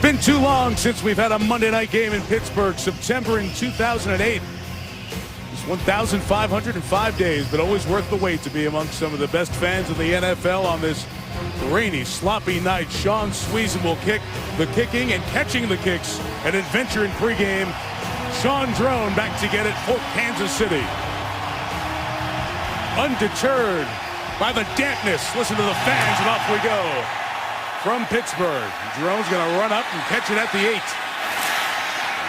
Been too long since we've had a Monday night game in Pittsburgh. September in 2008. It's 1,505 days, but always worth the wait to be amongst some of the best fans in the NFL on this rainy, sloppy night. Sean Sweezen will kick the kicking and catching the kicks. An adventure in pregame. Sean Drone back to get it for Kansas City. Undeterred by the dampness. Listen to the fans, and off we go. From Pittsburgh, Jerome's going to run up and catch it at the 8.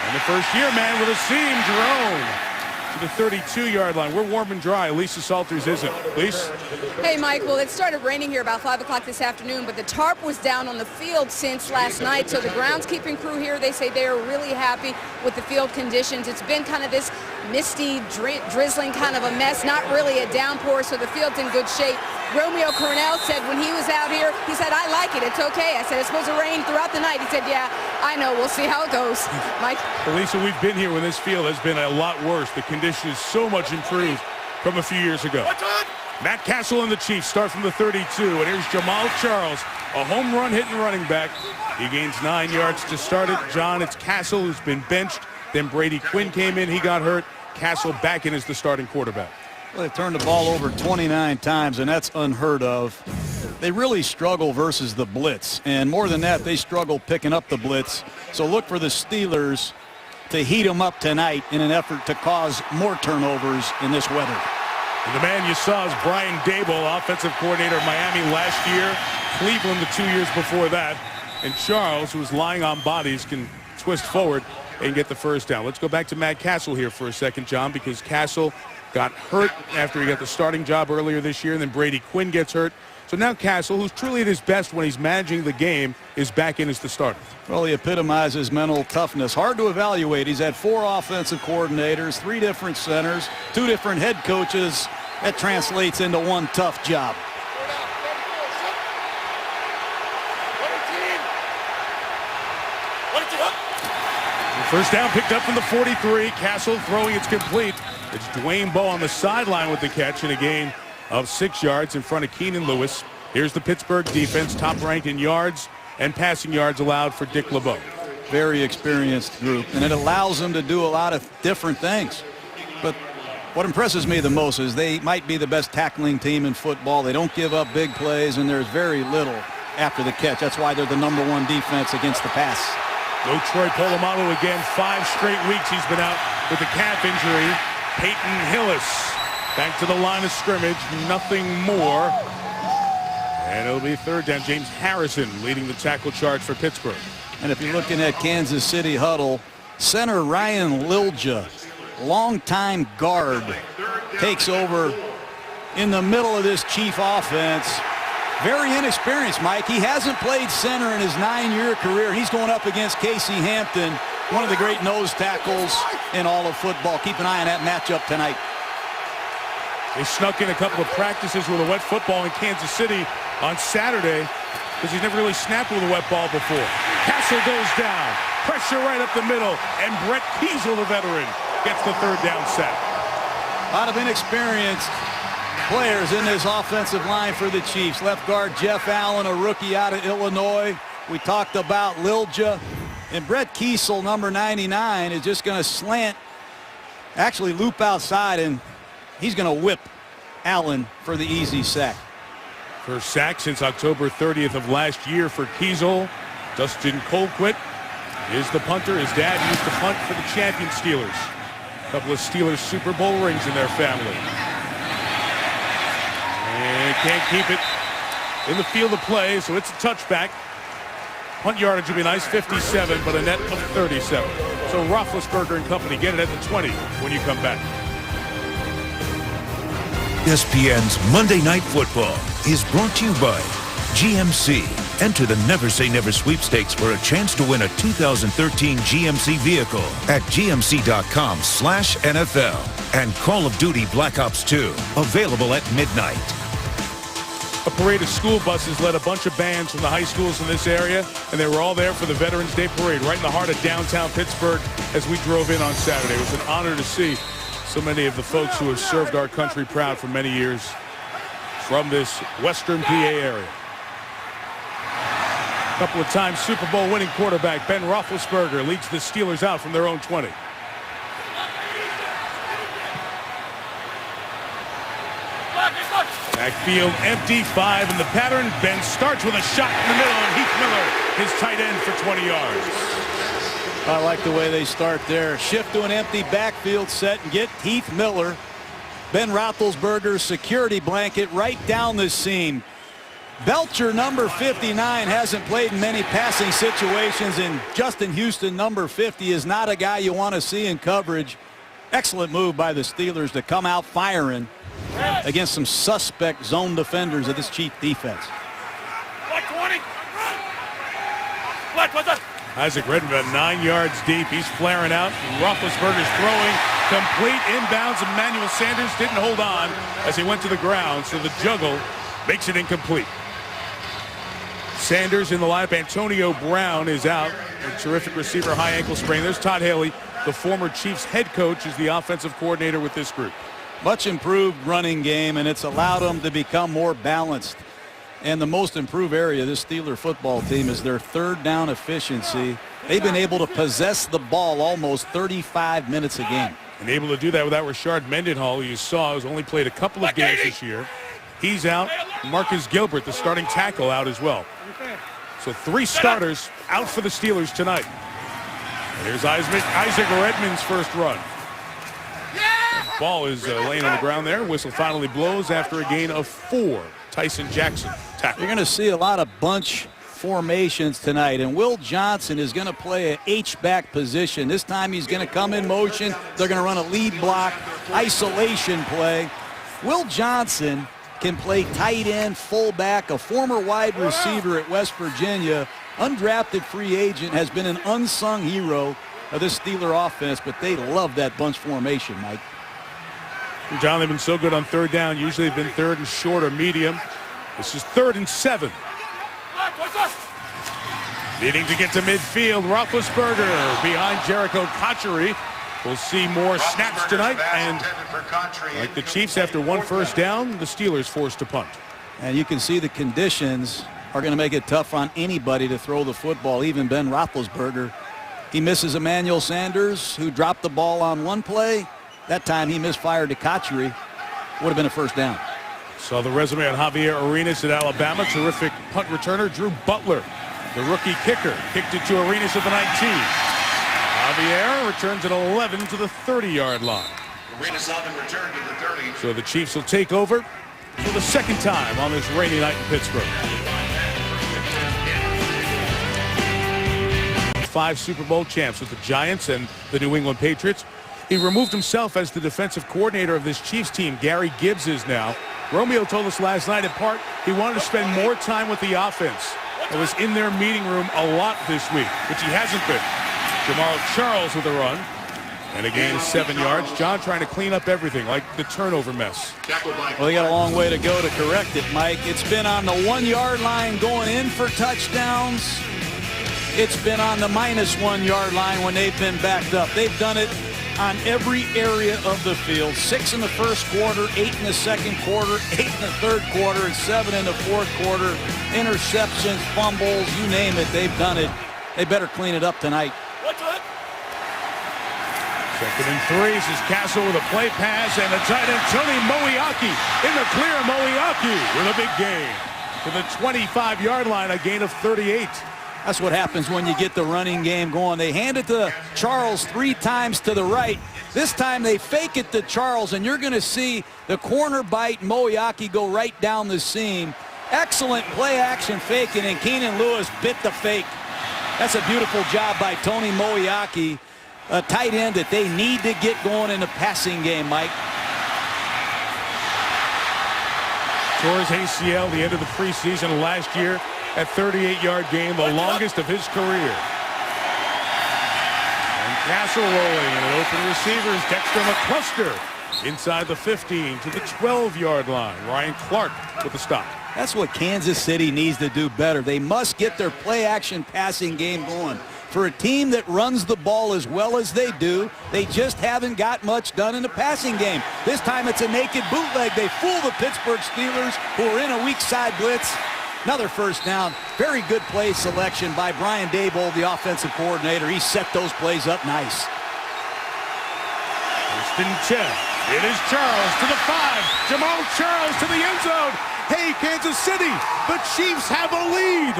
And the first-year man with a seam, Jerome, to the 32-yard line. We're warm and dry. Lisa Salters isn't. Lisa? Hey, Mike. Well, it started raining here about 5 o'clock this afternoon, but the tarp was down on the field since last night. So the groundskeeping crew here, they say they are really happy with the field conditions. It's been kind of this misty, drizzling kind of a mess, not really a downpour, so the field's in good shape. Romeo Cornell said when he was out here, he said, I like it, it's okay. I said, it's supposed to rain throughout the night. He said, yeah, I know, we'll see how it goes. Mike? Well, Lisa, we've been here when this field has been a lot worse. The condition is so much improved from a few years ago. Matt Castle and the Chiefs start from the 32, and here's Jamal Charles, a home run hitting running back. He gains 9 yards to start it. John, it's Castle who's been benched. Then Brady Quinn came in, he got hurt. Castle back in as the starting quarterback. Well, they've turned the ball over 29 times, and that's unheard of. They really struggle versus the blitz, and more than that, they struggle picking up the blitz. So look for the Steelers to heat them up tonight in an effort to cause more turnovers in this weather. And the man you saw is Brian Daboll, offensive coordinator of Miami last year, Cleveland the 2 years before that, and Charles, who was lying on bodies, can twist forward and get the first down. Let's go back to Matt Castle here for a second, John, because Castle got hurt after he got the starting job earlier this year, and then Brady Quinn gets hurt. So now Castle, who's truly at his best when he's managing the game, is back in as the starter. Well, he epitomizes mental toughness. Hard to evaluate. He's had 4 offensive coordinators, 3 different centers, 2 different head coaches. That translates into one tough job. First down picked up from the 43. Castle throwing, it's complete. It's Dwayne Bowe on the sideline with the catch and a gain of 6 yards in front of Keenan Lewis. Here's the Pittsburgh defense, top ranked in yards and passing yards allowed for Dick LeBeau. Very experienced group, and it allows them to do a lot of different things. But what impresses me the most is they might be the best tackling team in football. They don't give up big plays, and there's very little after the catch. That's why they're the #1 defense against the pass. No Troy Polamalu again. 5 straight weeks he's been out with a calf injury. Peyton Hillis back to the line of scrimmage. Nothing more. And it'll be third down. James Harrison leading the tackle charge for Pittsburgh. And if you're looking at Kansas City huddle, center Ryan Lilja, longtime guard, takes over in the middle of this Chief offense. Very inexperienced, Mike. He hasn't played center in his 9-year career. He's going up against Casey Hampton, one of the great nose tackles in all of football. Keep an eye on that matchup tonight. They snuck in a couple of practices with a wet football in Kansas City on Saturday because he's never really snapped with a wet ball before. Castle goes down. Pressure right up the middle. And Brett Kiesel, the veteran, gets the third down sack. A lot of inexperienced players in this offensive line for the Chiefs. Left guard Jeff Allen, a rookie out of Illinois. We talked about Lilja. And Brett Kiesel, number 99, is just going to slant, actually loop outside, and he's going to whip Allen for the easy sack. First sack since October 30th of last year for Kiesel. Dustin Colquitt is the punter. His dad used to punt for the champion Steelers. A couple of Steelers Super Bowl rings in their family. And can't keep it in the field of play, so it's a touchback. Punt yardage would be nice, 57, but a net of 37. So Roethlisberger and company get it at the 20 when you come back. ESPN's Monday Night Football is brought to you by GMC. Enter the Never Say Never sweepstakes for a chance to win a 2013 GMC vehicle at gmc.com/NFL. And Call of Duty Black Ops 2, available at midnight. A parade of school buses led a bunch of bands from the high schools in this area, and they were all there for the Veterans Day Parade right in the heart of downtown Pittsburgh as we drove in on Saturday. It was an honor to see so many of the folks who have served our country proud for many years from this Western PA area. Couple of times Super Bowl winning quarterback Ben Roethlisberger leads the Steelers out from their own 20. Backfield empty, 5 in the pattern. Ben starts with a shot in the middle, and Heath Miller, his tight end, for 20 yards. I like the way they start there. Shift to an empty backfield set and get Heath Miller, Ben Roethlisberger's security blanket, right down the seam. Belcher, number 59, hasn't played in many passing situations, and Justin Houston, number 50, is not a guy you want to see in coverage. Excellent move by the Steelers to come out firing against some suspect zone defenders of this Chief defense. Isaac Redmond about 9 yards deep. He's flaring out. Roethlisberger's throwing complete inbounds. Emmanuel Sanders didn't hold on as he went to the ground, so the juggle makes it incomplete. Sanders in the lineup. Antonio Brown is out. A terrific receiver, high ankle sprain. There's Todd Haley, the former Chiefs head coach, is the offensive coordinator with this group. Much improved running game, and it's allowed them to become more balanced. And the most improved area of this Steeler football team is their third down efficiency. They've been able to possess the ball almost 35 minutes a game. And able to do that without Rashard Mendenhall, who you saw has only played a couple of games this year. He's out. Marcus Gilbert, the starting tackle, out as well. So 3 starters out for the Steelers tonight. And here's Isaac Redmond's first run. Ball is laying on the ground there. Whistle finally blows after a gain of 4. Tyson Jackson tackle. You're going to see a lot of bunch formations tonight, and Will Johnson is going to play an H-back position. This time he's going to come in motion. They're going to run a lead block, isolation play. Will Johnson can play tight end, fullback, a former wide receiver at West Virginia, undrafted free agent, has been an unsung hero of this Steeler offense, but they love that bunch formation, Mike. John, they've been so good on third down. Usually they've been third and short or medium. This is 3rd and 7. Needing to get to midfield. Roethlisberger behind Jericho Cotchery. We'll see more snaps tonight. And like the Chiefs, after 1 first down, the Steelers forced to punt. And you can see the conditions are going to make it tough on anybody to throw the football, even Ben Roethlisberger. He misses Emmanuel Sanders, who dropped the ball on one play. That time he misfired to Cotchery. Would have been a first down. Saw the resume on Javier Arenas at Alabama. Terrific punt returner. Drew Butler, the rookie kicker, kicked it to Arenas at the 19. Javier returns at 11 to the 30-yard line. Arenas on the return to the 30. So the Chiefs will take over for the second time on this rainy night in Pittsburgh. 5 Super Bowl champs with the Giants and the New England Patriots. He removed himself as the defensive coordinator of this Chiefs team. Gary Gibbs is now. Romeo told us last night, in part, he wanted to spend more time with the offense. It was in their meeting room a lot this week, which he hasn't been. Jamal Charles with a run. And a gain of 7 yards. John trying to clean up everything, like the turnover mess. Well, they got a long way to go to correct it, Mike. It's been on the 1-yard line going in for touchdowns. It's been on the -1 yard line when they've been backed up. They've done it on every area of the field. 6 in the first quarter, 8 in the second quarter, 8 in the third quarter, and 7 in the fourth quarter. Interceptions, fumbles, you name it, they've done it. They better clean it up tonight. 2nd and 3. This is Castle with a play pass, and the tight end Tony Moeaki in the clear. Moeaki with a big gain to the 25-yard line, a gain of 38. That's what happens when you get the running game going. They hand it to Charles 3 times to the right. This time they fake it to Charles, and you're going to see the corner bite Moeaki go right down the seam. Excellent play-action faking, and Keenan Lewis bit the fake. That's a beautiful job by Tony Moeaki, a tight end that they need to get going in the passing game, Mike. Tore his ACL the end of the preseason last year. At 38-yard game, the longest of his career. And Castle rolling, and an open receiver is Dexter McCluster inside the 15 to the 12-yard line. Ryan Clark with the stop. That's what Kansas City needs to do better. They must get their play-action passing game going. For a team that runs the ball as well as they do, they just haven't got much done in the passing game. This time it's a naked bootleg. They fool the Pittsburgh Steelers, who are in a weak side blitz. Another first down. Very good play selection by Brian Daboll, the offensive coordinator. He set those plays up nice. First and 10. It is Charles to the 5. Jamal Charles to the end zone. Hey, Kansas City, the Chiefs have a lead.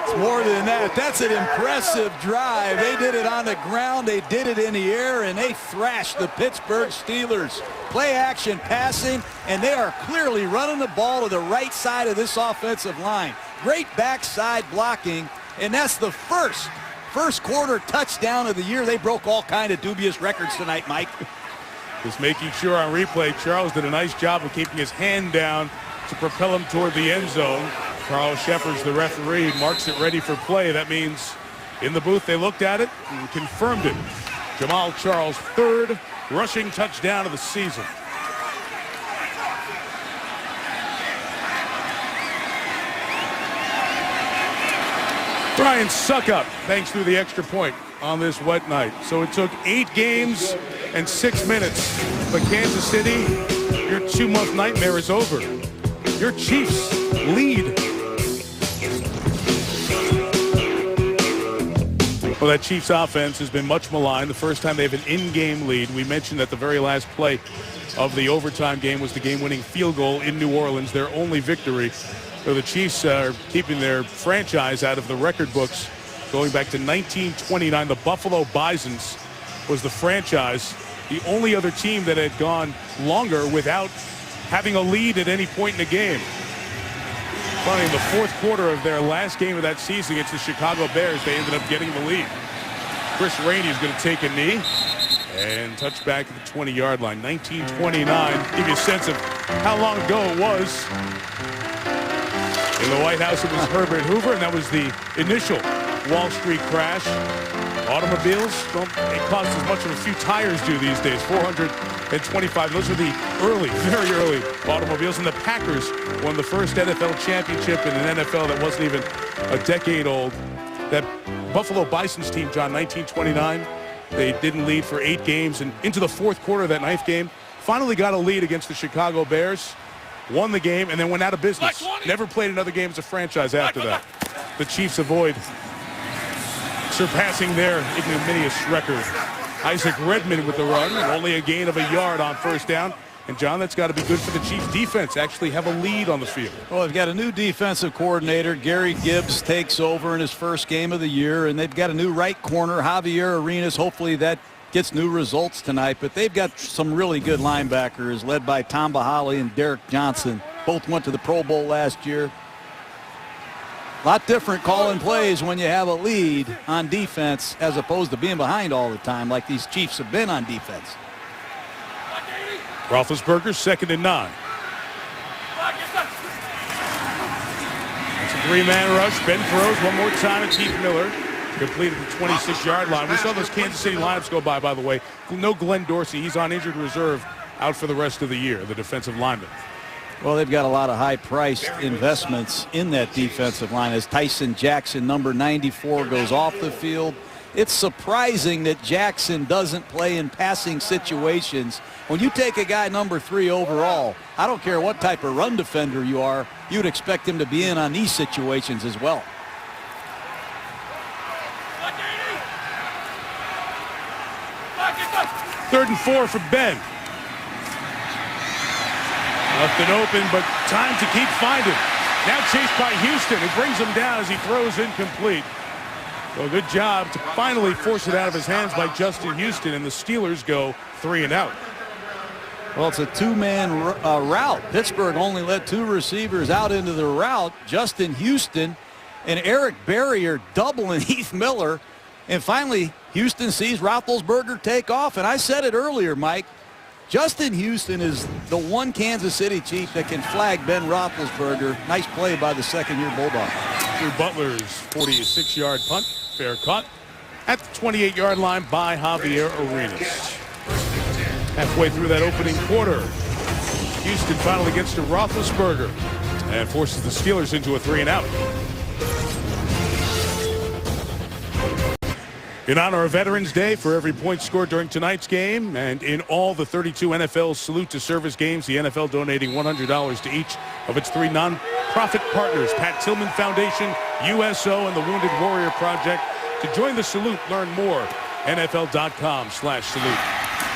It's more than that. That's an impressive drive. They did it on the ground, they did it in the air, and they thrashed the Pittsburgh Steelers. Play action passing, and they are clearly running the ball to the right side of this offensive line. Great backside blocking, and that's the first quarter touchdown of the year. They broke all kind of dubious records tonight, Mike. Just making sure on replay, Charles did a nice job of keeping his hand down to propel him toward the end zone. Carl Shepherds, the referee, marks it ready for play. That means in the booth they looked at it and confirmed it. Jamal Charles' 3rd rushing touchdown of the season. Brian Suckup thanks through the extra point on this wet night. So it took 8 games and 6 minutes. But Kansas City, your 2-month nightmare is over. Your Chiefs lead. Well, that Chiefs offense has been much maligned. The first time they have an in-game lead. We mentioned that the very last play of the overtime game was the game-winning field goal in New Orleans, their only victory. So the Chiefs are keeping their franchise out of the record books going back to 1929. The Buffalo Bisons was the franchise, the only other team that had gone longer without having a lead at any point in the game. Finally, in the 4th quarter of their last game of that season against the Chicago Bears, they ended up getting the lead. Chris Rainey is going to take a knee and touch back at the 20-yard line. 1929. Give you a sense of how long ago it was. In the White House, it was Herbert Hoover, and that was the initial Wall Street crash. Automobiles don't cost as much as a few tires do these days, 425. Those are the early, very early automobiles. And the Packers won the first NFL championship in an NFL that wasn't even a decade old. That Buffalo Bisons team, John, 1929, they didn't lead for 8 games. And into the 4th quarter of that 9th game, finally got a lead against the Chicago Bears, won the game, and then went out of business. Never played another game as a franchise after that. The Chiefs avoid surpassing their ignominious record. Isaac Redmond with the run, and only a gain of a yard on first down. And, John, that's got to be good for the Chiefs defense, actually have a lead on the field. Well, they've got a new defensive coordinator. Gary Gibbs takes over in his first game of the year, and they've got a new right corner, Javier Arenas. Hopefully that gets new results tonight, but they've got some really good linebackers led by Tom Bahali and Derek Johnson. Both went to the Pro Bowl last year. A lot different calling plays when you have a lead on defense as opposed to being behind all the time like these Chiefs have been on defense. Roethlisberger, 2nd and 9. It's a 3-man rush. Ben throws one more time at Keith Miller. Completed the 26-yard line. We saw those Kansas City lineups go by the way. No Glenn Dorsey. He's on injured reserve, out for the rest of the year, the defensive lineman. Well, they've got a lot of high-priced investments in that defensive line as Tyson Jackson, number 94, goes off the field. It's surprising that Jackson doesn't play in passing situations. When you take a guy number 3 overall, I don't care what type of run defender you are, you'd expect him to be in on these situations as well. Third and 4 for Ben. Left it open, but time to keep finding. Now chased by Houston. It brings him down as he throws incomplete. So good job to finally force it out of his hands by Justin Houston, and the Steelers go 3 and out. Well, it's a 2-man route. Pittsburgh only let 2 receivers out into the route. Justin Houston and Eric Berry are doubling Heath Miller. And finally, Houston sees Roethlisberger take off. And I said it earlier, Mike, Justin Houston is the one Kansas City Chief that can flag Ben Roethlisberger. Nice play by the second-year Bulldog. Drew Butler's 46-yard punt, fair caught at the 28-yard line by Javier Arenas. Halfway through that opening quarter, Houston finally gets to Roethlisberger and forces the Steelers into a 3 and out. In honor of Veterans Day, for every point scored during tonight's game and in all the 32 NFL Salute to Service games, the NFL donating $100 to each of its 3 non-profit partners, Pat Tillman Foundation, USO, and the Wounded Warrior Project. To join the salute, learn more, NFL.com/salute.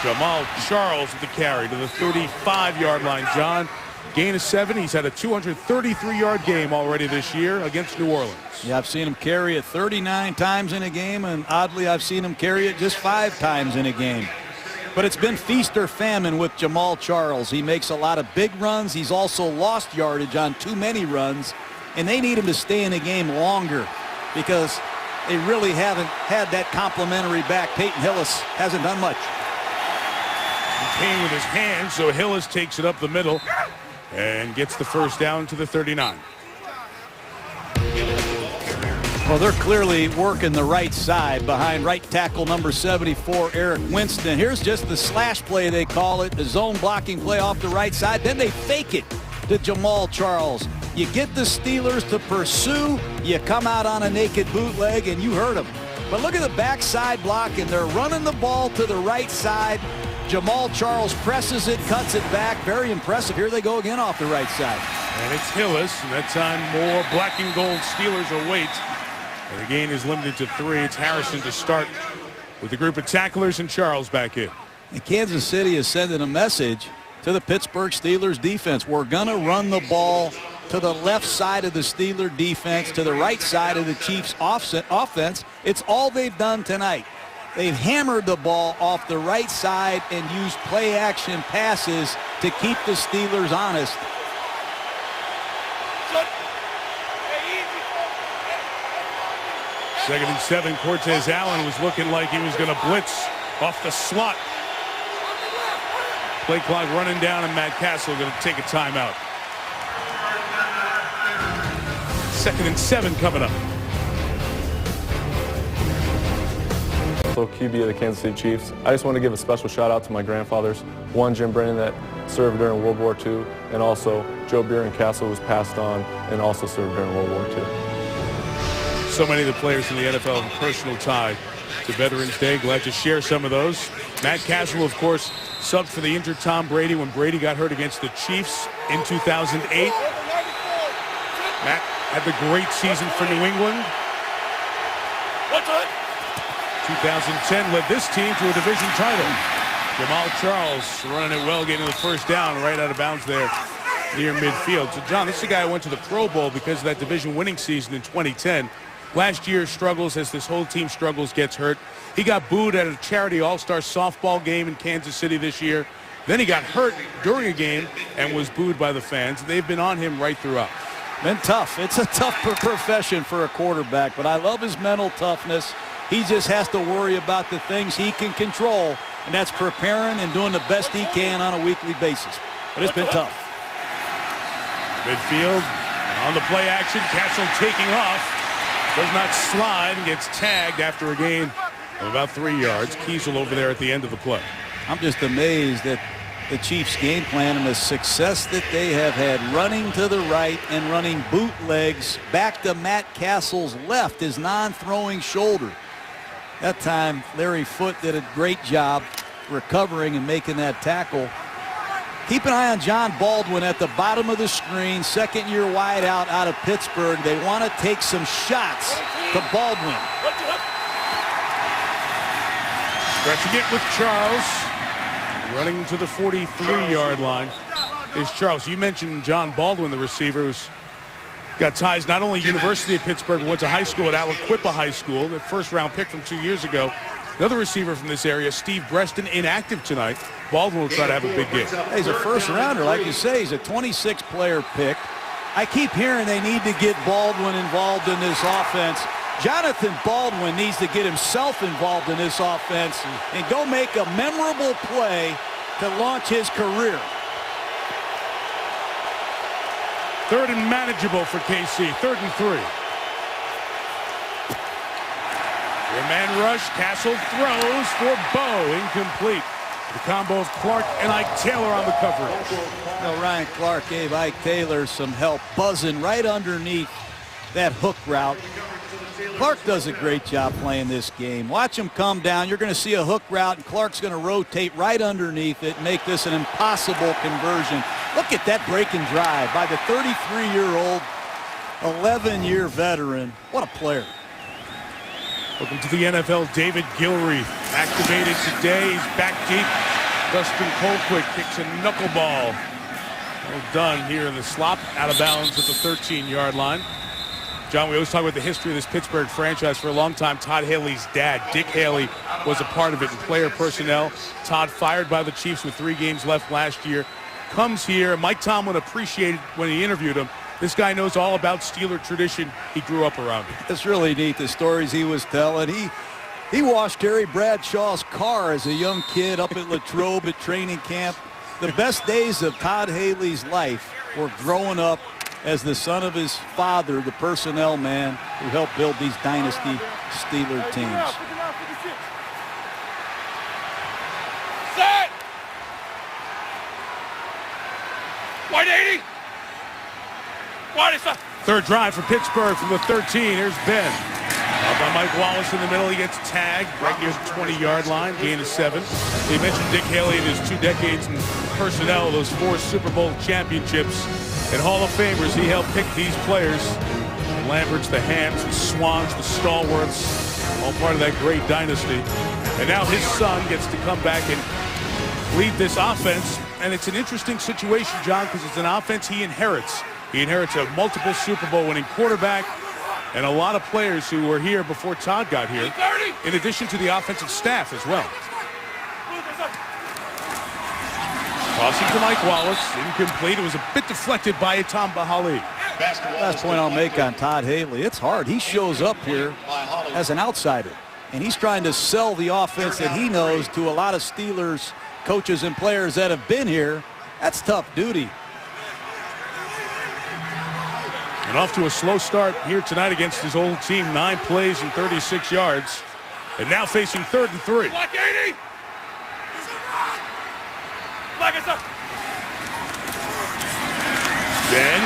Jamal Charles with the carry to the 35-yard line. John, gain of 7. He's had a 233-yard game already this year against New Orleans. Yeah, I've seen him carry it 39 times in a game, and oddly, I've seen him carry it just 5 times in a game. But it's been feast or famine with Jamal Charles. He makes a lot of big runs. He's also lost yardage on too many runs, and they need him to stay in the game longer because they really haven't had that complimentary back. Peyton Hillis hasn't done much. He came with his hands, so Hillis takes it up the middle and gets the first down to the 39. Well, they're clearly working the right side behind right tackle number 74, Eric Winston. Here's just the slash play, they call it, the zone blocking play off the right side. Then they fake it to Jamal Charles. You get the Steelers to pursue, you come out on a naked bootleg, and you hurt them. But look at the backside block, and they're running the ball to the right side. Jamal Charles presses it, cuts it back. Very impressive. Here they go again off the right side. And it's Hillis, and that time more black and gold Steelers await. And the gain is limited to 3. It's Harrison to start with the group of tacklers and Charles back in. And Kansas City is sending a message to the Pittsburgh Steelers defense. We're going to run the ball to the left side of the Steeler defense, to the right side of the Chiefs offense. It's all they've done tonight. They've hammered the ball off the right side and used play-action passes to keep the Steelers honest. Second and 7, Cortez Allen was looking like he was going to blitz off the slot. Play clock running down, and Matt Castle going to take a timeout. Second and 7 coming up. So QB of the Kansas City Chiefs. I just want to give a special shout out to my grandfathers. One, Jim Brennan, that served during World War II, and also Joe Buren Castle was passed on and also served during World War II. So many of the players in the NFL have a personal tie to Veterans Day. Glad to share some of those. Matt Castle, of course, subbed for the injured Tom Brady when Brady got hurt against the Chiefs in 2008. Matt had the great season for New England. 2010 led this team to a division title. Jamal Charles running it well, getting the first down right out of bounds there near midfield. So, John, this is a guy who went to the Pro Bowl because of that division winning season in 2010. Last year struggles as this whole team struggles, gets hurt. He got booed at a charity all-star softball game in Kansas City this year. Then he got hurt during a game and was booed by the fans. They've been on him right throughout. Been tough. It's a tough profession for a quarterback, but I love his mental toughness. He just has to worry about the things he can control, and that's preparing and doing the best he can on a weekly basis. But it's been tough. Midfield on the play action. Castle taking off. Does not slide and gets tagged after a gain of about 3 yards. Kiesel over there at the end of the play. I'm just amazed at the Chiefs' game plan and the success that they have had running to the right and running bootlegs back to Matt Castle's left, his non-throwing shoulder. That time, Larry Foote did a great job recovering and making that tackle. Keep an eye on John Baldwin at the bottom of the screen, second-year wideout out of Pittsburgh. They want to take some shots to Baldwin. Stretching it with Charles. Running to the 43-yard line is Charles. You mentioned John Baldwin, the receiver, who's got ties not only University of Pittsburgh, but went to high school at Aliquippa High School, the first-round pick from 2 years ago. Another receiver from this area, Steve Breston, inactive tonight. Baldwin will try to have a big game. He's a first-rounder, like you say. He's a 26-player pick. I keep hearing they need to get Baldwin involved in this offense. Jonathan Baldwin needs to get himself involved in this offense and go make a memorable play to launch his career. Third and manageable for KC. 3rd and 3. Man rush. Castle throws for Bowe. Incomplete. The combo of Clark and Ike Taylor on the coverage. Well, Ryan Clark gave Ike Taylor some help, buzzing right underneath that hook route. Clark does a great job playing this game. Watch him come down. You're going to see a hook route, and Clark's going to rotate right underneath it and make this an impossible conversion. Look at that break and drive by the 33-year-old, 11-year veteran. What a player. Welcome to the NFL. David Gilreath activated today. He's back deep. Dustin Colquitt kicks a knuckleball. Well done here in the slop. Out of bounds at the 13-yard line. John, we always talk about the history of this Pittsburgh franchise. For a long time, Todd Haley's dad, Dick Haley, was a part of it in player personnel. Todd, fired by the Chiefs with 3 games left last year, comes here. Mike Tomlin appreciated when he interviewed him. This guy knows all about Steeler tradition. He grew up around it. It's really neat, the stories he was telling. He washed Terry Bradshaw's car as a young kid up at Latrobe at training camp. The best days of Todd Haley's life were growing up as the son of his father, the personnel man who helped build these dynasty Steeler teams. Set! Wide 80! Wide is up! Third drive for Pittsburgh from the 13. Here's Ben. Up by Mike Wallace in the middle. He gets tagged right near the 20-yard line. Gain of 7. He mentioned Dick Haley and his 2 decades in personnel, those 4 Super Bowl championships. And Hall of Famers, he helped pick these players. The Lamberts, the Hams, the Swans, the Stalwarts, all part of that great dynasty. And now his son gets to come back and lead this offense. And it's an interesting situation, John, because it's an offense he inherits. He inherits a multiple Super Bowl winning quarterback and a lot of players who were here before Todd got here, in addition to the offensive staff as well. Tossing to Mike Wallace, incomplete. It was a bit deflected by Tamba Hali. Last point I'll make on Todd Haley, it's hard. He shows up here as an outsider, and he's trying to sell the offense that he knows to a lot of Steelers coaches and players that have been here. That's tough duty. And off to a slow start here tonight against his old team. 9 plays and 36 yards. And now facing 3rd and 3. Block 80! Block is up! Then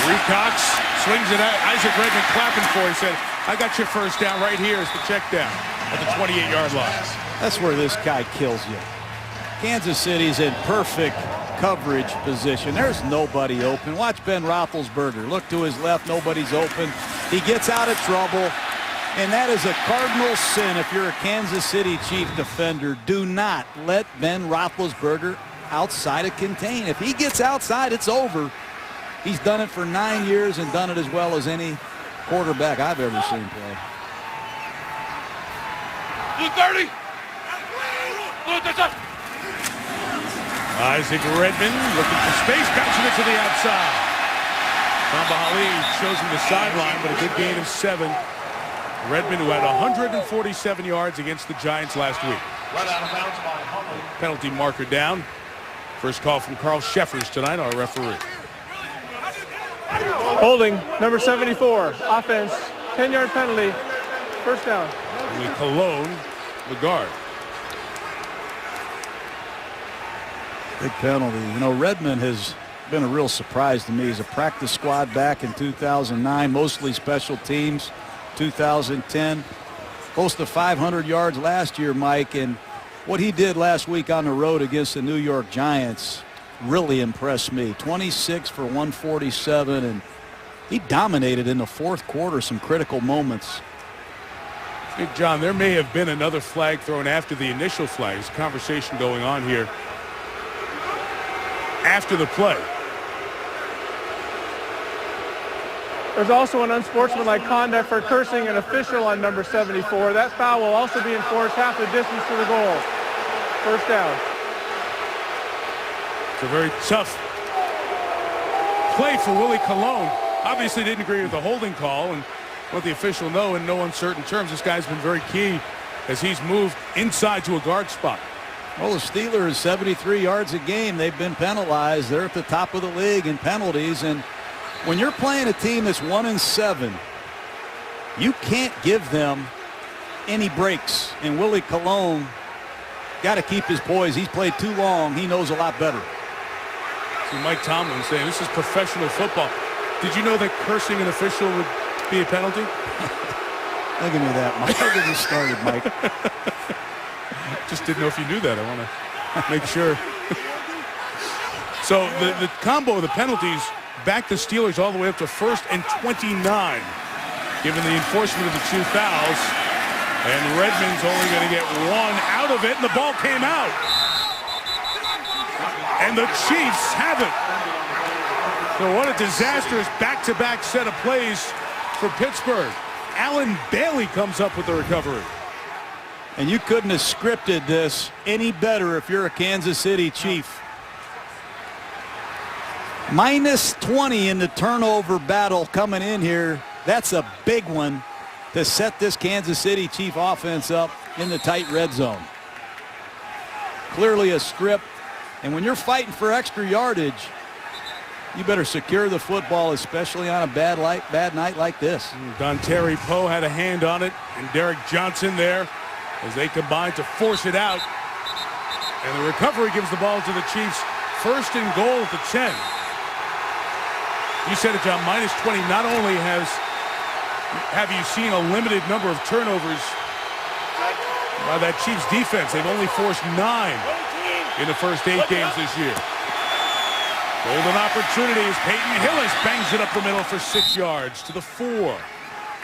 Recox swings it out. Isaac Redman clapping for it. He said, I got your first down right here as the check down at the 28-yard line. That's where this guy kills you. Kansas City's in perfect coverage position. There's nobody open. Watch Ben Roethlisberger. Look to his left. Nobody's open. He gets out of trouble. And that is a cardinal sin if you're a Kansas City Chief defender. Do not let Ben Roethlisberger outside of contain. If he gets outside, it's over. He's done it for 9 years and done it as well as any quarterback I've ever seen play. Blue 30! Blue 30! Isaac Redman looking for space, bouncing it to the outside. Tamba Hali shows him the sideline, but a good gain of 7. Redman, who had 147 yards against the Giants last week. Right out of bounds by Huntley. Penalty marker down. First call from Carl Sheffers tonight, our referee. Holding, number 74, offense, 10-yard penalty, first down. Willie Colon, the guard. Big penalty. You know, Redmond has been a real surprise to me. He's a practice squad back in 2009, mostly special teams. 2010, close to 500 yards last year, Mike. And what he did last week on the road against the New York Giants really impressed me. 26 for 147, and he dominated in the 4th quarter, some critical moments. Hey, John, there may have been another flag thrown after the initial flag. There's a conversation going on here after the play. There's also an unsportsmanlike conduct for cursing an official on number 74. That foul will also be enforced half the distance to the goal. First down. It's a very tough play for Willie Colon. Obviously didn't agree with the holding call and let the official know in no uncertain terms. This guy's been very key as he's moved inside to a guard spot. Well, the Steelers, 73 yards a game. They've been penalized. They're at the top of the league in penalties. And when you're playing a team that's 1-7, you can't give them any breaks. And Willie Colon got to keep his poise. He's played too long. He knows a lot better. See Mike Tomlin saying this is professional football. Did you know that cursing an official would be a penalty? Look at me that, Mike. Look at you started, Mike. Just didn't know if you knew that. I want to make sure. So the combo of the penalties back the Steelers all the way up to 1st and 29, given the enforcement of the 2 fouls. And Redmond's only going to get 1 out of it, and the ball came out. And the Chiefs have it. So what a disastrous back-to-back set of plays for Pittsburgh. Allen Bailey comes up with the recovery. And you couldn't have scripted this any better if you're a Kansas City Chief. Minus 20 in the turnover battle coming in here. That's a big one to set this Kansas City Chief offense up in the tight red zone. Clearly a script. And when you're fighting for extra yardage, you better secure the football, especially on a bad night like this. Dontari Poe had a hand on it, and Derek Johnson there as they combine to force it out. And the recovery gives the ball to the Chiefs. 1st and goal at the 10. You said it, John, minus 20. Not only have you seen a limited number of turnovers by that Chiefs defense, they've only forced 9 in the first 8 games this year. Golden opportunities. Peyton Hillis bangs it up the middle for 6 yards to the 4.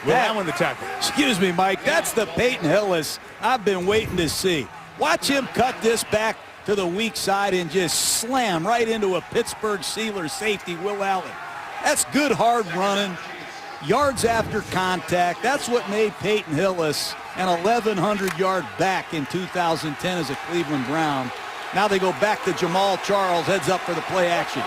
Will Allen the tackle. Excuse me, Mike. That's the Peyton Hillis I've been waiting to see. Watch him cut this back to the weak side and just slam right into a Pittsburgh Steelers safety, Will Allen. That's good hard running. Yards after contact. That's what made Peyton Hillis an 1,100-yard back in 2010 as a Cleveland Brown. Now they go back to Jamal Charles, heads up for the play action.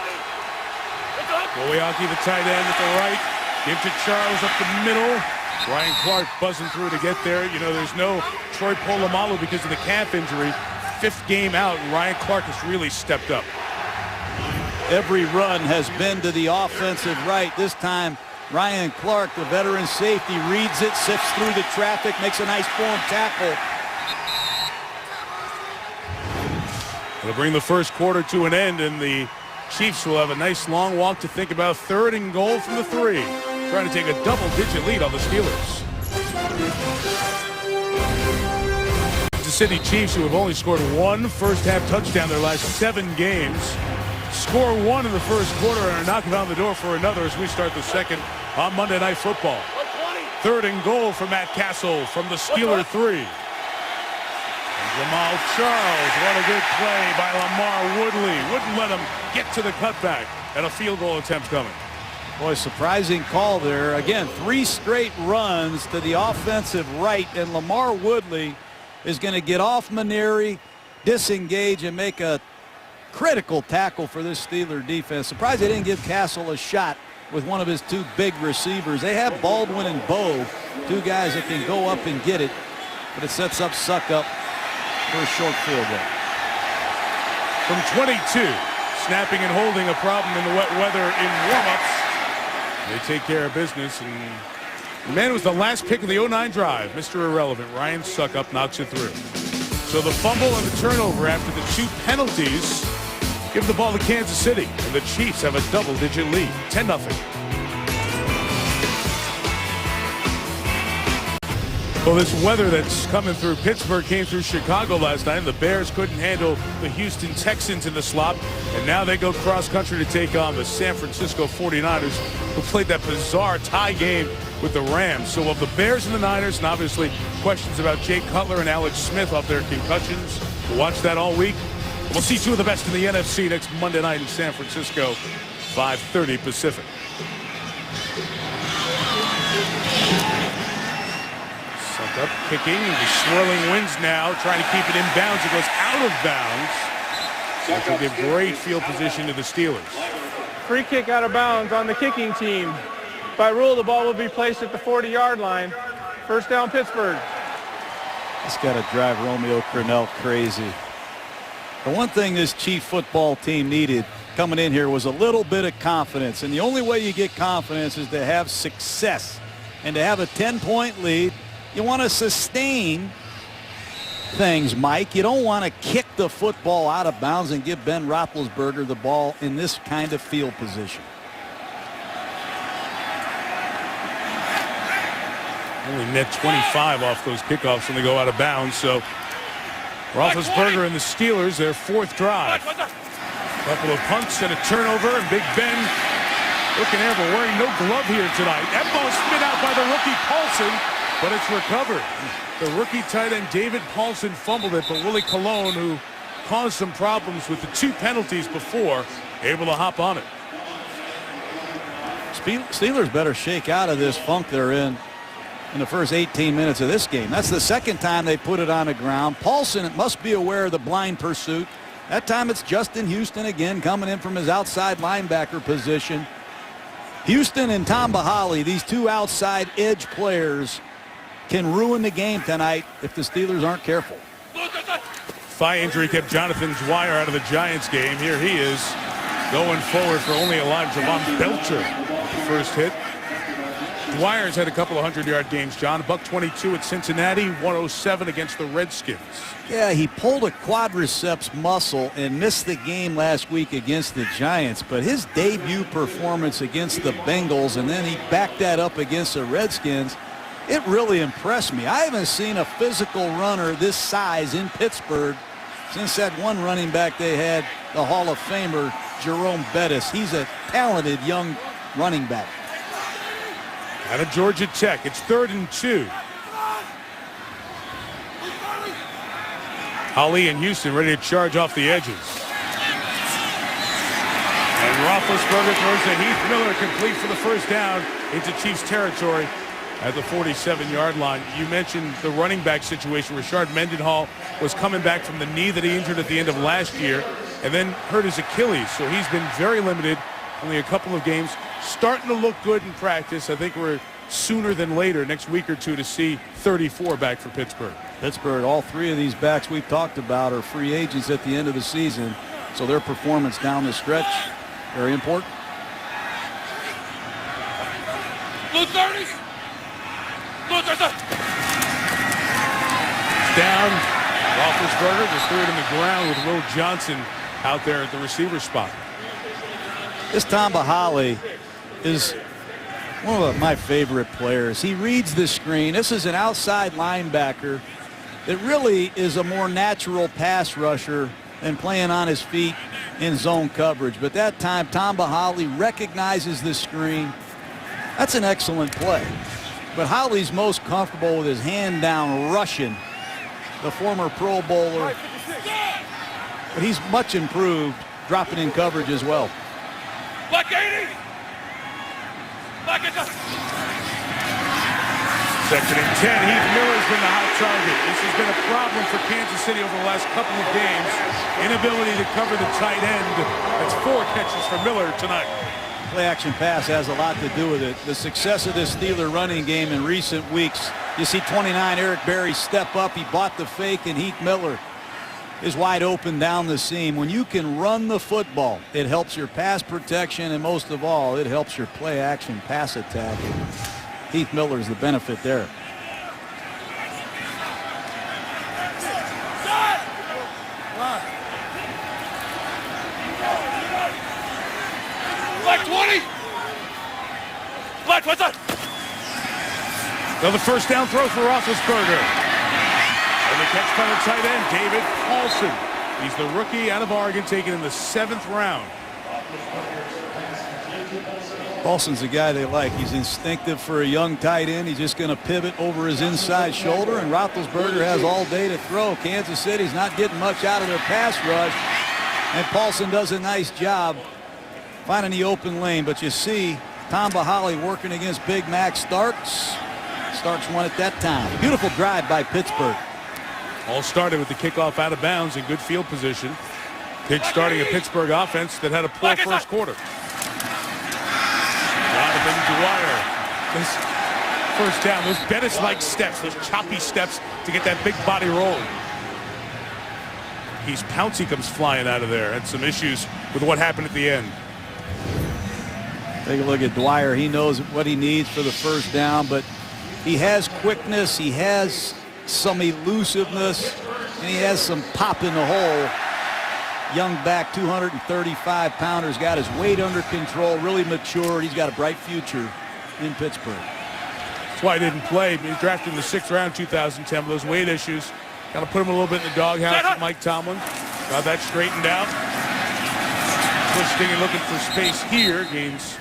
Boyaki, the tight end at the right. Give to Charles up the middle. Ryan Clark buzzing through to get there. You know, there's no Troy Polamalu because of the calf injury. 5th game out, and Ryan Clark has really stepped up. Every run has been to the offensive right. This time, Ryan Clark, the veteran safety, reads it, sifts through the traffic, makes a nice form tackle. They'll bring the first quarter to an end, and the Chiefs will have a nice long walk to think about. 3rd and goal from the 3. Trying to take a double-digit lead on the Steelers. The City Chiefs, who have only scored 1 first-half touchdown their last 7 games, score 1 in the first quarter and are knocking on the door for another as we start the second on Monday Night Football. 3rd and goal for Matt Castle from the Steeler 3. Jamal Charles, what a good play by Lamar Woodley. Wouldn't let him get to the cutback, and a field goal attempt coming. Boy, surprising call there. Again, 3 straight runs to the offensive right, and Lamar Woodley is going to get off Maneri, disengage, and make a critical tackle for this Steeler defense. Surprised they didn't give Castle a shot with one of his 2 big receivers. They have Baldwin and Bowe, 2 guys that can go up and get it, but it sets up Succop for a short field goal. From 22, snapping and holding a problem in the wet weather in warm-ups. They take care of business, and the man who was the last pick of the 09 drive, Mr. Irrelevant, Ryan Succop, knocks it through. So the fumble and the turnover after the 2 penalties give the ball to Kansas City, and the Chiefs have a double-digit lead, 10-0. Well, this weather that's coming through Pittsburgh came through Chicago last night. The Bears couldn't handle the Houston Texans in the slop, and now they go cross-country to take on the San Francisco 49ers, who played that bizarre tie game with the Rams. So of the Bears and the Niners, and obviously questions about Jay Cutler and Alex Smith off their concussions. We'll watch that all week. We'll see 2 of the best in the NFC next Monday night in San Francisco, 5:30 Pacific. Up kicking, the swirling winds now, trying to keep it in bounds. It goes out of bounds, which will give great field position to the Steelers. Free kick out of bounds on the kicking team. By rule, the ball will be placed at the 40-yard line. First down, Pittsburgh. It's got to drive Romeo Crennel crazy. The one thing this Chief football team needed coming in here was a little bit of confidence, and the only way you get confidence is to have success. And to have a 10-point lead, you want to sustain things, Mike. You don't want to kick the football out of bounds and give Ben Roethlisberger the ball in this kind of field position. Only net 25 off those kickoffs when they go out of bounds. So Roethlisberger and the Steelers, their fourth drive. Couple of punts and a turnover, and Big Ben looking there, but wearing no glove here tonight. That ball spit out by the rookie Paulson, but it's recovered. The rookie tight end David Paulson fumbled it, but Willie Colon, who caused some problems with the 2 penalties before, able to hop on it. Steelers better shake out of this funk they're in the first 18 minutes of this game. That's the second time they put it on the ground. Paulson must be aware of the blind pursuit. That time it's Justin Houston again coming in from his outside linebacker position. Houston and Tamba Hali, these 2 outside edge players, can ruin the game tonight if the Steelers aren't careful. Thigh injury kept Jonathan Dwyer out of the Giants game. Here he is going forward for only a live Javon Belcher. The first hit. Dwyer's had a couple of 100-yard games, John. $122 at Cincinnati, 107 against the Redskins. Yeah, he pulled a quadriceps muscle and missed the game last week against the Giants, but his debut performance against the Bengals, and then he backed that up against the Redskins, it really impressed me. I haven't seen a physical runner this size in Pittsburgh since that one running back they had, the Hall of Famer, Jerome Bettis. He's a talented young running back. Out of Georgia Tech, it's 3rd and 2. Hali and Houston ready to charge off the edges. And Roethlisberger throws to Heath Miller, complete for the first down into Chiefs territory at the 47-yard line. You mentioned the running back situation. Rashard Mendenhall was coming back from the knee that he injured at the end of last year and then hurt his Achilles. So he's been very limited, only a couple of games. Starting to look good in practice. I think we're sooner than later, next week or two, to see 34 back for Pittsburgh. Pittsburgh, all 3 of these backs we've talked about are free agents at the end of the season, so their performance down the stretch, very important. Blue 30. Blue 30. Down. Roethlisberger just threw it in the ground with Will Johnson out there at the receiver spot. This Tamba Hali is one of my favorite players. He reads the screen. This is an outside linebacker that really is a more natural pass rusher than playing on his feet in zone coverage. But that time, Tamba Hali recognizes the screen. That's an excellent play. But Hali's most comfortable with his hand down rushing, the former Pro Bowler. But he's much improved dropping in coverage as well. Black 80. Black is up. 2nd and 10. Heath Miller's been the hot target. This has been a problem for Kansas City over the last couple of games. Inability to cover the tight end. That's 4 catches for Miller tonight. Play action pass has a lot to do with it. The success of this Steeler running game in recent weeks. You see 29 Eric Berry step up. He bought the fake, and Heath Miller is wide open down the seam. When you can run the football, it helps your pass protection, and most of all, it helps your play action pass attack. Heath Miller's the benefit there. Black 20. Black, what's up? Another first down throw for Roethlisberger. And the catch by the tight end, David Paulson. He's the rookie out of Oregon, taken in the 7th round. Paulson's the guy they like. He's instinctive for a young tight end. He's just going to pivot over his inside shoulder, and Roethlisberger has all day to throw. Kansas City's not getting much out of their pass rush, and Paulson does a nice job finding the open lane. But you see Tamba Hali working against Big Mac Starks. Starks won at that time. Beautiful drive by Pittsburgh. All started with the kickoff out of bounds in good field position. Kick starting a Pittsburgh offense that had a poor first quarter. Jonathan Dwyer. This first down, those Bettis-like steps, those choppy steps to get that big body rolling. He's Pouncey comes flying out of there. Had some issues with what happened at the end. Take a look at Dwyer. He knows what he needs for the first down, but he has quickness, he has some elusiveness, and he has some pop in the hole. Young back, 235-pounder's got his weight under control, really matured. He's got a bright future in Pittsburgh. That's why he didn't play. He was drafted in the 6th round 2010 with those weight issues. Got to put him a little bit in the doghouse with Mike Tomlin. Got that straightened out. Twisting and looking for space here. Gains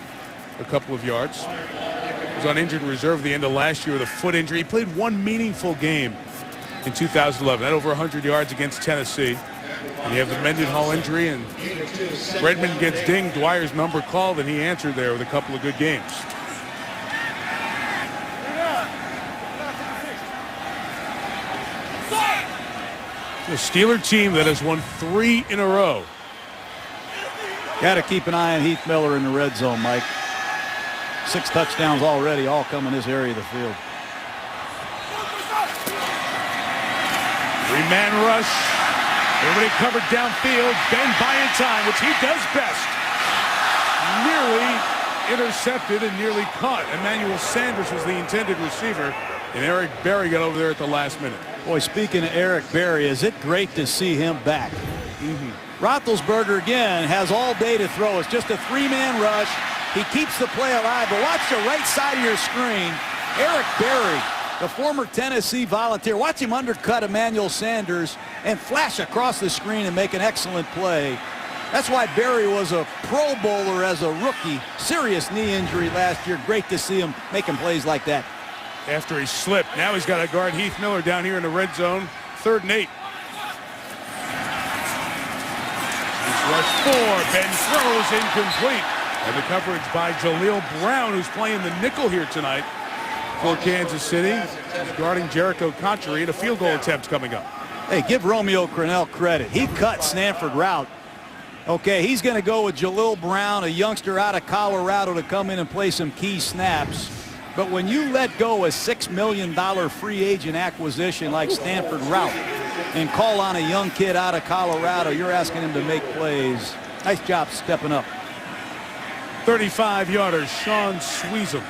a couple of yards. He was on injured reserve at the end of last year with a foot injury. He played one meaningful game in 2011. Had over 100 yards against Tennessee. And you have the Mendenhall injury, and Redmond gets dinged. Dwyer's number called, and he answered there with a couple of good games. The Steeler team that has won 3 in a row. Got to keep an eye on Heath Miller in the red zone, Mike. 6 touchdowns already, all come in this area of the field. 3-man rush. Everybody covered downfield. Ben buying time, which he does best. Nearly intercepted and nearly caught. Emmanuel Sanders was the intended receiver, and Eric Berry got over there at the last minute. Boy, speaking of Eric Berry, is it great to see him back? Roethlisberger again has all day to throw. It's just a 3-man rush. He keeps the play alive, but watch the right side of your screen. Eric Berry, the former Tennessee Volunteer. Watch him undercut Emmanuel Sanders and flash across the screen and make an excellent play. That's why Berry was a Pro Bowler as a rookie. Serious knee injury last year. Great to see him making plays like that. After he slipped, now he's got to guard Heath Miller down here in the red zone. 3rd and 8. Rush 4. Ben throws incomplete. And the coverage by Jaleel Brown, who's playing the nickel here tonight for Kansas City. He's guarding Jericho Conchery, and a field goal attempt coming up. Hey, give Romeo Crennel credit. He cut Stanford route. Okay, he's going to go with Jaleel Brown, a youngster out of Colorado, to come in and play some key snaps. But when you let go a $6 million free agent acquisition like Stanford route and call on a young kid out of Colorado, you're asking him to make plays. Nice job stepping up. 35-yarder, Sean Sweezum.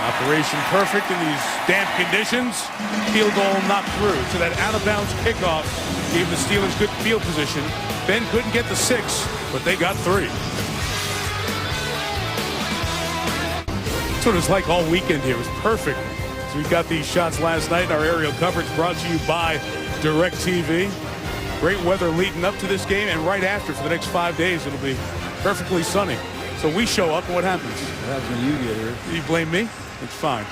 Operation perfect in these damp conditions. Field goal not through. So that out-of-bounds kickoff gave the Steelers good field position. Ben couldn't get the 6, but they got 3. That's what it was like all weekend here. It was perfect. So we got these shots last night. Our aerial coverage brought to you by DirecTV. Great weather leading up to this game and right after for the next 5 days. It'll be perfectly sunny. So we show up, and what happens? That's when you get here. You blame me? It's fine.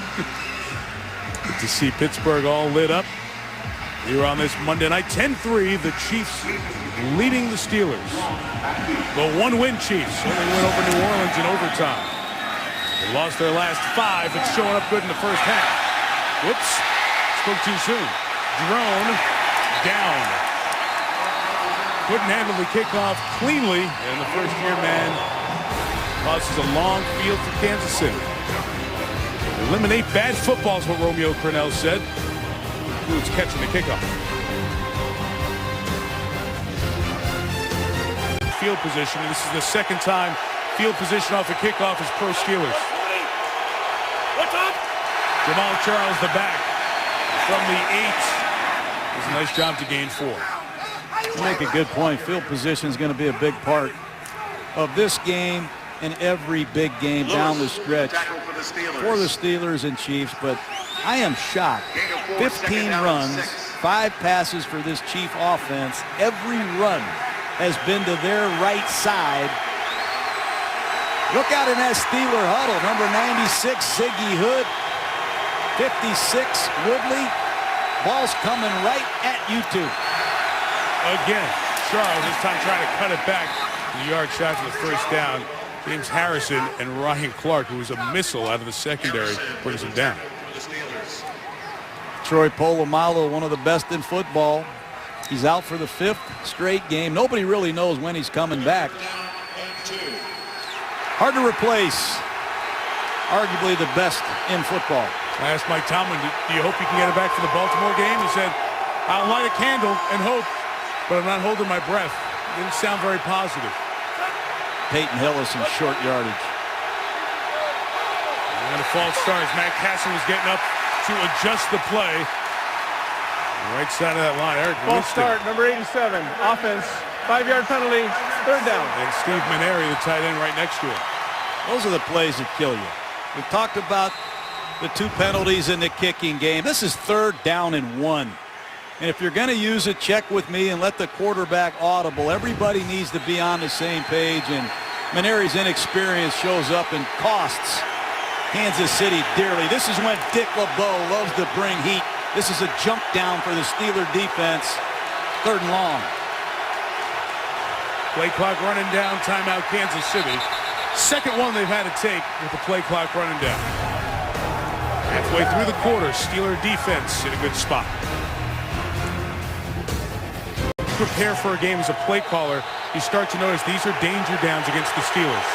Good to see Pittsburgh all lit up here on this Monday night. 10-3, the Chiefs leading the Steelers. The 1-win Chiefs only win over New Orleans in overtime. They lost their last 5, but showing up good in the first half. Whoops. Spoke too soon. Drone down. Couldn't handle the kickoff cleanly, and the first-year man causes a long field for Kansas City. Eliminate bad football is what Romeo Crennel said. Includes catching the kickoff. Field position, and this is the second time field position off a kickoff is pro Steelers. What's up? Jamal Charles, the back, from the 8. Does a nice job to gain 4. You make a good point. Field position is going to be a big part of this game and every big game down the stretch for the Steelers and Chiefs. But I am shocked. 15 runs, 5 passes for this Chief offense. Every run has been to their right side. Look out in that Steeler huddle. Number 96, Ziggy Hood. 56, Woodley. Ball's coming right at you two. Again, Charles this time trying to cut it back. The yard shot for the first down. James Harrison and Ryan Clark, who was a missile out of the secondary, brings him down. Troy Polamalu, one of the best in football. He's out for the 5th straight game. Nobody really knows when he's coming back. Hard to replace. Arguably the best in football. I asked Mike Tomlin, do you hope you can get it back for the Baltimore game? He said, I'll light a candle and hope, but I'm not holding my breath. Didn't sound very positive. Peyton Hillis in short yardage. And a false start as Matt Castle was getting up to adjust the play. Right side of that line, Eric False Winston. start, number 87. Offense, 5-yard penalty, 3rd down. And Steve Maneri, the tight end, right next to him. Those are the plays that kill you. We've talked about the 2 penalties in the kicking game. This is 3rd down and 1. And if you're going to use it, check with me and let the quarterback audible. Everybody needs to be on the same page, and Mainieri's inexperience shows up and costs Kansas City dearly. This is when Dick LeBeau loves to bring heat. This is a jump down for the Steeler defense. 3rd and long. Play clock running down, timeout Kansas City. Second one they've had to take with the play clock running down. Halfway through the quarter, Steeler defense in a good spot. Prepare for a game as a play caller, you start to notice these are danger downs against the Steelers.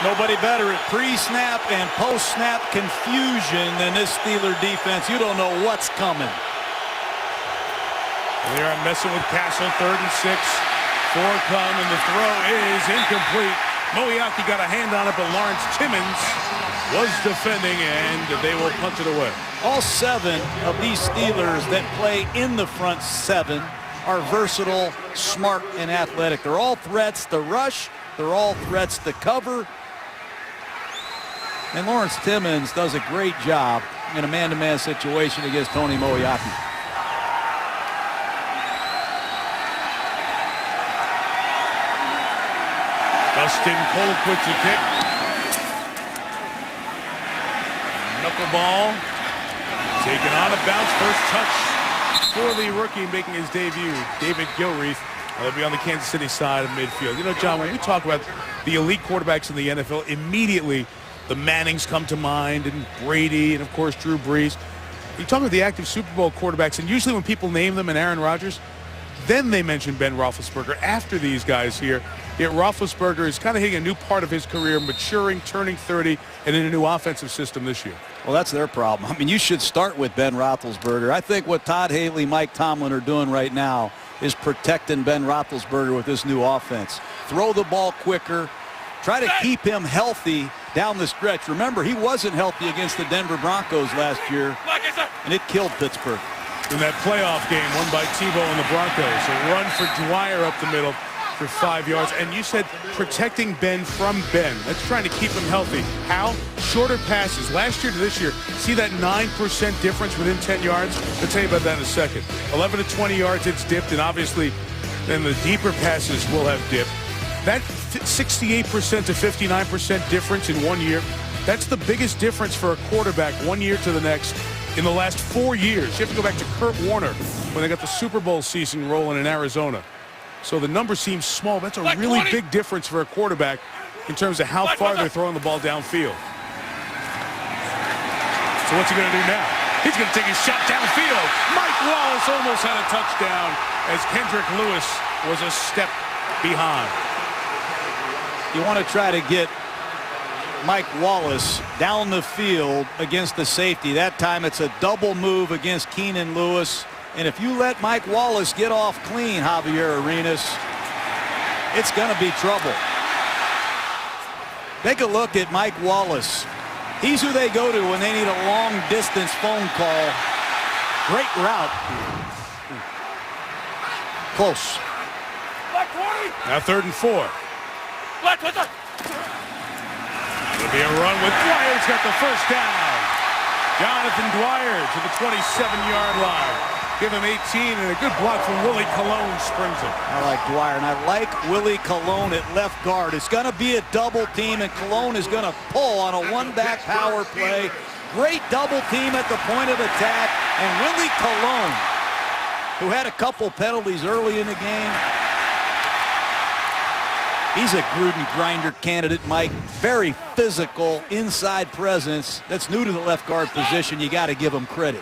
Nobody better at pre-snap and post-snap confusion than this Steeler defense. You don't know what's coming. They are messing with Castle, 3rd and 6. 4 come, and the throw is incomplete. Moeaki got a hand on it, but Lawrence Timmons was defending, and they will punt it away. All 7 of these Steelers that play in the front 7 are versatile, smart, and athletic. They're all threats to rush. They're all threats to cover. And Lawrence Timmons does a great job in a man-to-man situation against Tony Moeaki. Dustin Colquitt's a kick. Knuckleball. Taken on a bounce. First touch for the rookie making his debut, David Gilreath. He'll be on the Kansas City side of midfield. You know, John, when we talk about the elite quarterbacks in the NFL, immediately the Mannings come to mind, and Brady, and of course Drew Brees. You talk about the active Super Bowl quarterbacks, and usually when people name them and Aaron Rodgers, then they mention Ben Roethlisberger after these guys here. Yet Roethlisberger is kind of hitting a new part of his career, maturing, turning 30, and in a new offensive system this year. Well, that's their problem. I mean, you should start with Ben Roethlisberger. I think what Todd Haley, Mike Tomlin are doing right now is protecting Ben Roethlisberger with this new offense. Throw the ball quicker. Try to keep him healthy down the stretch. Remember, he wasn't healthy against the Denver Broncos last year, and it killed Pittsburgh. In that playoff game won by Tebow and the Broncos, a run for Dwyer up the middle for 5 yards. And you said protecting Ben from Ben. That's trying to keep him healthy. How? Shorter passes. Last year to this year, see that 9% difference within 10 yards? I'll tell you about that in a second. 11 to 20 yards, it's dipped, and obviously then the deeper passes will have dipped. That 68% to 59% difference in 1 year, that's the biggest difference for a quarterback 1 year to the next in the last 4 years. You have to go back to Kurt Warner when they got the Super Bowl season rolling in Arizona. So the number seems small. That's a really big difference for a quarterback in terms of how far they're throwing the ball downfield. So what's he going to do now? He's going to take his shot downfield. Mike Wallace almost had a touchdown as Kendrick Lewis was a step behind. You want to try to get Mike Wallace down the field against the safety. That time it's a double move against Keenan Lewis. And if you let Mike Wallace get off clean, Javier Arenas, it's going to be trouble. Take a look at Mike Wallace. He's who they go to when they need a long-distance phone call. Great route. Close. Now 3rd and 4. It'll be a run with Dwyer's got the first down. Jonathan Dwyer to the 27-yard line. Give him 18, and a good block from Willie Colon springs it. I like Dwyer, and I like Willie Colon at left guard. It's going to be a double team, and Colon is going to pull on a one-back power play. Great double team at the point of attack, and Willie Colon, who had a couple penalties early in the game, he's a Gruden grinder candidate, Mike. Very physical inside presence. That's new to the left guard position. You got to give him credit.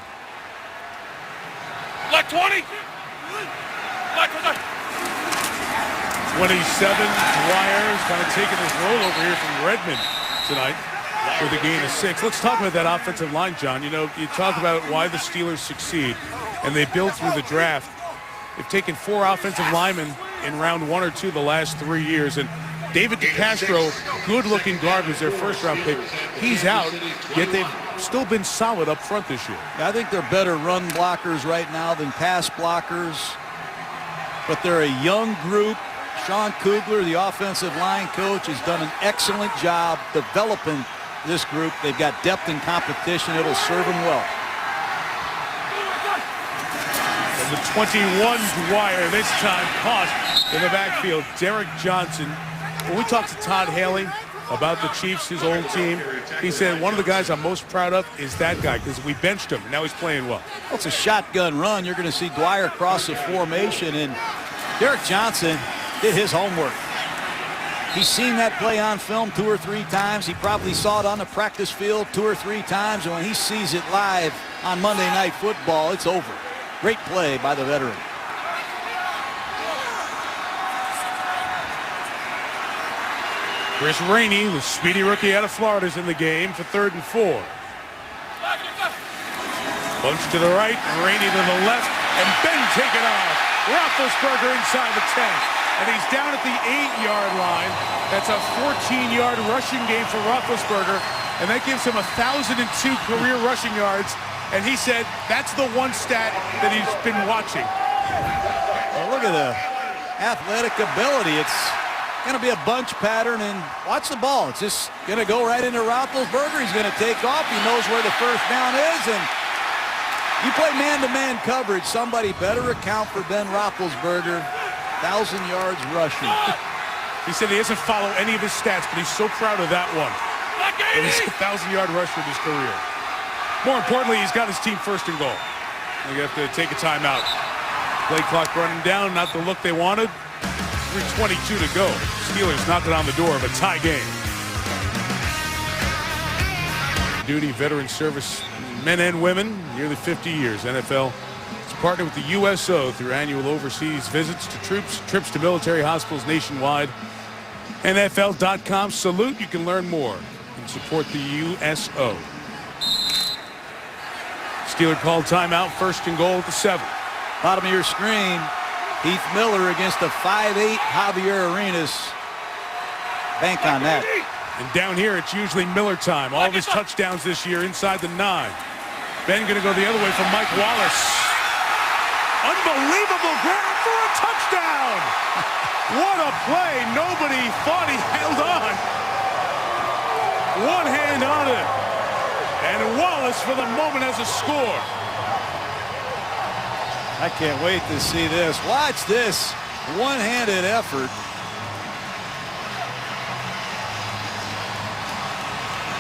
Left 20. Left 27. Dwyer's kind of taking his role over here from Redmond tonight with a gain of 6. Let's talk about that offensive line, John. You know, you talk about why the Steelers succeed, and they build through the draft. They've taken 4 offensive linemen in round 1 or 2 the last 3 years, and David DeCastro, good-looking guard, was their first-round pick. He's out, yet they've still been solid up front this year. I think they're better run blockers right now than pass blockers, but they're a young group. Sean Kugler, the offensive line coach, has done an excellent job developing this group. They've got depth and competition. It'll serve them well. From the 21, Dwyer, this time caught in the backfield. Derek Johnson. When we talked to Todd Haley about the Chiefs, his old team, he said one of the guys I'm most proud of is that guy because we benched him. Now he's playing well. Well, it's a shotgun run. You're going to see Dwyer cross the formation, and Derek Johnson did his homework. He's seen that play on film 2 or 3 times. He probably saw it on the practice field 2 or 3 times, and when he sees it live on Monday Night Football, it's over. Great play by the veteran. Chris Rainey, the speedy rookie out of Florida, is in the game for 3rd and 4. Bunch to the right, Rainey to the left, and Ben taken off. Roethlisberger inside the 10. And he's down at the 8-yard line. That's a 14-yard rushing game for Roethlisberger, and that gives him 1,002 career rushing yards. And he said that's the one stat that he's been watching. Well, look at the athletic ability. It's going to be a bunch pattern, and watch the ball. It's just going to go right into Roethlisberger. He's going to take off. He knows where the first down is, and you play man-to-man coverage, somebody better account for Ben Roethlisberger. 1,000 yards rushing. He said he doesn't follow any of his stats, but he's so proud of that one. And he's a 1,000-yard rusher in his career. More importantly, he's got his team 1st and goal. They have to take a timeout. Play clock running down, not the look they wanted. 3:22 to go. Steelers knocking on the door of a tie game. Duty veteran service men and women, nearly 50 years. NFL has partnered with the USO through annual overseas visits to troops, trips to military hospitals nationwide. NFL.com. Salute. You can learn more and support the USO. Steeler called timeout, 1st and goal at the 7. Bottom of your screen, Heath Miller against the 5'8" Javier Arenas. Bank on that. And down here, it's usually Miller time. All of his touchdowns this year inside the 9. Ben going to go the other way for Mike Wallace. Unbelievable grab for a touchdown. What a play. Nobody thought he held on. One hand on it. And Wallace, for the moment, has a score. I can't wait to see this. Watch this one-handed effort.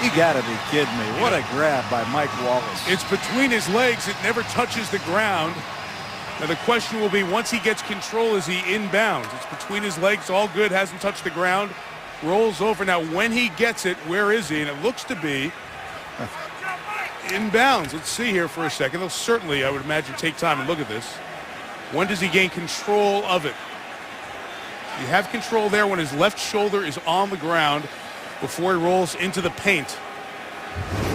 You gotta be kidding me. What a grab by Mike Wallace. It's between his legs. It never touches the ground. Now the question will be, once he gets control, is he inbounds? It's between his legs, all good, hasn't touched the ground. Rolls over. Now when he gets it, where is he? And it looks to be inbounds. Let's see here for a second. They'll certainly, I would imagine, take time and look at this. When does he gain control of it? You have control there when his left shoulder is on the ground before he rolls into the paint.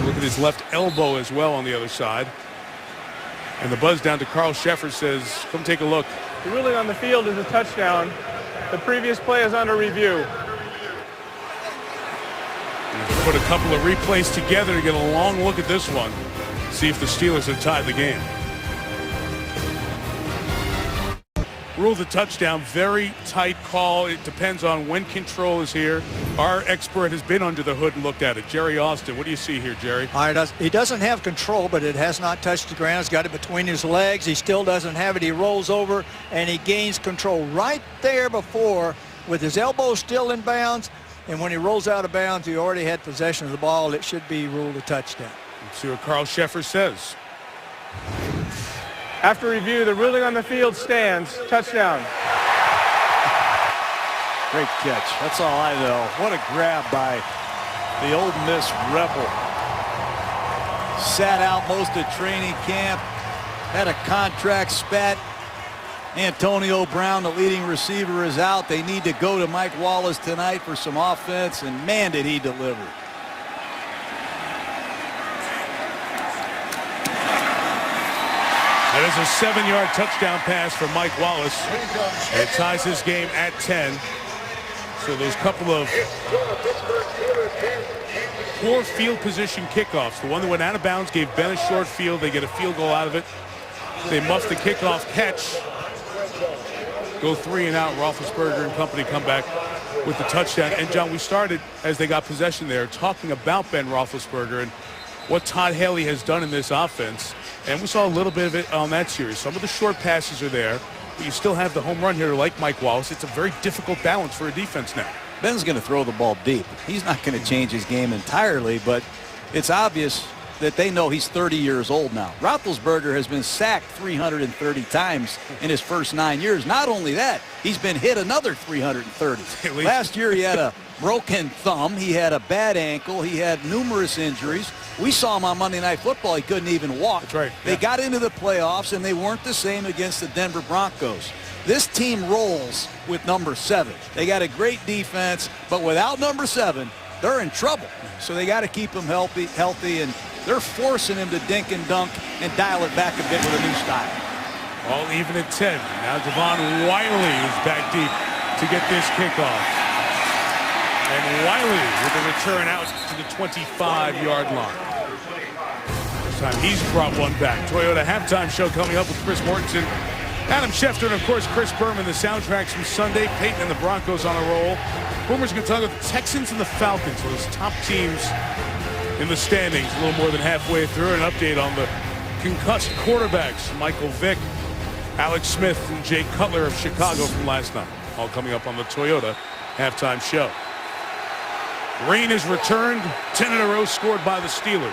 Look at his left elbow as well on the other side. And the buzz down to Carl Sheffer says, come take a look. The ruling on the field is a touchdown. The previous play is under review. Put a couple of replays together to get a long look at this one. See if the Steelers have tied the game. Ruled a touchdown. Very tight call. It depends on when control is here. Our expert has been under the hood and looked at it. Jerry Austin, what do you see here, Jerry? He doesn't have control, but it has not touched the ground. He's got it between his legs. He still doesn't have it. He rolls over, and he gains control right there before with his elbow still in bounds. And when he rolls out of bounds, he already had possession of the ball. It should be ruled a touchdown. Let's see what Carl Sheffer says. After review, the ruling on the field stands. Touchdown. Great catch. That's all I know. What a grab by the Ole Miss Rebel. Sat out most of training camp. Had a contract spat. Antonio Brown, the leading receiver, is out. They need to go to Mike Wallace tonight for some offense, and man, did he deliver. That is a 7-yard touchdown pass for Mike Wallace. And it ties his game at 10. So those couple of poor field position kickoffs. The one that went out of bounds gave Ben a short field. They get a field goal out of it. They muff the kickoff catch. Go 3 and out. Roethlisberger and company come back with the touchdown. And, John, we started, as they got possession there, talking about Ben Roethlisberger and what Todd Haley has done in this offense. And we saw a little bit of it on that series. Some of the short passes are there, but you still have the home run hitter like Mike Wallace. It's a very difficult balance for a defense now. Ben's going to throw the ball deep. He's not going to change his game entirely, but it's obvious that they know he's 30 years old now. Roethlisberger has been sacked 330 times in his first 9 years. Not only that, he's been hit another 330. Last year he had a broken thumb. He had a bad ankle. He had numerous injuries. We saw him on Monday Night Football. He couldn't even walk. That's right. They got into the playoffs, and they weren't the same against the Denver Broncos. This team rolls with number 7. They got a great defense, but without number 7, they're in trouble. So they got to keep him healthy, and they're forcing him to dink and dunk and dial it back a bit with a new style. All even at 10. Now Devon Wiley is back deep to get this kickoff. And Wiley with a return out to the 25-yard line. This time he's brought one back. Toyota halftime show coming up with Chris Mortensen, Adam Schefter, and of course Chris Berman. The soundtracks from Sunday. Peyton and the Broncos on a roll. Boomer's going to talk about the Texans and the Falcons, those top teams in the standings. A little more than halfway through. An update on the concussed quarterbacks, Michael Vick, Alex Smith, and Jay Cutler of Chicago from last night. All coming up on the Toyota halftime show. Rain has returned. 10 in a row scored by the Steelers.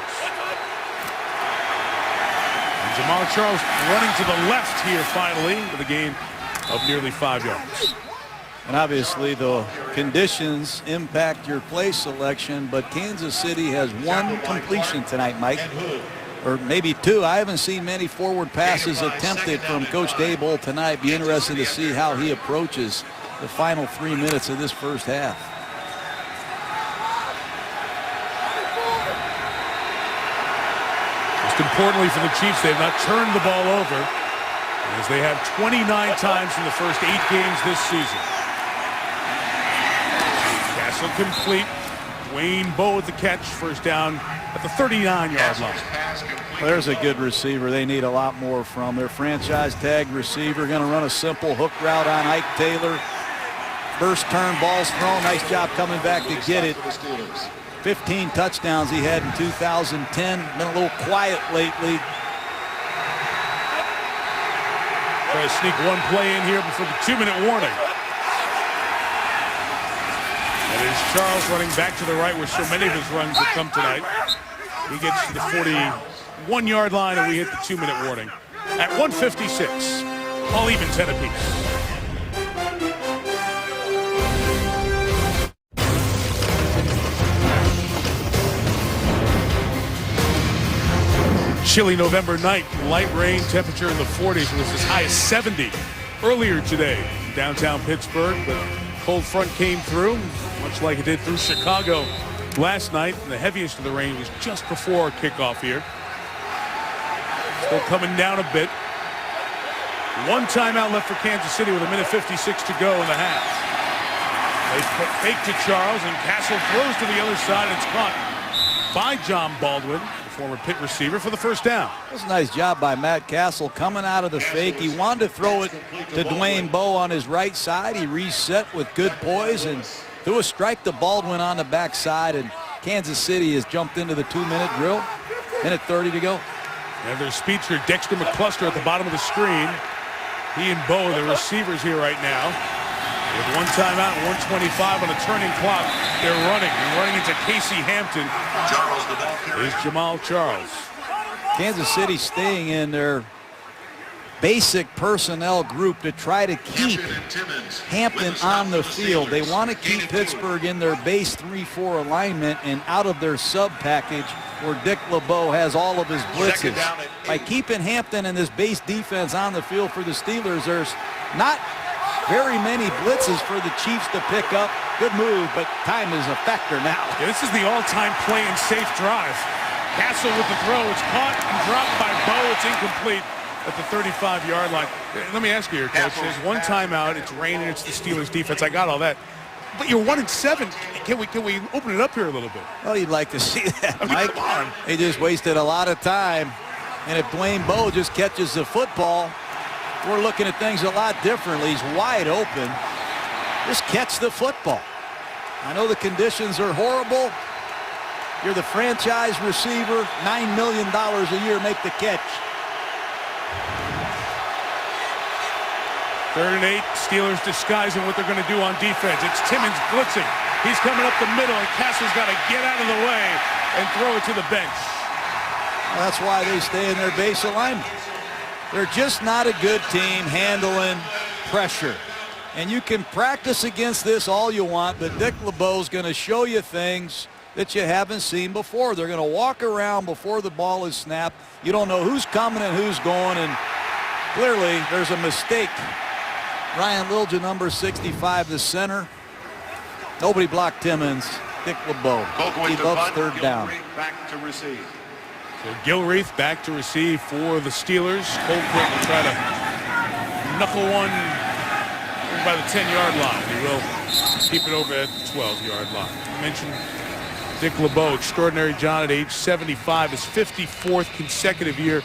And Jamal Charles running to the left here finally with a gain of nearly 5 yards. And obviously the conditions impact your play selection, but Kansas City has one completion tonight, Mike, or maybe two. I haven't seen many forward passes attempted from Coach Daboll tonight. Be interested to see how he approaches the final 3 minutes of this first half. Most importantly for the Chiefs, they have not turned the ball over, as they have 29 times in the first 8 games this season. Castle complete. Wayne Bowe with the catch. First down at the 39-yard line. Well, there's a good receiver they need a lot more from. Their franchise tag receiver going to run a simple hook route on Ike Taylor. First turn, ball's thrown. Nice job coming back to get it. 15 touchdowns he had in 2010. Been a little quiet lately. Try to sneak one play in here before the 2-minute warning. That is Charles running back to the right where so many of his runs have come tonight. He gets to the 41-yard line and we hit the 2-minute warning. At 1:56, all even 10 apiece. Chilly November night, light rain, temperature in the 40s, was as high as 70 earlier today in downtown Pittsburgh, but cold front came through, much like it did through Chicago last night. And the heaviest of the rain was just before kickoff here. Still coming down a bit. One timeout left for Kansas City with 1:56 to go in the half. They fake to Charles, and Castle throws to the other side, and it's caught by John Baldwin, former Pitt receiver, for the first down. That was a nice job by Matt Castle coming out of the fake. He wanted to throw it to Dwayne Bowe on his right side. He reset with good poise and threw a strike to Baldwin on the backside, and Kansas City has jumped into the 2-minute drill. 1:30 to go. And their speedster Dexter McCluster at the bottom of the screen. He and Bowe are the receivers here right now. With one timeout and 1:25 on the turning clock, they're running. And running into Casey Hampton is Jamal Charles. Kansas City staying in their basic personnel group to try to keep Hampton on the field. They want to keep Pittsburgh in their base 3-4 alignment and out of their sub package where Dick LeBeau has all of his blitzes. By keeping Hampton and this base defense on the field for the Steelers, there's not very many blitzes for the Chiefs to pick up. Good move, but time is a factor now. Yeah, this is the all-time play and safe drive. Castle with the throw. It's caught and dropped by Bowe. It's incomplete at the 35-yard line. Let me ask you here, Coach. There's one timeout. It's raining. It's the Steelers' defense. I got all that. But you're 1-7. Can we open it up here a little bit? Well, you'd like to see that, I mean, Mike. come on. They just wasted a lot of time. And if Dwayne Bowe just catches the football, we're looking at things a lot differently. He's wide open. Just catch the football. I know the conditions are horrible. You're the franchise receiver, $9 million a year, make the catch. 3rd and 8, Steelers disguising what they're going to do on defense. It's Timmons blitzing. He's coming up the middle, and Castle's got to get out of the way and throw it to the bench. Well, that's why they stay in their base alignment. They're just not a good team handling pressure. And you can practice against this all you want, but Dick LeBeau's going to show you things that you haven't seen before. They're going to walk around before the ball is snapped. You don't know who's coming and who's going, and clearly there's a mistake. Ryan Lilja, number 65, the center. Nobody blocked Timmons. Dick LeBeau. He loves third down. Back to receive. So Gilreath back to receive for the Steelers. Colquitt will try to knuckle one by the 10-yard line. He will keep it over at the 12-yard line. I mentioned Dick LeBeau, extraordinary John, at age 75, his 54th consecutive year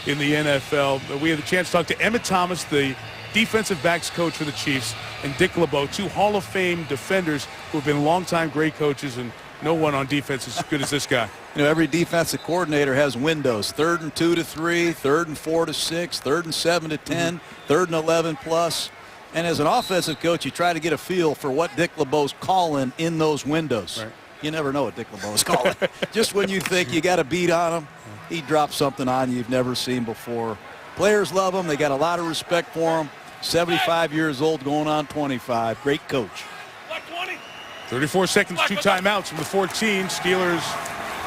in the NFL. We had the chance to talk to Emmett Thomas, the defensive backs coach for the Chiefs, and Dick LeBeau, two Hall of Fame defenders who have been longtime great coaches, and no one on defense is as good as this guy. You know, every defensive coordinator has windows. 3rd and 2 to 3, 3rd and 4 to 6, 3rd and 7 to 10, 3rd and 11 plus. And as an offensive coach, you try to get a feel for what Dick LeBeau's calling in those windows. Right. You never know what Dick LeBeau's calling. Just when you think you got a beat on him, he drops something on you you've never seen before. Players love him. They got a lot of respect for him. 75 years old, going on 25. Great coach. 34 seconds, 2 timeouts from the 14. Steelers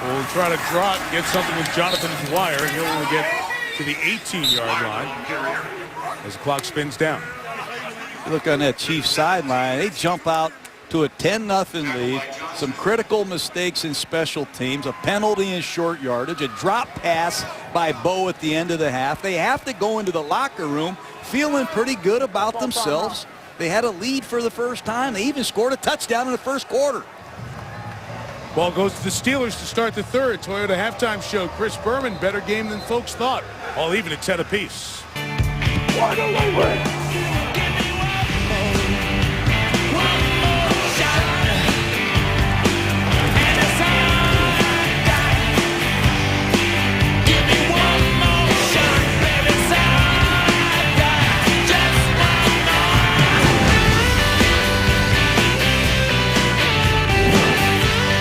will try to draw it and get something with Jonathan Dwyer, and he'll only get to the 18-yard line as the clock spins down. You look on that Chiefs sideline, they jump out to a 10-0 lead. Some critical mistakes in special teams, a penalty in short yardage, a drop pass by Bo at the end of the half. They have to go into the locker room feeling pretty good about themselves. They had a lead for the first time. They even scored a touchdown in the first quarter. Ball goes to the Steelers to start the third. Toyota halftime show. Chris Berman, better game than folks thought. All even at 10 apiece.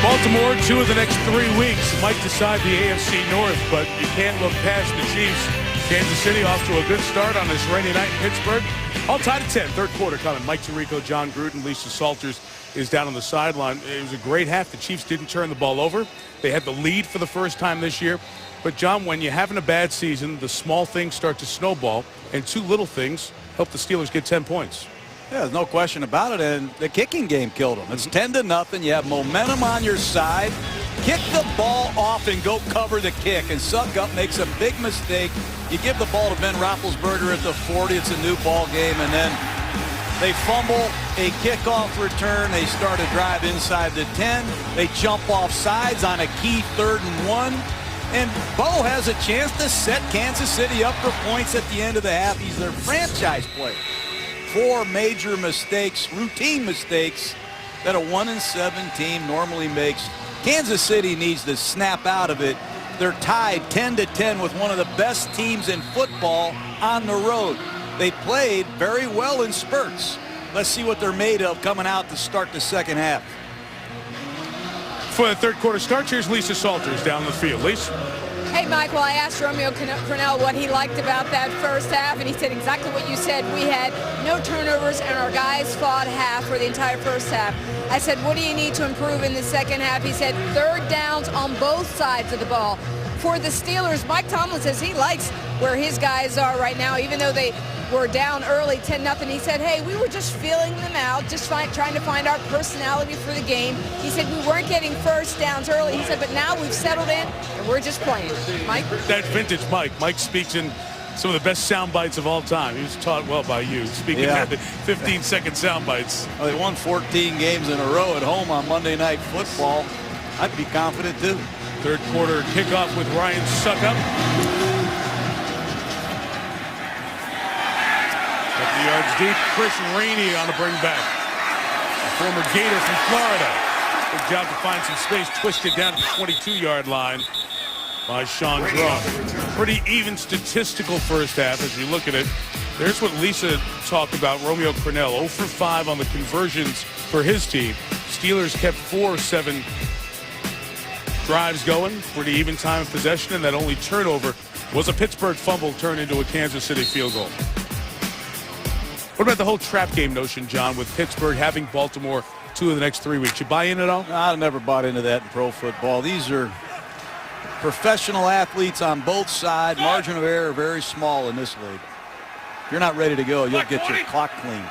Baltimore, 2 of the next 3 weeks might decide the AFC North, but you can't look past the Chiefs. Kansas City off to a good start on this rainy night in Pittsburgh. All tied at 10. Third quarter coming. Mike Tirico, John Gruden, Lisa Salters is down on the sideline. It was a great half. The Chiefs didn't turn the ball over. They had the lead for the first time this year. But, John, when you're having a bad season, the small things start to snowball, and 2 little things help the Steelers get 10 points. Yeah, there's no question about it, and the kicking game killed them. It's 10-0. You have momentum on your side. Kick the ball off and go cover the kick, and Succop makes a big mistake. You give the ball to Ben Roethlisberger at the 40. It's a new ball game, and then they fumble a kickoff return. They start a drive inside the 10. They jump off sides on a key 3rd and 1. And Bo has a chance to set Kansas City up for points at the end of the half. He's their franchise player. 4 major mistakes, routine mistakes, that a 1-7 team normally makes. Kansas City needs to snap out of it. They're tied 10-10 with one of the best teams in football on the road. They played very well in spurts. Let's see what they're made of coming out to start the second half. For the third quarter start, here's Lisa Salters down the field. Lisa? Hey, Mike, well, I asked Romeo Crennel what he liked about that first half, and he said exactly what you said. We had no turnovers, and our guys fought half for the entire first half. I said, what do you need to improve in the second half? He said, 3rd downs on both sides of the ball. For the Steelers, Mike Tomlin says he likes where his guys are right now, even though they were down early 10-0. He said, hey, we were just feeling them out, just trying to find our personality for the game. He said we weren't getting first downs early. He said, but now we've settled in and we're just playing. Mike? That's vintage Mike. Mike speaks in some of the best sound bites of all time. He was taught well by you. Speaking of 15-second sound bites. Well, they won 14 games in a row at home on Monday Night Football. I'd be confident, too. Third quarter kickoff with Ryan Succop. Yards deep. Chris Rainey on a bring back. former Gator from Florida. Good job to find some space, twisted down to the 22-yard line by Sean Drum. Pretty even statistical first half as you look at it. There's what Lisa talked about, Romeo Cornell, 0 for 5 on the conversions for his team. Steelers kept 4-7 drives going, pretty even time of possession, and that only turnover was a Pittsburgh fumble turned into a Kansas City field goal. What about the whole trap game notion, John, with Pittsburgh having Baltimore 2 of the next 3 weeks? You buy in at all? I've never bought into that in pro football. These are professional athletes on both sides. Margin of error very small in this league. If you're not ready to go, you'll get your clock clean.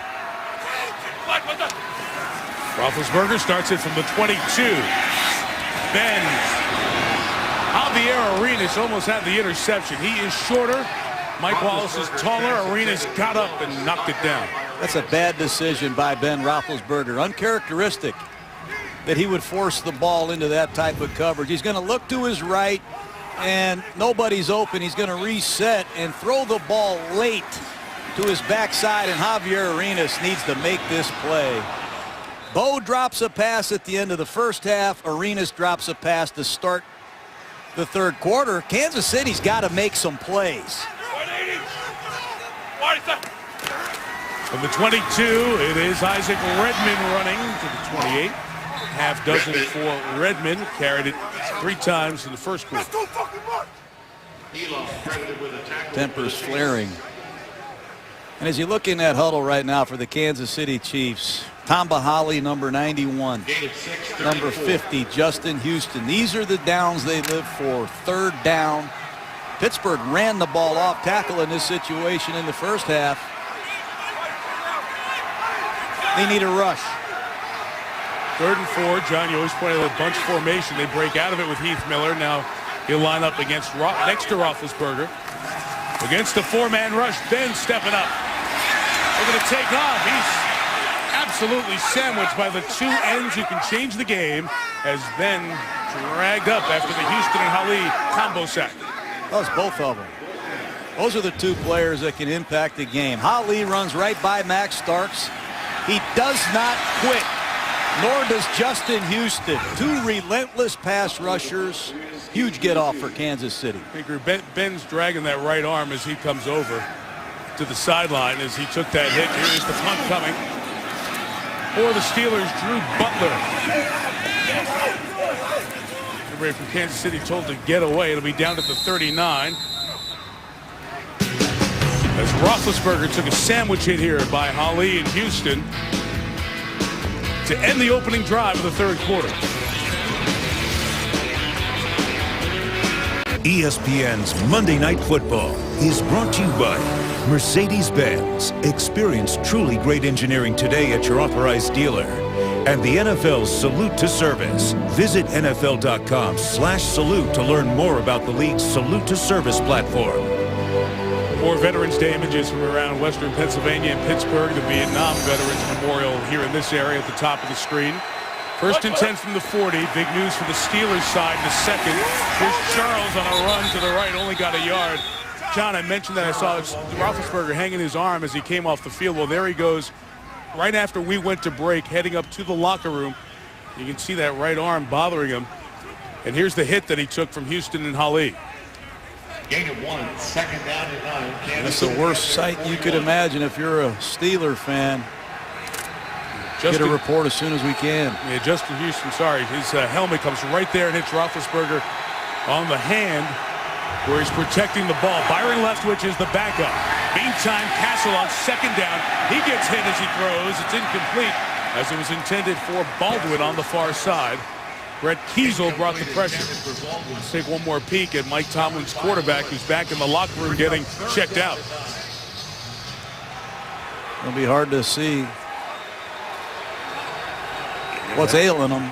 Roethlisberger starts it from the 22. Bends. Javier Arenas almost had the interception. He is shorter. Mike Wallace is taller. Arenas got up and knocked it down. That's a bad decision by Ben Roethlisberger. Uncharacteristic that he would force the ball into that type of coverage. He's going to look to his right, and nobody's open. He's going to reset and throw the ball late to his backside, and Javier Arenas needs to make this play. Bo drops a pass at the end of the first half. Arenas drops a pass to start the third quarter. Kansas City's got to make some plays. From the 22, it is Isaac Redmond running to the 28. Half dozen for Redmond. Carried it 3 times in the first quarter. Tempers flaring. And as you look in that huddle right now for the Kansas City Chiefs, Tom Bahali, number 91, number 50, Justin Houston. These are the downs they live for. Third down. Pittsburgh ran the ball off tackle in this situation in the first half. They need a rush. 3rd and 4. John, you always pointed out the bunch formation. They break out of it with Heath Miller. Now he'll line up against next to Roethlisberger. Against the 4-man rush, Ben stepping up. They're going to take off. He's absolutely sandwiched by the 2 ends who can change the game as Ben dragged up after the Houston and Hali combo sack. That was both of them. Those are the 2 players that can impact the game. Hali runs right by Max Starks. He does not quit, nor does Justin Houston. 2 relentless pass rushers. Huge get off for Kansas City. Ben's dragging that right arm as he comes over to the sideline as he took that hit. Here is the punt coming for the Steelers, Drew Butler. Everybody from Kansas City told to get away. It'll be down at the 39. As Roethlisberger took a sandwich hit here by Hali in Houston to end the opening drive of the third quarter. ESPN's Monday Night Football is brought to you by Mercedes-Benz. Experience truly great engineering today at your authorized dealer. And the NFL's Salute to Service. Visit NFL.com/salute to learn more about the league's Salute to Service platform. 4 Veterans Day images from around Western Pennsylvania and Pittsburgh. The Vietnam Veterans Memorial here in this area at the top of the screen. 1st and 10 from the 40. Big news for the Steelers side in the second. Here's Charles on a run to the right, only got a yard. John, I mentioned that I saw Roethlisberger hanging his arm as he came off the field. Well, there he goes right after we went to break, heading up to the locker room. You can see that right arm bothering him. And here's the hit that he took from Houston and Hali. Gain of 1, 2nd down and 9. That's the worst sight you could imagine if you're a Steeler fan. Get a report as soon as we can. Yeah, Justin Houston, sorry. His helmet comes right there and hits Roethlisberger on the hand where he's protecting the ball. Byron Leftwich is the backup. Meantime, Castle on 2nd down. He gets hit as he throws. It's incomplete as it was intended for Baldwin on the far side. Brett Kiesel brought the pressure. Let's take one more peek at Mike Tomlin's quarterback, who's back in the locker room getting checked out. It'll be hard to see what's ailing them.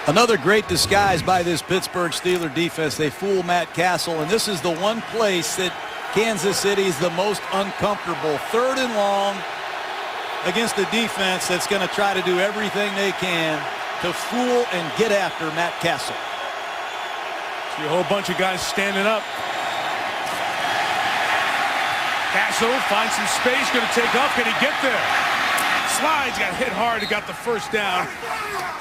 Another great disguise by this Pittsburgh Steeler defense. They fool Matt Castle, and this is the one place that Kansas City is the most uncomfortable. 3rd and long against a defense that's going to try to do everything they can to fool and get after Matt Castle. See a whole bunch of guys standing up. Castle finds some space, going to take off. Can he get there? slides, got hit hard, and got the first down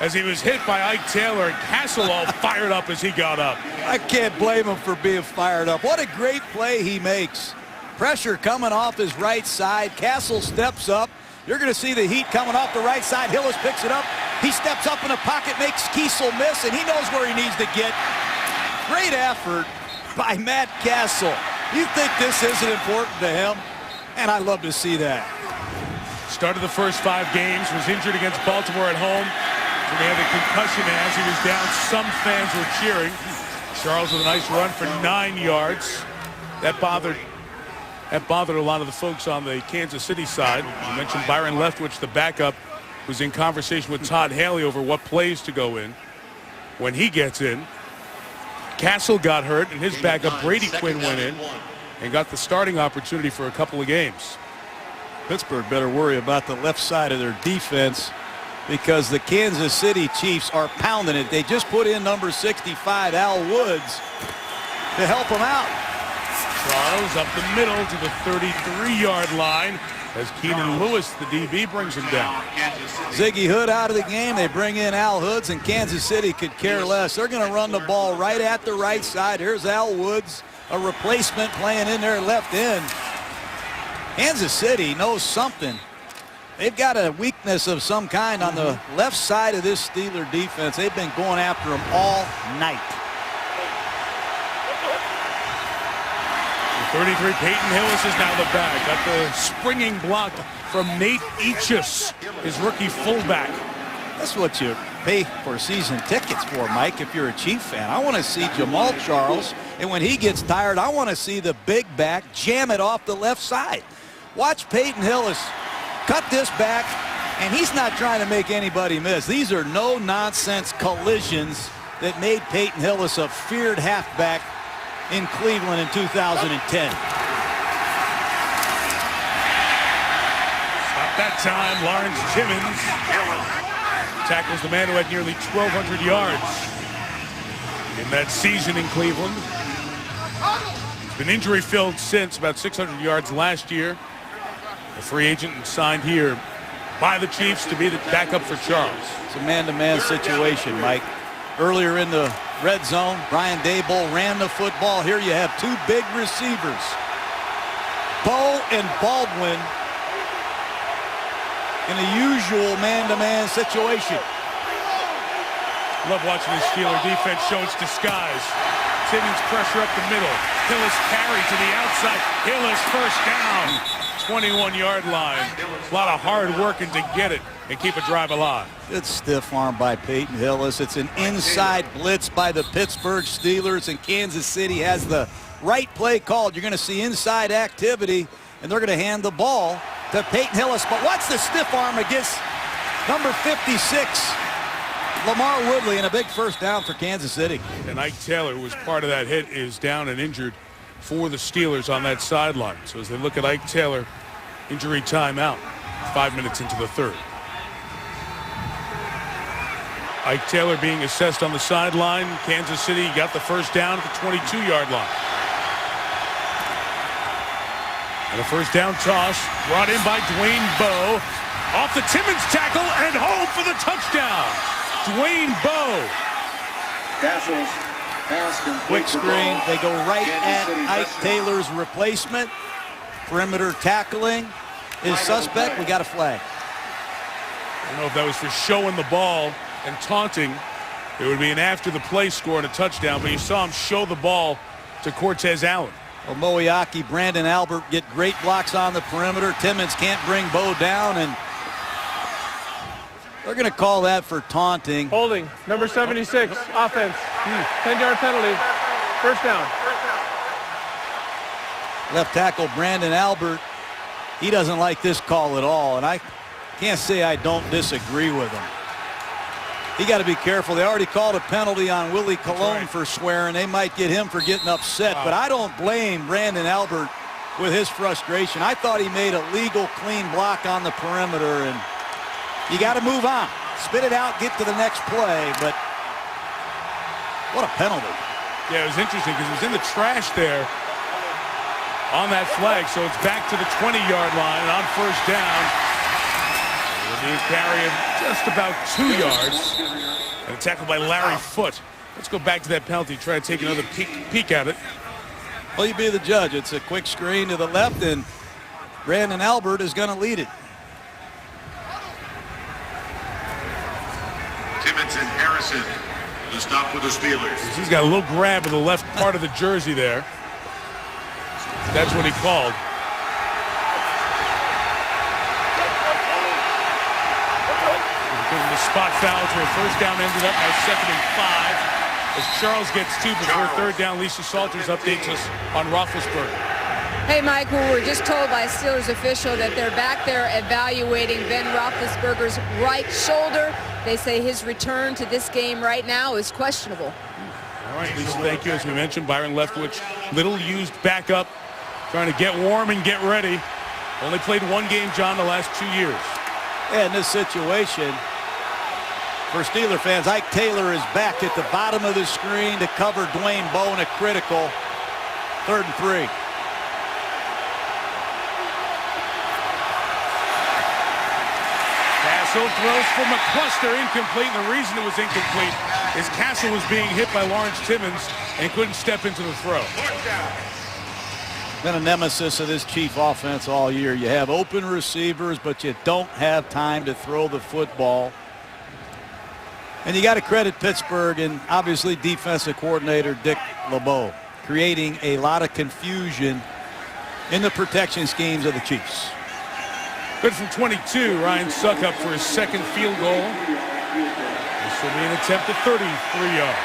as he was hit by Ike Taylor, and Castle all fired up as he got up. I can't blame him for being fired up. What a great play he makes. Pressure coming off his right side. Castle steps up. You're going to see the heat coming off the right side. Hillis picks it up. He steps up in the pocket, makes Kiesel miss, and he knows where he needs to get. Great effort by Matt Castle. You think this isn't important to him? And I love to see that. Started the first 5 games, was injured against Baltimore at home. So he had a concussion, and as he was down, some fans were cheering. Charles with a nice run for 9 yards. That bothered a lot of the folks on the Kansas City side. You mentioned Byron Leftwich, the backup, was in conversation with Todd Haley over what plays to go in when he gets in. Castle got hurt, and his backup, Brady Quinn, went in and got the starting opportunity for a couple of games. Pittsburgh better worry about the left side of their defense because the Kansas City Chiefs are pounding it. They just put in number 65, Al Woods, to help them out. Charles up the middle to the 33-yard line as Keenan Lewis, the DB, brings him down. Ziggy Hood out of the game. They bring in Al Hoods, and Kansas City could care less. They're going to run the ball right at the right side. Here's Al Woods, a replacement playing in their left end. Kansas City knows something. They've got a weakness of some kind on the left side of this Steeler defense. They've been going after them all night. 33, Peyton Hillis is now the back. Got the springing block from Nate Eachus, his rookie fullback. That's what you pay for season tickets for, Mike, if you're a Chief fan. I want to see Jamal Charles, and when he gets tired, I want to see the big back jam it off the left side. Watch Peyton Hillis cut this back, and he's not trying to make anybody miss. These are no-nonsense collisions that made Peyton Hillis a feared halfback in Cleveland in 2010. Stop that time, Lawrence Timmons tackles the man who had nearly 1,200 yards in that season in Cleveland. He's been injury-filled since, about 600 yards last year. A free agent and signed here by the Chiefs to be the backup for Charles. It's a man-to-man situation, Mike. Earlier in the red zone, Brian Daboll ran the football. Here you have 2 big receivers, Bo and Baldwin, in a usual man-to-man situation. Love watching the Steeler defense show its disguise. Timmons pressure up the middle. Hillis carry to the outside. Hillis first down. 21-yard line. A lot of hard working to get it and keep a drive alive. Good stiff arm by Peyton Hillis. It's an inside blitz by the Pittsburgh Steelers, and Kansas City has the right play called. You're going to see inside activity, and they're going to hand the ball to Peyton Hillis. But what's the stiff arm against number 56, Lamar Woodley, and a big first down for Kansas City. And Ike Taylor, who was part of that hit, is down and injured for the Steelers on that sideline. So as they look at Ike Taylor, injury timeout, 5 minutes into the third. Ike Taylor being assessed on the sideline. Kansas City got the first down at the 22-yard line. And a first down toss brought in by Dwayne Bowe. Off the Timmons tackle and home for the touchdown. Dwayne Bowe. Quick screen. They go right at Ike Taylor's replacement. Perimeter tackling is suspect. We got a flag. I don't know if that was for showing the ball and taunting. It would be an after the play score and a touchdown, but you saw him show the ball to Cortez Allen. Well, Moiaki, Brandon Albert get great blocks on the perimeter. Timmons can't bring Bowe down, and they're going to call that for taunting. Holding, number 76, offense. 10-yard penalty. First down. Left tackle Brandon Albert, he doesn't like this call at all, and I can't say I don't disagree with him. He got to be careful. They already called a penalty on Willie Colon for swearing. They might get him for getting upset, but I don't blame Brandon Albert with his frustration. I thought he made a legal, clean block on the perimeter, and you got to move on. Spit it out, get to the next play, but what a penalty. Yeah, it was interesting because it was in the trash there on that flag, so it's back to the 20-yard line, and on first down, Being carried just about 2 yards. And a tackle by Larry Foote. Let's go back to that penalty, try to take another peek at it. Well, you be the judge. It's a quick screen to the left, and Brandon Albert is going to lead it. Timmons and Harrison, the stop for the Steelers. He's got a little grab of the left part of the jersey there. That's what he called. Because of the spot fouls where first down ended up by 2nd and 5. As Charles gets 2 before third down, Lisa Salters updates us on Roethlisberger. Hey, Michael, we're just told by a Steelers official that they're back there evaluating Ben Roethlisberger's right shoulder. They say his return to this game right now is questionable. All right, Lisa, thank you. As we mentioned, Byron Leftwich, little used backup, trying to get warm and get ready. Only played 1 game, John, the last 2 years. Yeah, in this situation, for Steeler fans, Ike Taylor is back at the bottom of the screen to cover Dwayne Bowe in a critical 3rd and 3. Castle throws for McCluster, incomplete. And the reason it was incomplete is Castle was being hit by Lawrence Timmons and couldn't step into the throw. Been a nemesis of this Chief offense all year. You have open receivers, but you don't have time to throw the football. And you got to credit Pittsburgh and obviously defensive coordinator Dick LeBeau, creating a lot of confusion in the protection schemes of the Chiefs. Good from 22. Ryan Suckup for his 2nd field goal. This will be an attempt at 33 yards.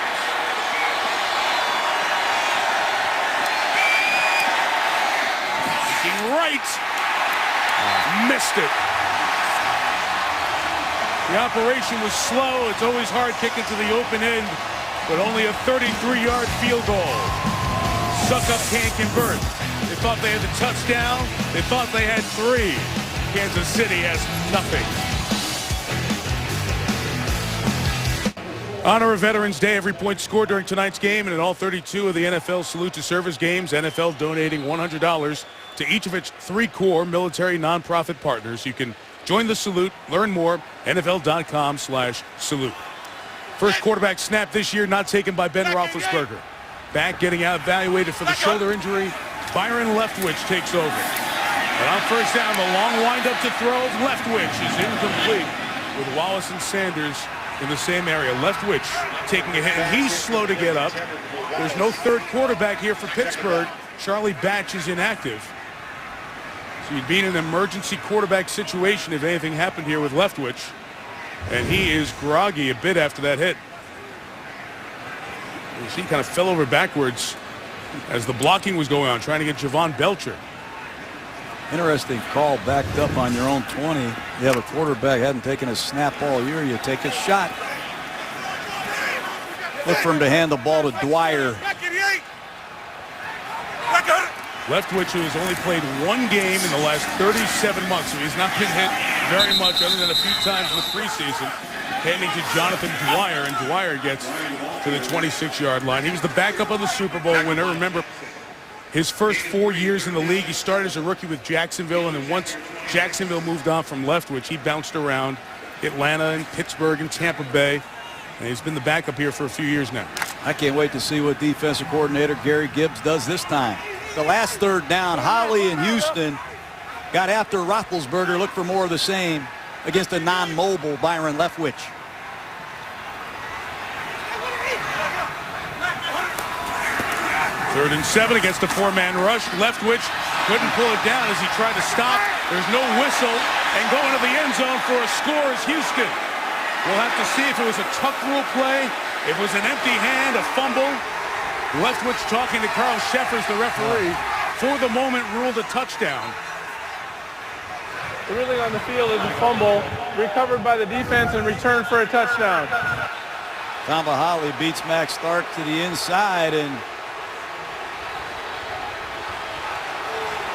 Looking right. Missed it. The operation was slow. It's always hard kicking to the open end, but only a 33-yard field goal. Suckup can't convert. They thought they had the touchdown. They thought they had 3. Kansas City has nothing. Honor of Veterans Day. Every point scored during tonight's game and in all 32 of the NFL Salute to Service games. NFL donating $100 to each of its 3 core military nonprofit partners. You can join the salute, learn more, NFL.com/salute. First quarterback snap this year not taken by Ben Roethlisberger. Back getting out evaluated for the shoulder injury. Byron Leftwich takes over. And on first down, the long windup to throw. Leftwich is incomplete with Wallace and Sanders in the same area. Leftwich taking a hit, and he's slow to get up. There's no third quarterback here for Pittsburgh. Charlie Batch is inactive. So you'd be in an emergency quarterback situation if anything happened here with Leftwich. And he is groggy a bit after that hit. You see, he kind of fell over backwards as the blocking was going on, trying to get Javon Belcher. Interesting call, backed up on your own 20. You have a quarterback, hadn't taken a snap all year. You take a shot. Look for him to hand the ball to Dwyer. Leftwich, who has only played 1 game in the last 37 months, so he's not been hit very much other than a few times in the preseason. Handing to Jonathan Dwyer, and Dwyer gets to the 26-yard line. He was the backup of the Super Bowl winner. Remember, his first 4 years in the league, he started as a rookie with Jacksonville, and then once Jacksonville moved on from Leftwich, he bounced around Atlanta and Pittsburgh and Tampa Bay, and he's been the backup here for a few years now. I can't wait to see what defensive coordinator Gary Gibbs does this time. The last third down, Holly and Houston got after Roethlisberger. Look for more of the same against a non-mobile Byron Leftwich. Third and 7 against a 4-man rush. Leftwich couldn't pull it down as he tried to stop. There's no whistle, and going to the end zone for a score is Houston. We'll have to see if it was a tuck rule play, if it was an empty hand, a fumble. Leftwich talking to Carl Sheffers, the referee, for the moment ruled a touchdown. The ruling on the field is a fumble, recovered by the defense and returned for a touchdown. Tamba Holly beats Max Stark to the inside, and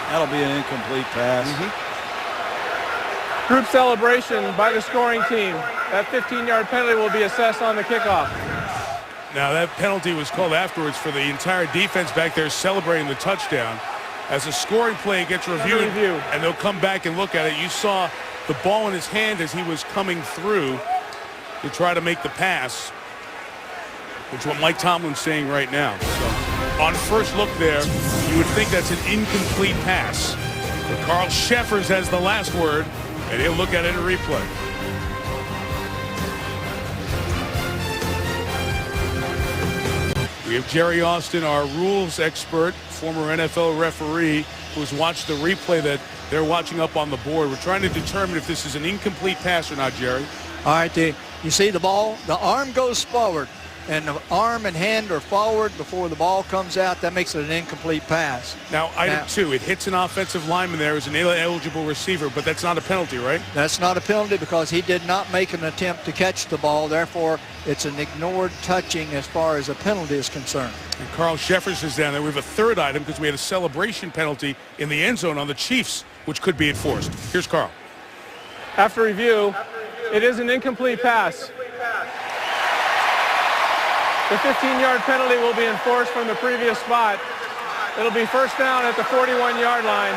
that'll be an incomplete pass. Group celebration by the scoring team. That 15-yard penalty will be assessed on the kickoff. Now that penalty was called afterwards for the entire defense back there celebrating the touchdown. As a scoring play gets reviewed, and they'll come back and look at it. You saw the ball in his hand as he was coming through to try to make the pass, which is what Mike Tomlin's saying right now. So on first look there, you would think that's an incomplete pass. But Carl Sheffers has the last word, and he'll look at it in replay. We have Jerry Austin, our rules expert, former NFL referee, who's watched the replay that they're watching up on the board. We're trying to determine if this is an incomplete pass or not, Jerry. All right, you see the ball? The arm goes forward, and the arm and hand are forward before the ball comes out. That makes it an incomplete pass. Now, item 2, it hits an offensive lineman there as an eligible receiver, but that's not a penalty, right? That's not a penalty because he did not make an attempt to catch the ball. Therefore, it's an ignored touching as far as a penalty is concerned. And Carl Sheffers is down there. We have a third item because we had a celebration penalty in the end zone on the Chiefs, which could be enforced. Here's Carl. After review, it is an incomplete pass. The 15-yard penalty will be enforced from the previous spot. It'll be first down at the 41-yard line.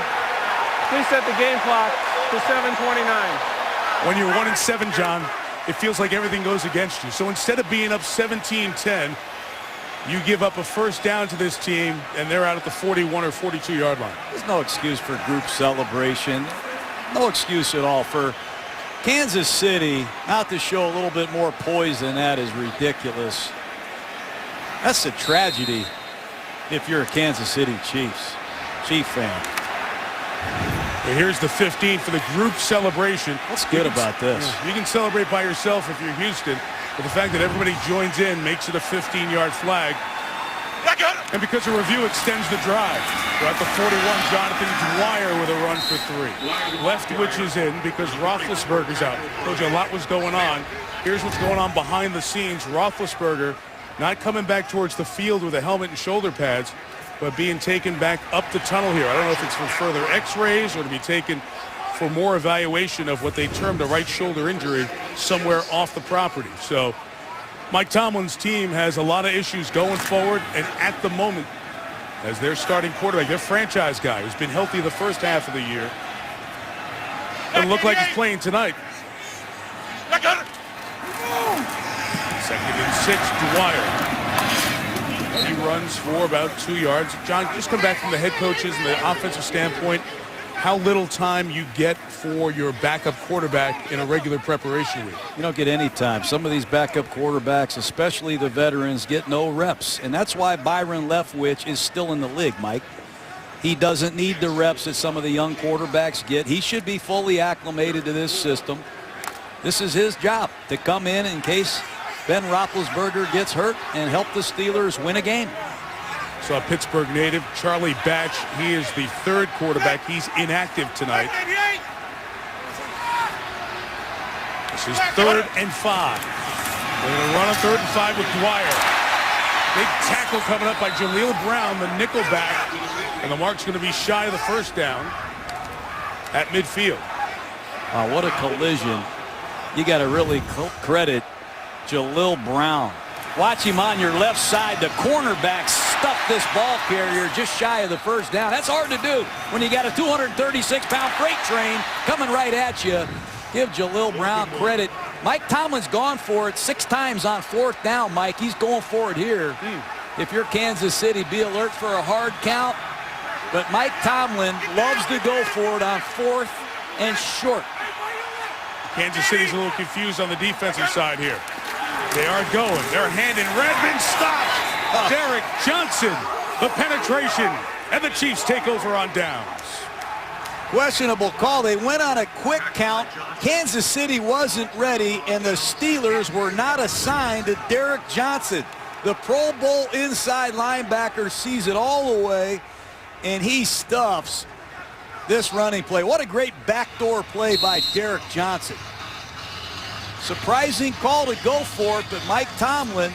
Please set the game clock to 7:29. When you're 1-7, John, it feels like everything goes against you. So instead of being up 17-10, you give up a first down to this team, and they're out at the 41 or 42-yard line. There's no excuse for group celebration. No excuse at all. For Kansas City not to show a little bit more poise than that is ridiculous. That's a tragedy if you're a Kansas City Chief fan. Well, here's the 15 for the group celebration. What's good about this? You can celebrate by yourself if you're Houston, but the fact that everybody joins in makes it a 15-yard flag. And because the review extends the drive. We're at the 41, Jonathan Dwyer with a run for 3. Leftwich is in because Roethlisberger's out. Told you a lot was going on. Here's what's going on behind the scenes. Roethlisberger not coming back towards the field with a helmet and shoulder pads, but being taken back up the tunnel here. I don't know if it's for further x-rays or to be taken for more evaluation of what they termed a right shoulder injury somewhere off the property. So Mike Tomlin's team has a lot of issues going forward, and at the moment, as their starting quarterback, their franchise guy, who's been healthy the first half of the year, doesn't look like he's playing tonight. Second and 6, Dwyer. He runs for about 2 yards. John, just come back from the head coaches and the offensive standpoint, how little time you get for your backup quarterback in a regular preparation week. You don't get any time. Some of these backup quarterbacks, especially the veterans, get no reps. And that's why Byron Leftwich is still in the league, Mike. He doesn't need the reps that some of the young quarterbacks get. He should be fully acclimated to this system. This is his job, to come in case Ben Roethlisberger gets hurt and help the Steelers win a game. So a Pittsburgh native, Charlie Batch, he is the third quarterback. He's inactive tonight. This is 3rd and 5. They're going to run on 3rd and 5 with Dwyer. Big tackle coming up by Jaleel Brown, the nickel back. And the mark's going to be shy of the first down at midfield. What a collision. You got to really credit Jaleel Brown. Watch him on your left side. The cornerback stuffed this ball carrier just shy of the first down. That's hard to do when you got a 236-pound freight train coming right at you. Give Jaleel Brown credit. Mike Tomlin's gone for it 6 times on 4th down, Mike. He's going for it here. If you're Kansas City, be alert for a hard count. But Mike Tomlin loves to go for it on 4th and short. Kansas City's a little confused on the defensive side here. They are going. They're handing. Redmond stopped. Derek Johnson, the penetration, and the Chiefs take over on downs. Questionable call. They went on a quick count. Kansas City wasn't ready, and the Steelers were not assigned to Derek Johnson. The Pro Bowl inside linebacker sees it all the way, and he stuffs this running play. What a great backdoor play by Derek Johnson. Surprising call to go for it, but Mike Tomlin,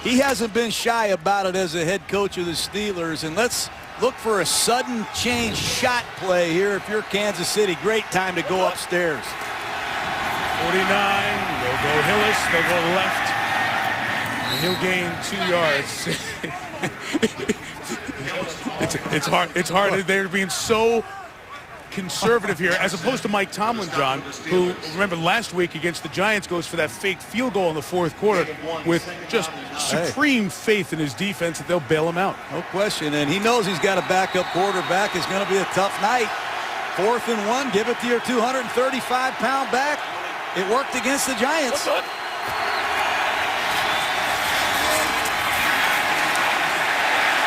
he hasn't been shy about it as a head coach of the Steelers. And let's look for a sudden change shot play here if you're Kansas City. Great time to go upstairs. 49, they'll go Hillis, they'll go left, and he'll gain 2 yards. It's hard. They're being so conservative here, as opposed to Mike Tomlin, John, who, remember, last week against the Giants goes for that fake field goal in the fourth quarter with just supreme faith in his defense that they'll bail him out. No question, and he knows he's got a backup quarterback. It's going to be a tough night. 4th and 1, give it to your 235-pound back. It worked against the Giants.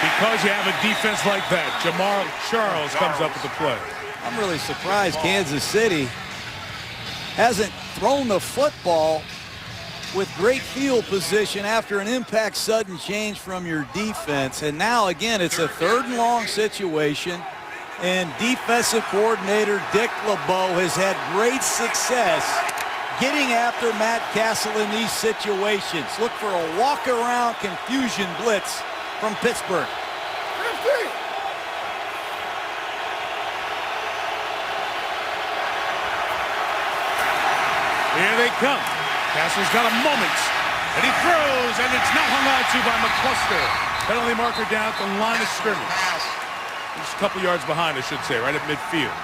Because you have a defense like that, Jamaal Charles comes up with the play. I'm really surprised Kansas City hasn't thrown the football with great field position after an impact sudden change from your defense. And now, again, it's a 3rd and long situation. And defensive coordinator Dick LeBeau has had great success getting after Matt Castle in these situations. Look for a walk-around confusion blitz from Pittsburgh. Here they come. Castle's got a moment, and he throws, and it's not hung on to by McCluster. Penalty marker down at the line of scrimmage. Just a couple yards behind, I should say, right at midfield.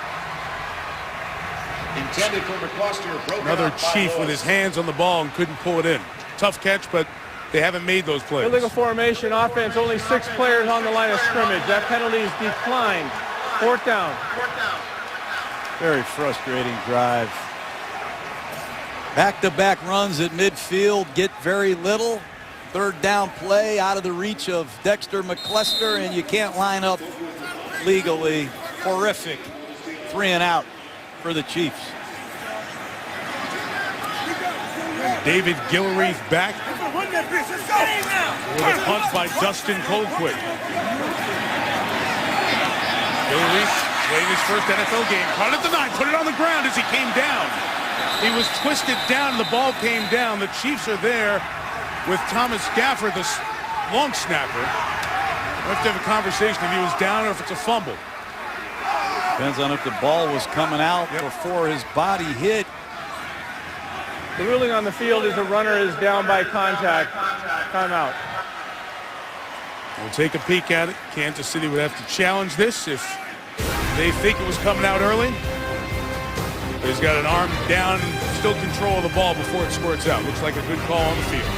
Intended for McCluster. Another Chief with his hands on the ball and couldn't pull it in. Tough catch, but they haven't made those plays. Illegal formation offense, only 6 players on the line of scrimmage. That penalty is declined. 4th down. Very frustrating drive. Back-to-back runs at midfield, get very little. 3rd down play out of the reach of Dexter McCluster, and you can't line up legally. Horrific 3 and out for the Chiefs. David Gilreath back with a punt by Dustin Colquitt. Gilreath playing his first NFL game. Caught at the 9, put it on the ground as he came down. He was twisted down, the ball came down. The Chiefs are there with Thomas Gafford, the long snapper. We have to have a conversation if he was down or if it's a fumble. Depends on if the ball was coming out before his body hit. The ruling on the field is the runner is down by contact. Timeout. We'll take a peek at it. Kansas City would have to challenge this if they think it was coming out early. But he's got an arm down, still control of the ball before it squirts out. Looks like a good call on the field.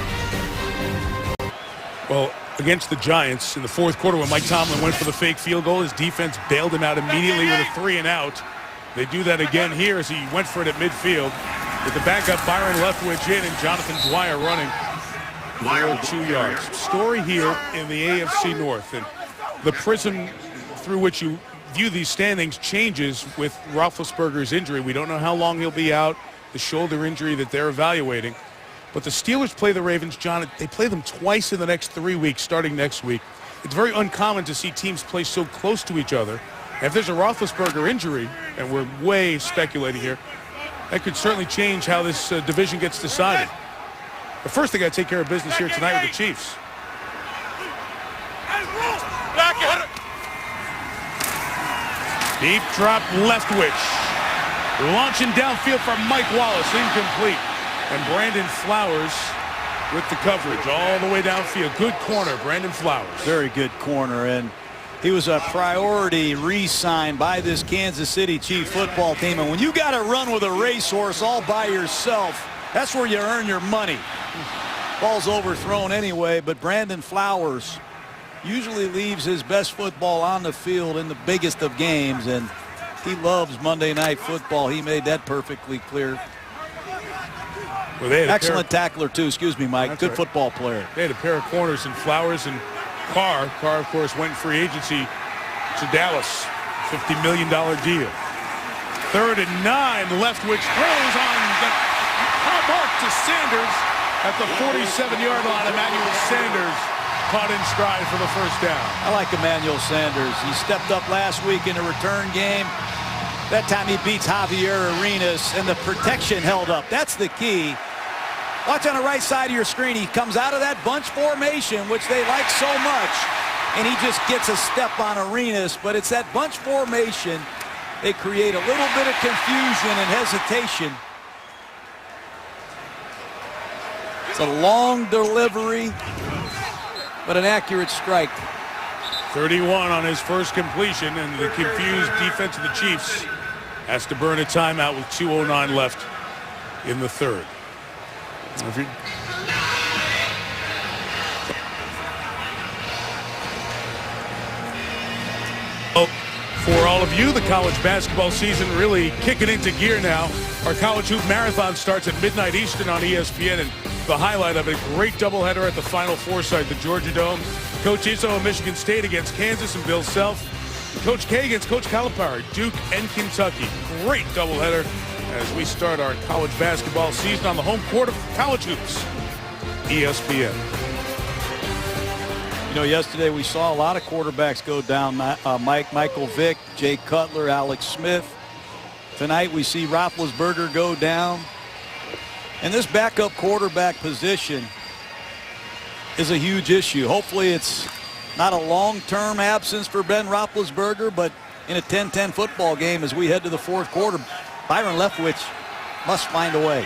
Well, against the Giants in the 4th quarter when Mike Tomlin went for the fake field goal, his defense bailed him out immediately with a 3 and out. They do that again here as he went for it at midfield. With the backup Byron Leftwich in and Jonathan Dwyer running for 2 yards. Story here in the AFC North, and the prism through which you view these standings changes with Roethlisberger's injury. We don't know how long he'll be out, the shoulder injury that they're evaluating. But the Steelers play the Ravens, John. They play them twice in the next 3 weeks, starting next week. It's very uncommon to see teams play so close to each other. And if there's a Roethlisberger injury, and we're way speculating here, that could certainly change how this division gets decided. But first, they got to take care of business here tonight with the Chiefs. Deep drop, Leftwich. Launching downfield for Mike Wallace, incomplete. And Brandon Flowers with the coverage all the way downfield. Good corner, Brandon Flowers. Very good corner, and he was a priority re-sign by this Kansas City Chief football team. And when you got to run with a racehorse all by yourself, that's where you earn your money. Ball's overthrown anyway, but Brandon Flowers usually leaves his best football on the field in the biggest of games, and he loves Monday Night Football. He made that perfectly clear. Well, excellent tackler, too. Excuse me, Mike. That's good right. Football player. They had a pair of corners in Flowers and Carr. Carr, of course, went free agency to Dallas. $50 million deal. 3rd and 9. Leftwich throws on the mark to Sanders at the 47-yard line. Emmanuel Sanders caught in stride for the first down. I like Emmanuel Sanders. He stepped up last week in a return game. That time he beats Javier Arenas, and the protection held up. That's the key. Watch on the right side of your screen. He comes out of that bunch formation, which they like so much, and he just gets a step on Arenas. But it's that bunch formation. They create a little bit of confusion and hesitation. It's a long delivery, but an accurate strike. 31 on his first completion, and the confused defense of the Chiefs has to burn a timeout with 2:09 left in the third. For all of you, the college basketball season really kicking into gear now. Our College Hoop Marathon starts at midnight Eastern on ESPN, and the highlight of it, a great doubleheader at the Final Four site, the Georgia Dome. Coach Izzo of Michigan State against Kansas and Bill Self. Coach K against Coach Calipari, Duke and Kentucky. Great doubleheader as we start our college basketball season on the home court of College Hoops, ESPN. You know, yesterday we saw a lot of quarterbacks go down. Michael Vick, Jay Cutler, Alex Smith. Tonight we see Roethlisberger go down. And this backup quarterback position is a huge issue. Hopefully it's not a long-term absence for Ben Roethlisberger, but in a 10-10 football game as we head to the fourth quarter, Byron Leftwich must find a way.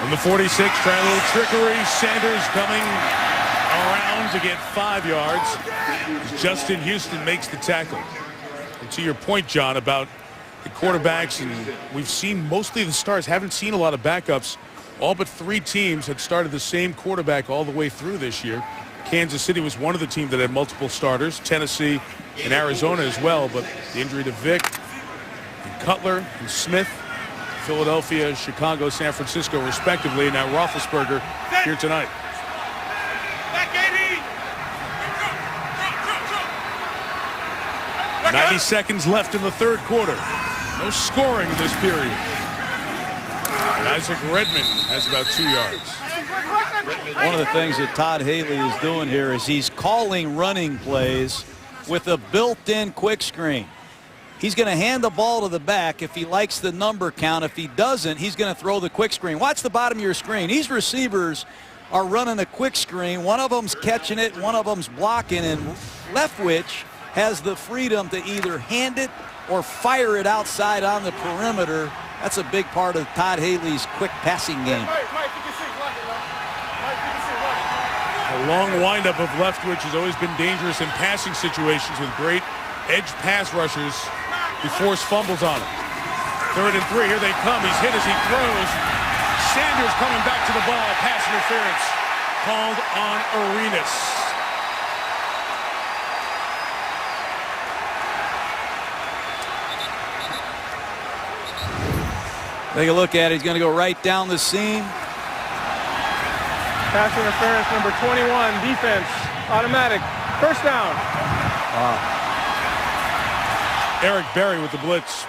On the 46, trying a little trickery. Sanders coming around to get 5 yards. Justin Houston makes the tackle. And to your point, John, about the quarterbacks, and we've seen mostly the stars, haven't seen a lot of backups. All but 3 teams had started the same quarterback all the way through this year. Kansas City was one of the teams that had multiple starters. Tennessee and Arizona as well, but the injury to Vick and Cutler and Smith, Philadelphia, Chicago, San Francisco, respectively. Now Roethlisberger here tonight. 90 seconds left in the third quarter. No scoring in this period. And Isaac Redmond has about 2 yards. One of the things that Todd Haley is doing here is he's calling running plays with a built-in quick screen. He's going to hand the ball to the back if he likes the number count. If he doesn't, he's going to throw the quick screen. Watch the bottom of your screen. These receivers are running a quick screen. One of them's catching it, one of them's blocking, and Leftwich has the freedom to either hand it or fire it outside on the perimeter. That's a big part of Todd Haley's quick passing game. A long windup of Leftwich has always been dangerous in passing situations with great edge pass rushers who force fumbles on him. 3rd and 3, here they come. He's hit as he throws. Sanders coming back to the ball. Pass interference called on Arenas. Take a look at it. He's going to go right down the seam. Pass interference number 21, defense, automatic, first down. Wow. Eric Berry with the blitz.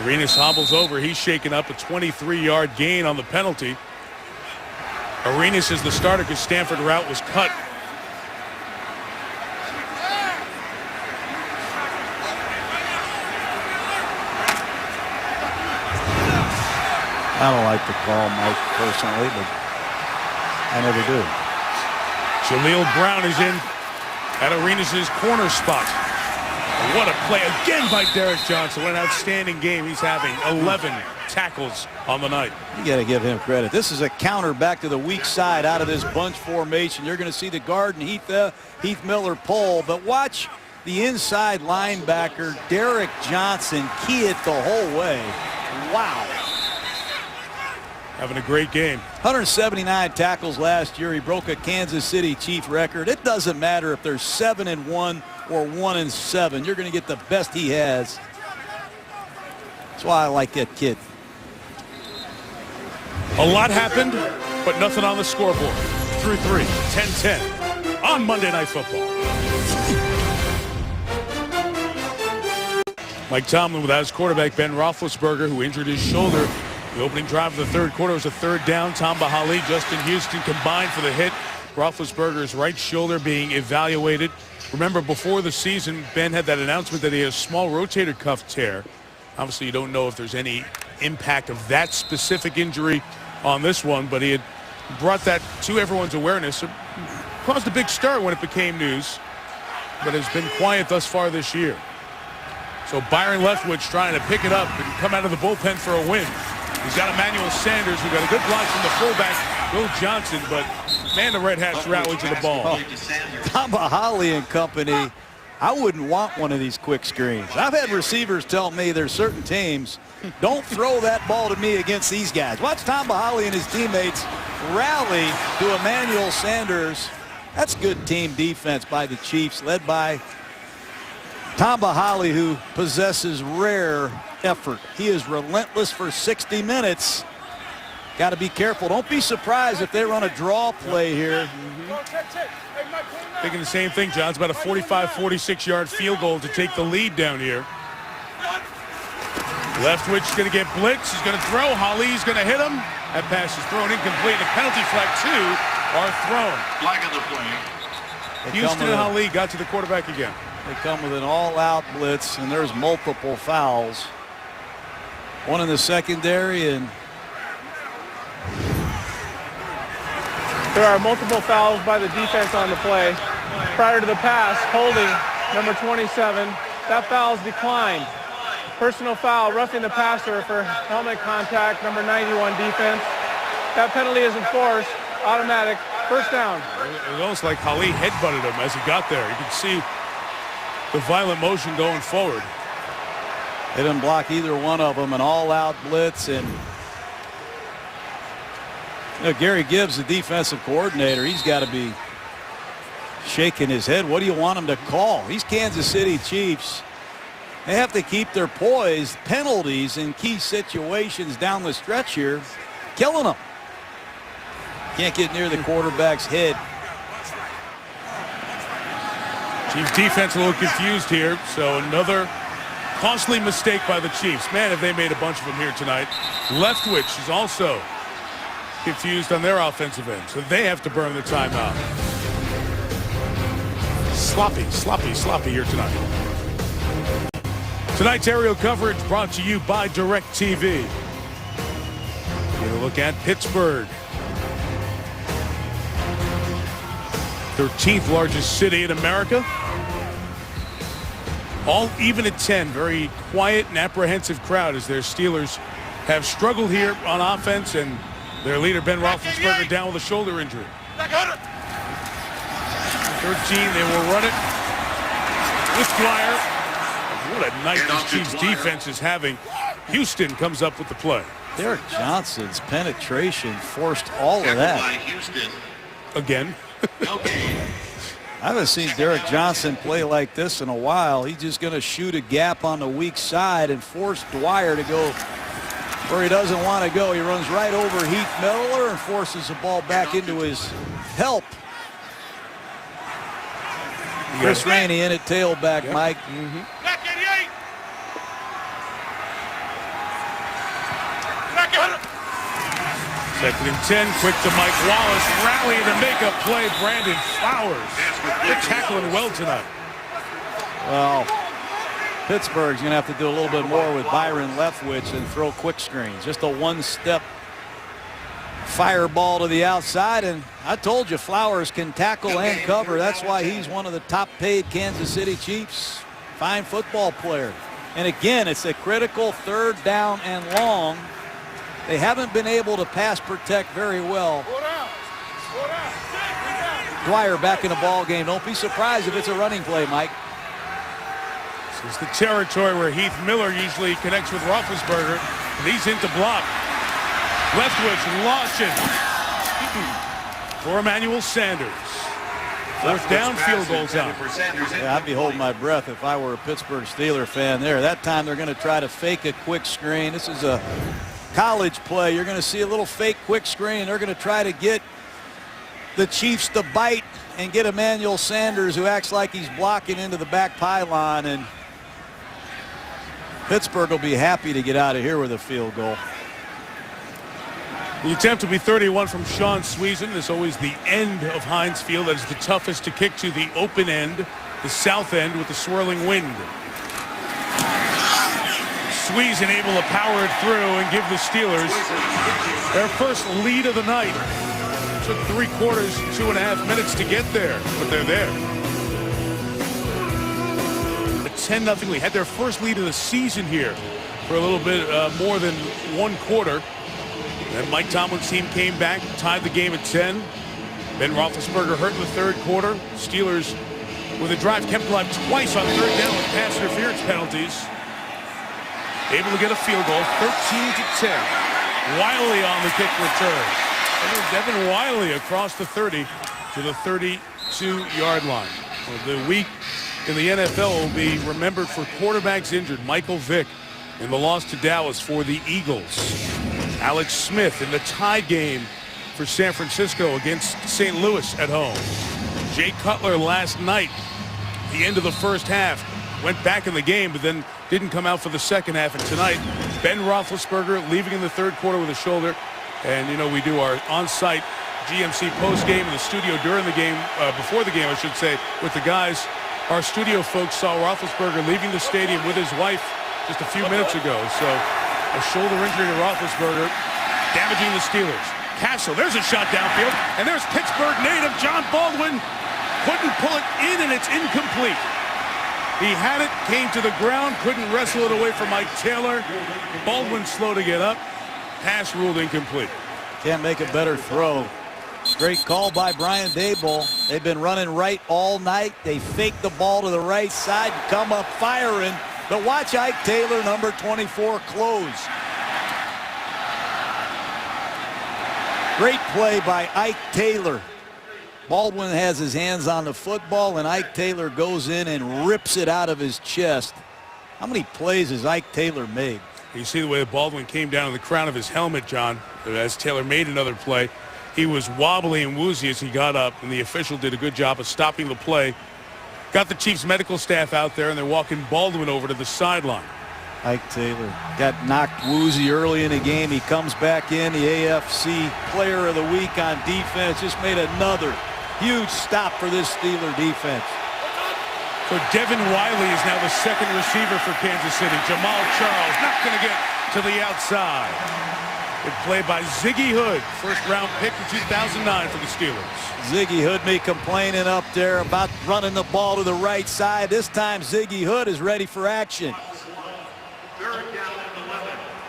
Arenas hobbles over. He's shaken up, a 23-yard gain on the penalty. Arenas is the starter because Stanford route was cut. I don't like the call, Mike, personally, but I never do. Jaleel Brown is in at Arenas' corner spot. What a play again by Derek Johnson. What an outstanding game he's having. 11 tackles on the night. You got to give him credit. This is a counter back to the weak side out of this bunch formation. You're going to see the guard and Heath Miller pull, but watch the inside linebacker, Derek Johnson, key it the whole way. Wow. Having a great game. 179 tackles last year. He broke a Kansas City Chief record. It doesn't matter if they're 7-1 or 1-7. You're going to get the best he has. That's why I like that kid. A lot happened, but nothing on the scoreboard. Through 3, 10-10 on Monday Night Football. Mike Tomlin without his quarterback, Ben Roethlisberger, who injured his shoulder. The opening drive of the third quarter was a 3rd down. Tamba Hali, Justin Houston combined for the hit. Roethlisberger's right shoulder being evaluated. Remember, before the season, Ben had that announcement that he has a small rotator cuff tear. Obviously, you don't know if there's any impact of that specific injury on this one, but he had brought that to everyone's awareness. It caused a big stir when it became news, but has been quiet thus far this year. So Byron Leftwich trying to pick it up and come out of the bullpen for a win. He's got Emmanuel Sanders, who got a good block from the fullback Bill Johnson, but man, the Red Hats rallied to the ball. Tamba Hali and company, I wouldn't want one of these quick screens. I've had receivers tell me there's certain teams, don't throw that ball to me against these guys. Watch Tamba Hali and his teammates rally to Emmanuel Sanders. That's good team defense by the Chiefs, led by Tamba Hali, who possesses rare effort. He is relentless for 60 minutes. Got to be careful. Don't be surprised if they run a draw play here. Thinking the same thing, John. It's about a 45, 46-yard field goal to take the lead down here. Leftwich is going to get blitzed. He's going to throw. Hali's going to hit him. That pass is thrown incomplete. The penalty flag, 2 are thrown. Flag on the play. Houston and Hali got to the quarterback again. They come with an all-out blitz, and there's multiple fouls. One in the secondary, and there are multiple fouls by the defense on the play. Prior to the pass, holding number 27. That foul's declined. Personal foul, roughing the passer for helmet contact, number 91 defense. That penalty is enforced, automatic, first down. It was almost like Hali headbutted him as he got there. You can see the violent motion going forward. they didn't block either one of them. An all-out blitz, and Gary Gibbs, the defensive coordinator, he's got to be shaking his head. What do you want him to call? These Kansas City Chiefs, they have to keep their poise. Penalties in key situations down the stretch here, killing them. Can't get near the quarterback's head. Chiefs defense a little confused here, so another costly mistake by the Chiefs. Man, have they made a bunch of them here tonight. Leftwich is also confused on their offensive end, so they have to burn the timeout. Sloppy here tonight. Tonight's aerial coverage brought to you by DirecTV. Get a look at Pittsburgh. 13th largest city in America. All even at 10. Very quiet and apprehensive crowd as their Steelers have struggled here on offense, and their leader Ben Roethlisberger down with a shoulder injury. 13, they will run it with Dwyer. What a night this Chiefs defense is having. Houston comes up with the play. Derek Johnson's penetration forced all of that. Again. I haven't seen Derek Johnson play like this in a while. He's just going to shoot a gap on the weak side and force Dwyer to go where he doesn't want to go. He runs right over Heath Miller and forces the ball back into his help. Chris Rainey in at tailback, yep. Mike. Second and 10, quick to Mike Wallace, rally to make a play. Brandon Flowers, they're tackling well tonight. Well, Pittsburgh's going to have to do a little bit more with Byron Leftwich and throw quick screens. Just a one-step fireball to the outside, and I told you Flowers can tackle and cover. That's why he's one of the top-paid Kansas City Chiefs. Fine football player. And again, it's a critical third down and long. They haven't been able to pass protect very well. Dwyer back in the ball game. Don't be surprised if it's a running play, Mike. This is the territory where Heath Miller usually connects with Roethlisberger. And he's into block. Leftwich launching for Emmanuel Sanders. Fourth down, field goals out. Yeah, I'd be holding my breath if I were a Pittsburgh Steeler fan there. That time they're going to try to fake a quick screen. This is a college play. You're going to see a little fake quick screen. They're going to try to get the Chiefs to bite and get Emmanuel Sanders, who acts like he's blocking, into the back pylon, and Pittsburgh will be happy to get out of here with a field goal. The attempt will be 31 from Sean Sweezen. This is always the end of Heinz Field. That is the toughest to kick to, the open end, the south end with the swirling wind. Sweezen able to power it through and give the Steelers their first lead of the night. It took 3/4, 2.5 minutes to get there, but they're there. A 10-0 lead. Had their first lead of the season here for a little bit more than one quarter. Then Mike Tomlin's team came back, tied the game at 10. Ben Roethlisberger hurt in the third quarter. Steelers, with a drive, kept alive twice on third down with pass interference penalties. Able to get a field goal, 13-10. Wiley on the kick return. Devin Wiley across the 30 to the 32-yard line. Well, the week in the NFL will be remembered for quarterbacks injured. Michael Vick in the loss to Dallas for the Eagles. Alex Smith in the tie game for San Francisco against St. Louis at home. Jay Cutler last night, the end of the first half, went back in the game, but then didn't come out for the second half. And tonight, Ben Roethlisberger leaving in the third quarter with a shoulder. And, you know, we do our on-site GMC post-game in the studio during the game, before the game, I should say, with the guys. Our studio folks saw Roethlisberger leaving the stadium with his wife just a few minutes ago. So a shoulder injury to Roethlisberger, damaging the Steelers. Castle, there's a shot downfield, and there's Pittsburgh native John Baldwin. Couldn't pull it in, and it's incomplete. He had it, came to the ground, couldn't wrestle it away from Mike Taylor. Baldwin slow to get up. Pass ruled incomplete. Can't make a better throw. Great call by Brian Daboll. They've been running right all night. They fake the ball to the right side, come up firing. But watch Ike Taylor, number 24, close. Great play by Ike Taylor. Baldwin has his hands on the football, and Ike Taylor goes in and rips it out of his chest. How many plays has Ike Taylor made? You see the way Baldwin came down to the crown of his helmet, John, as Taylor made another play. He was wobbly and woozy as he got up, and the official did a good job of stopping the play. Got the Chiefs medical staff out there, and they're walking Baldwin over to the sideline. Ike Taylor got knocked woozy early in the game. He comes back in, the AFC Player of the Week on defense. Just made another huge stop for this Steeler defense. So Devin Wiley is now the second receiver for Kansas City. Jamal Charles not going to get to the outside. Good play by Ziggy Hood, first-round pick in 2009 for the Steelers. Ziggy Hood may complaining up there about running the ball to the right side. This time Ziggy Hood is ready for action.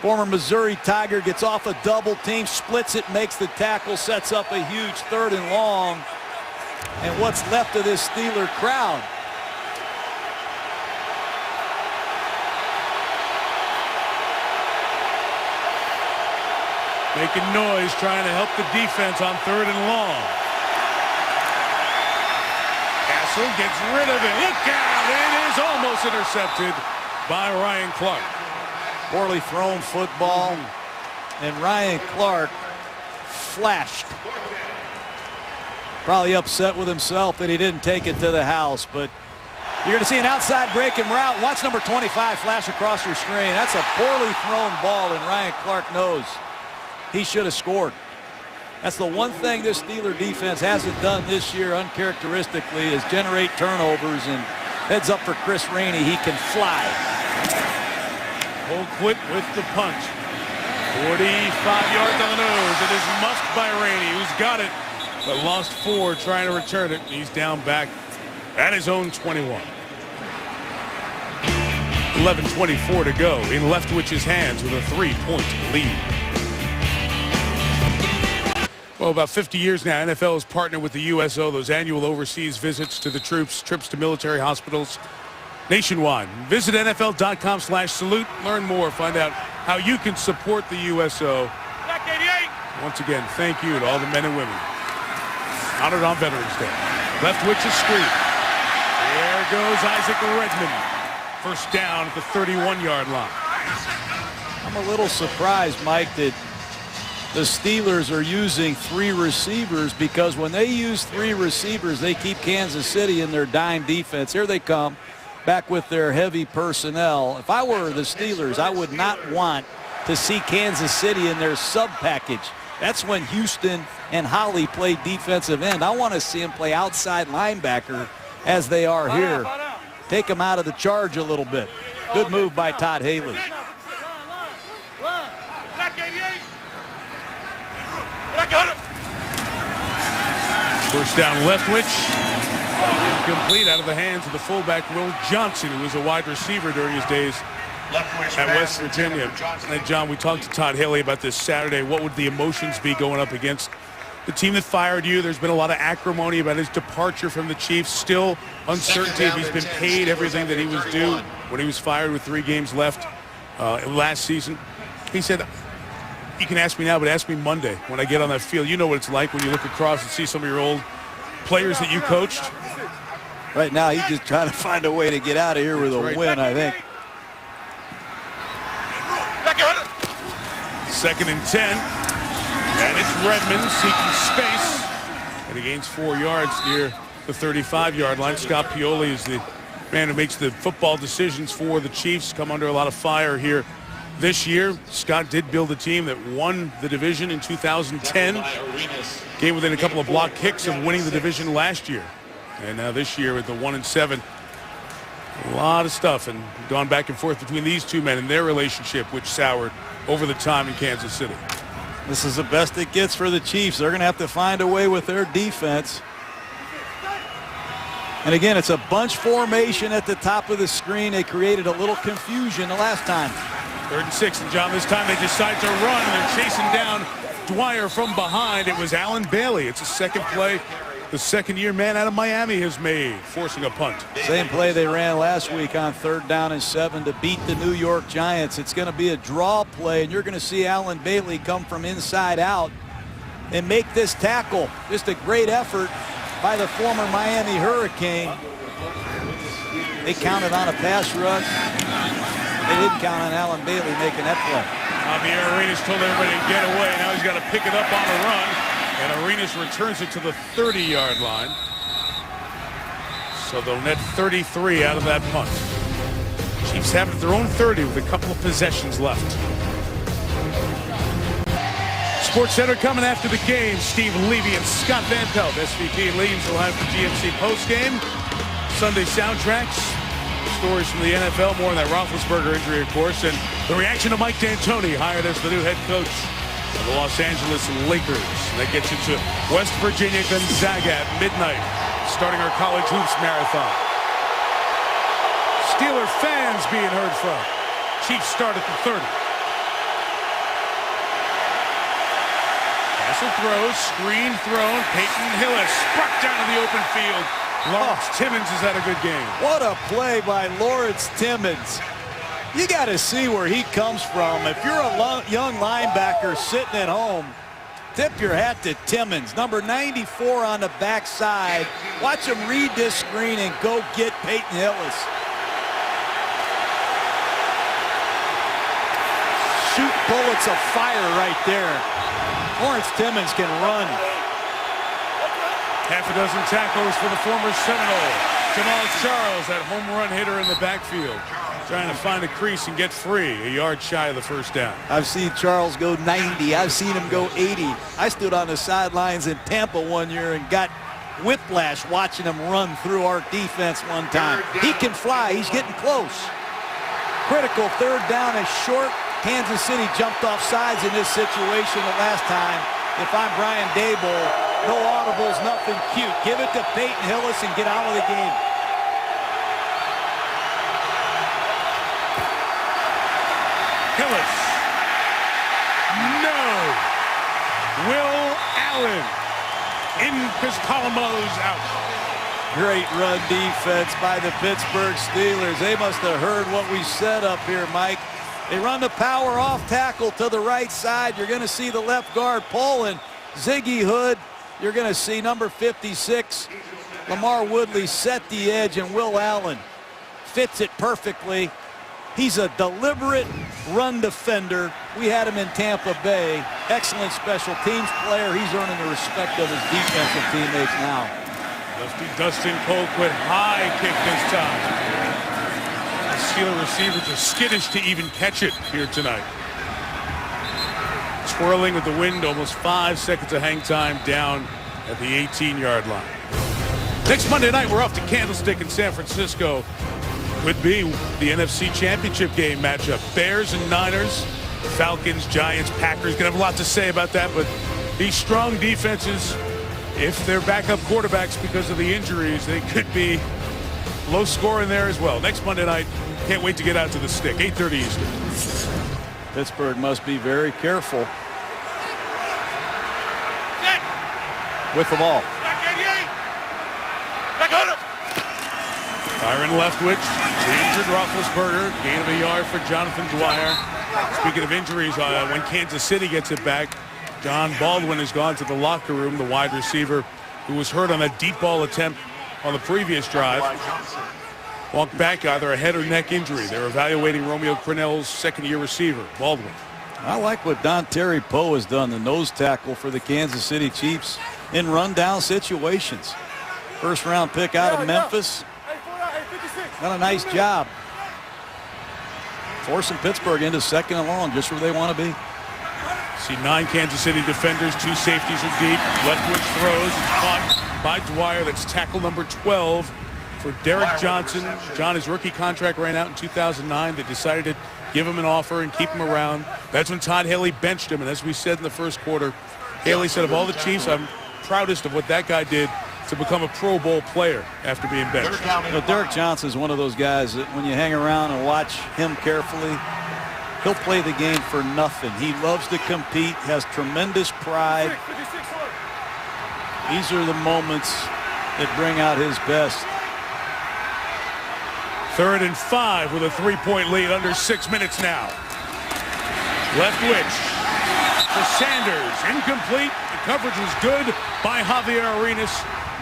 Former Missouri Tiger gets off a double team, splits it, makes the tackle, sets up a huge 3rd and long. And what's left of this Steeler crowd? Making noise, trying to help the defense on 3rd and long. Castle gets rid of it. Look out! It is almost intercepted by Ryan Clark. Poorly thrown football, and Ryan Clark flashed. Probably upset with himself that he didn't take it to the house, but you're going to see an outside breaking route. Watch number 25 flash across your screen. That's a poorly thrown ball, and Ryan Clark knows he should have scored. That's the one thing this Steeler defense hasn't done this year uncharacteristically is generate turnovers, and heads up for Chris Rainey. He can fly. Colquitt with the punch. 45 yards on the nose. It is muffed by Rainey, who's got it, but lost 4 trying to return it. He's down back at his own 21. 11:24 to go in Leftwich's hands with a 3-point lead. Well, about 50 years now, NFL has partnered with the USO, those annual overseas visits to the troops, trips to military hospitals nationwide. Visit NFL.com/salute. Learn more. Find out how you can support the USO. Once again, thank you to all the men and women honored on Veterans Day. Leftwich's screen. There goes Isaac Redmond. First down at the 31-yard line. I'm a little surprised, Mike, that the Steelers are using 3 receivers, because when they use 3 receivers, they keep Kansas City in their dime defense. Here they come, back with their heavy personnel. If I were the Steelers, I would not want to see Kansas City in their sub package. That's when Houston and Holly play defensive end. I want to see them play outside linebacker as they are here. Take them out of the charge a little bit. Good move by Todd Haley. First down, Leftwich. Incomplete, out of the hands of the fullback Will Johnson, who was a wide receiver during his days at West Virginia. And John, we talked to Todd Haley about this Saturday. What would the emotions be going up against the team that fired you? There's been a lot of acrimony about his departure from the Chiefs. Still uncertainty if he's been paid everything that he was due when he was fired with 3 games left last season. He said, you can ask me now, but ask me Monday when I get on that field. You know what it's like when you look across and see some of your old players that you coached. Right now, he's just trying to find a way to get out of here with a win, I think. 2nd and 10. And it's Redmond seeking space. And he gains 4 yards near the 35-yard line. Scott Pioli is the man who makes the football decisions for the Chiefs. Come under a lot of fire here this year. Scott did build a team that won the division in 2010. Came within a couple of block kicks of winning the division last year. And now this year with the 1-7. A lot of stuff and gone back and forth between these two men and their relationship, which soured over the time in Kansas City. This is the best it gets for the Chiefs. They're going to have to find a way with their defense. And again, it's a bunch formation at the top of the screen. They created a little confusion the last time. 3rd and 6, and John, this time they decide to run. They're chasing down Dwyer from behind. It was Allen Bailey. It's a second play the second-year man out of Miami has made, forcing a punt. Same play they ran last week on 3rd down and 7 to beat the New York Giants. It's going to be a draw play, and you're going to see Allen Bailey come from inside out and make this tackle. Just a great effort by the former Miami Hurricane. They counted on a pass rush. They didn't count on Allen Bailey making that play. Javier Arenas told everybody to get away. Now he's got to pick it up on the run. And Arenas returns it to the 30-yard line. So they'll net 33 out of that punt. Chiefs have it at their own 30 with a couple of possessions left. Sports Center coming after the game. Steve Levy and Scott Van Pelt, SVP and Leaves, will have the GMC postgame. Sunday soundtracks. Stories from the NFL, more on that Roethlisberger injury, of course, and the reaction to Mike D'Antoni, hired as the new head coach of the Los Angeles Lakers. And that gets you to West Virginia Gonzaga at midnight, starting our college hoops marathon. Steeler fans being heard from. Chiefs start at the 30. Castle throws, screen thrown, Peyton Hillis struck down to the open field. Lawrence Timmons has had a good game. What a play by Lawrence Timmons. You got to see where he comes from. If you're a young linebacker sitting at home, tip your hat to Timmons. Number 94 on the backside. Watch him read this screen and go get Peyton Hillis. Shoot bullets of fire right there. Lawrence Timmons can run. Half a dozen tackles for the former Seminole. Jamal Charles, that home run hitter in the backfield, trying to find a crease and get free, a yard shy of the first down. I've seen Charles go 90. I've seen him go 80. I stood on the sidelines in Tampa one year and got whiplash watching him run through our defense one time. He can fly. He's getting close. Critical 3rd down is short. Kansas City jumped off sides in this situation the last time. If I'm Brian Daboll, no audibles, nothing cute. Give it to Peyton Hillis and get out of the game. Hillis. No. Will Allen in because Palomalu's out. Great run defense by the Pittsburgh Steelers. They must have heard what we said up here, Mike. They run the power off tackle to the right side. You're going to see the left guard pulling. Ziggy Hood. You're going to see number 56, Lamar Woodley, set the edge, and Will Allen fits it perfectly. He's a deliberate run defender. We had him in Tampa Bay. Excellent special teams player. He's earning the respect of his defensive teammates now. Lefty Dustin Colquitt, high kick this time. The Steeler receivers are skittish to even catch it here tonight. Twirling with the wind, almost 5 seconds of hang time down at the 18-yard line. Next Monday night, we're off to Candlestick in San Francisco. Could be the NFC Championship game matchup. Bears and Niners, Falcons, Giants, Packers. Gonna have a lot to say about that, but these strong defenses, if they're backup quarterbacks because of the injuries, they could be Low score in there as well. Next Monday night, can't wait to get out to the stick. 8:30 Eastern. Pittsburgh must be very careful with the ball. Byron Leftwich, the injured Roethlisberger, gain of a yard for Jonathan Dwyer. Speaking of injuries, when Kansas City gets it back, John Baldwin has gone to the locker room, the wide receiver who was hurt on a deep ball attempt on the previous drive. Walked back either a head or neck injury. They're evaluating Romeo Crennel's second-year receiver, Baldwin. I like what Don Terry Poe has done, the nose tackle for the Kansas City Chiefs in rundown situations. First-round pick out of Memphis. Done a nice job. Forcing Pittsburgh into second and long, just where they want to be. See 9 Kansas City defenders, 2 safeties are deep. Leftwich throws, caught by Dwyer. That's tackle number 12 for Derek Johnson. John, his rookie contract ran out in 2009. They decided to give him an offer and keep him around. That's when Todd Haley benched him. And as we said in the first quarter, Haley said, of all the Chiefs, I'm proudest of what that guy did to become a Pro Bowl player after being benched. You know, Derek Johnson is one of those guys that when you hang around and watch him carefully, he'll play the game for nothing. He loves to compete, has tremendous pride. These are the moments that bring out his best. 3rd and 5 with a 3-point lead under 6 minutes now. Leftwich for Sanders, incomplete. The coverage was good by Javier Arenas.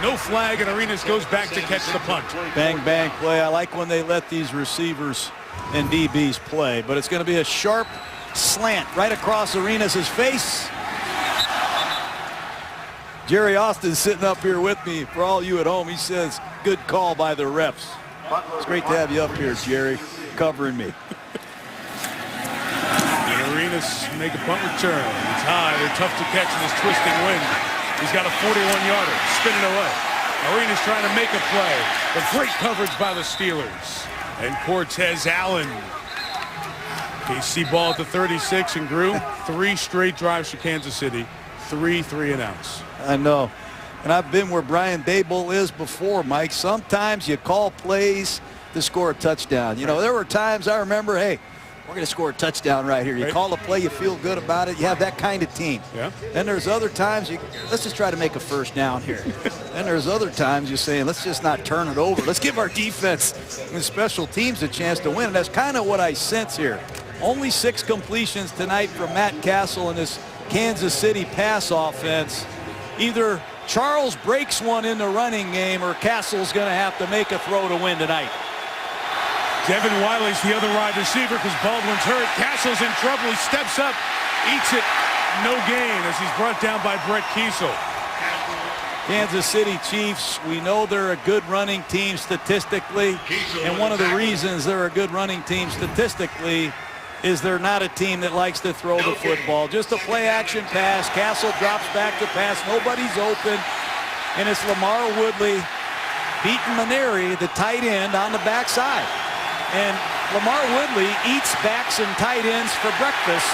No flag, and Arenas goes back to catch the punt. Bang, bang play. I like when they let these receivers and DBs play, but it's going to be a sharp slant right across Arenas' face. Jerry Austin sitting up here with me. For all you at home, he says, good call by the refs. It's great to have you up here, Jerry, covering me. And Arenas make a punt return. It's high. They're tough to catch in this twisting wind. He's got a 41-yarder, spinning away. Arenas trying to make a play, but great coverage by the Steelers. And Cortez Allen. KC ball at the 36 and grew 3 straight drives for Kansas City. 3 3-and-outs. I know. And I've been where Brian Daboll is before, Mike. Sometimes you call plays to score a touchdown. You know, there were times I remember, hey, we're going to score a touchdown right here. You call a play, you feel good about it. You have that kind of team. Yeah. Then there's other times, let's just try to make a first down here. Then there's other times you're saying, let's just not turn it over. Let's give our defense and special teams a chance to win. And that's kind of what I sense here. Only 6 completions tonight from Matt Castle in this Kansas City pass offense. Either Charles breaks one in the running game or Castle's going to have to make a throw to win tonight. Devin Wiley's the other wide receiver because Baldwin's hurt. Castle's in trouble. He steps up, eats it, no gain as he's brought down by Brett Kiesel. Kansas City Chiefs, we know they're a good running team statistically, and one of the reasons they're a good running team statistically is they're not a team that likes to throw the football. Just a play-action pass. Castle drops back to pass. Nobody's open, and it's Lamar Woodley beating Maneri, the tight end, on the backside. And Lamar Woodley eats backs and tight ends for breakfast.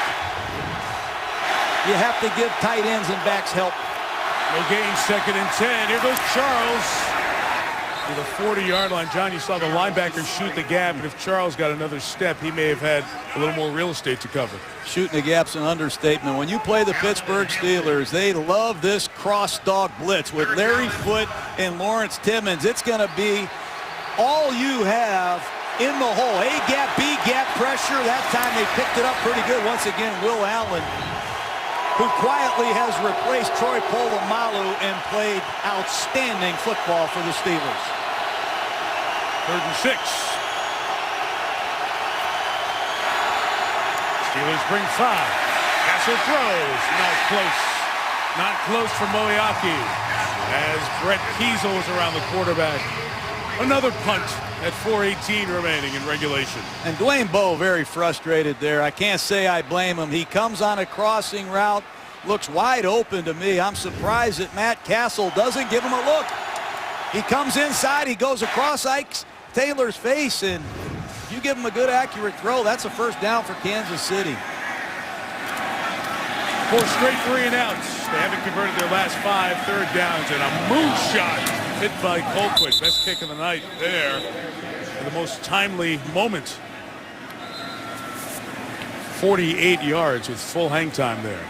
You have to give tight ends and backs help. No gain, 2nd and 10. Here goes Charles to the 40-yard line. John, you saw the linebacker shoot the gap, and if Charles got another step, he may have had a little more real estate to cover. Shooting the gap's an understatement. When you play the Pittsburgh Steelers, they love this cross-dog blitz with Larry Foote and Lawrence Timmons. It's going to be all you have in the hole. A gap, B gap pressure. That time they picked it up pretty good. Once again, Will Allen, who quietly has replaced Troy Polamalu and played outstanding football for the Steelers. 3rd and 6. Steelers bring 5. Castle throws. Not close. Not close for Moeaki as Brett Kiesel was around the quarterback. Another punt at 4:18 remaining in regulation. And Dwayne Bowe very frustrated there. I can't say I blame him. He comes on a crossing route, looks wide open to me. I'm surprised that Matt Castle doesn't give him a look. He comes inside, he goes across Ike Taylor's face, and if you give him a good accurate throw, that's a first down for Kansas City. 4 straight 3-and-outs. They haven't converted their last 5 third downs, and a moonshot hit by Colquitt. Best kick of the night there. And the most timely moment. 48 yards with full hang time there.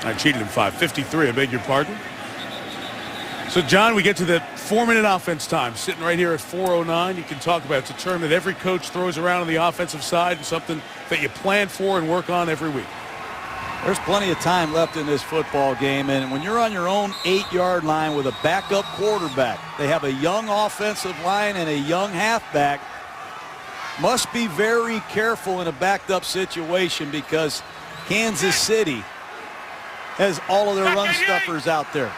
I cheated him 5:53. I beg your pardon. So, John, we get to the 4-minute offense time. Sitting right here at 4:09. You can talk about it. It's a term that every coach throws around on the offensive side and something that you plan for and work on every week. There's plenty of time left in this football game, and when you're on your own 8-yard line with a backup quarterback, they have a young offensive line and a young halfback. Must be very careful in a backed up situation because Kansas City has all of their run stuffers out there.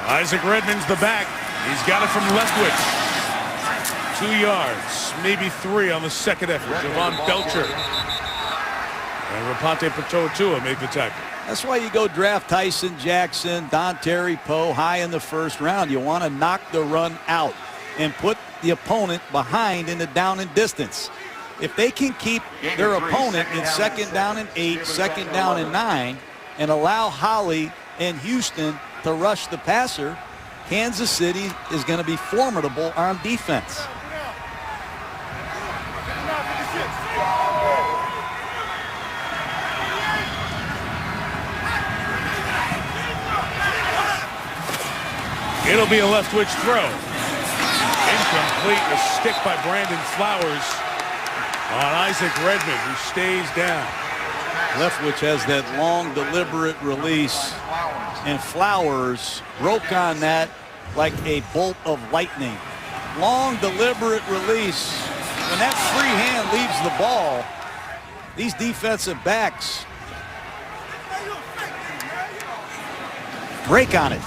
Isaac Redmond's the back. He's got it from Leftwich. 2 yards, maybe 3 on the second effort. Javon Belcher and Rapate Patotua make the tackle. That's why you go draft Tyson Jackson, Dontari Poe high in the first round. You want to knock the run out and put the opponent behind in the down and distance. If they can keep their opponent in 2nd down and 8, 2nd down and 9, and allow Holly and Houston to rush the passer, Kansas City is going to be formidable on defense. It'll be a Leftwich throw. Incomplete. A stick by Brandon Flowers on Isaac Redmond, who stays down. Leftwich has that long, deliberate release, and Flowers broke on that like a bolt of lightning. Long, deliberate release. When that free hand leaves the ball, these defensive backs break on it.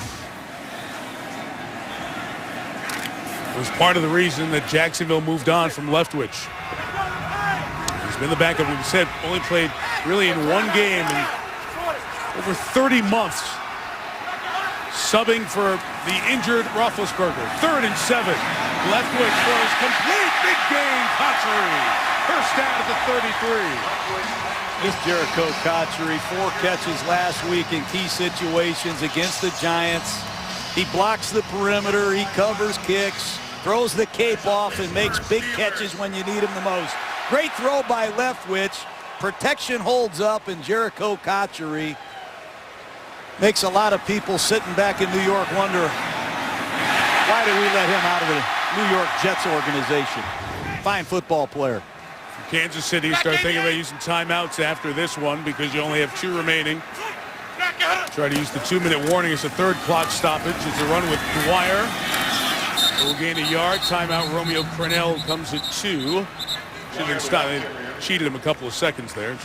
It was part of the reason that Jacksonville moved on from Leftwich. He's been the backup, we said, only played really in one game in over 30 months. Subbing for the injured Roethlisberger. 3rd and 7. Leftwich throws complete. Big gain. Cotchery. First down at the 33. This Jericho Cotchery, 4 catches last week in key situations against the Giants. He blocks the perimeter. He covers kicks. Throws the cape off and makes big catches when you need him the most. Great throw by Leftwich. Protection holds up, and Jericho Cotchery makes a lot of people sitting back in New York wonder, why did we let him out of the New York Jets organization? Fine football player. Kansas City start thinking about using timeouts after this one because you only have 2 remaining. Try to use the 2-minute warning. It's a 3rd clock stoppage. It's a run with Dwyer. Will gain a yard. Timeout. Romeo Crennel comes at 2. Should have been stopped. They cheated him a couple of seconds there.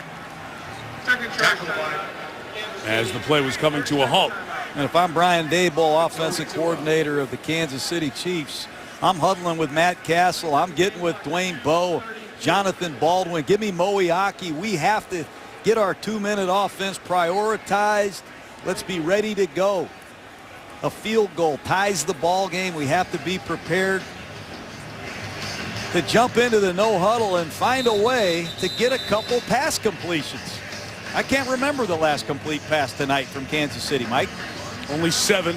As the play was coming to a halt. And if I'm Brian Daboll, offensive coordinator of the Kansas City Chiefs, I'm huddling with Matt Castle. I'm getting with Dwayne Bowe, Jonathan Baldwin. Give me Moe Aki. We have to get our 2-minute offense prioritized. Let's be ready to go. A field goal ties the ball game. We have to be prepared to jump into the no huddle and find a way to get a couple pass completions. I can't remember the last complete pass tonight from Kansas City, Mike. Only 7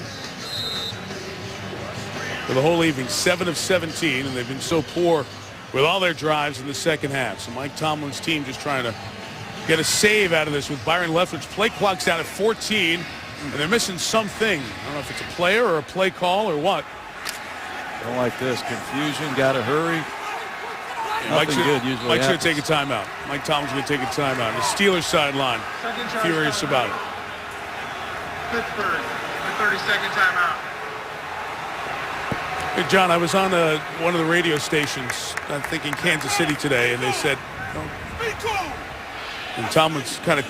for the whole evening. 7 of 17, and they've been so poor with all their drives in the second half. So Mike Tomlin's team just trying to get a save out of this with Byron Leftwich. Play clock's down at 14, and they're missing something. I don't know if it's a player or a play call or what. Don't like this. Confusion. Got to hurry. Mike should take a timeout. Mike Tomlin's going to take a timeout. The Steelers sideline, furious about it. Pittsburgh, a 30-second timeout. Hey, John, I was on one of the radio stations, I think in Kansas City today, and they said, and Tomlin's kind of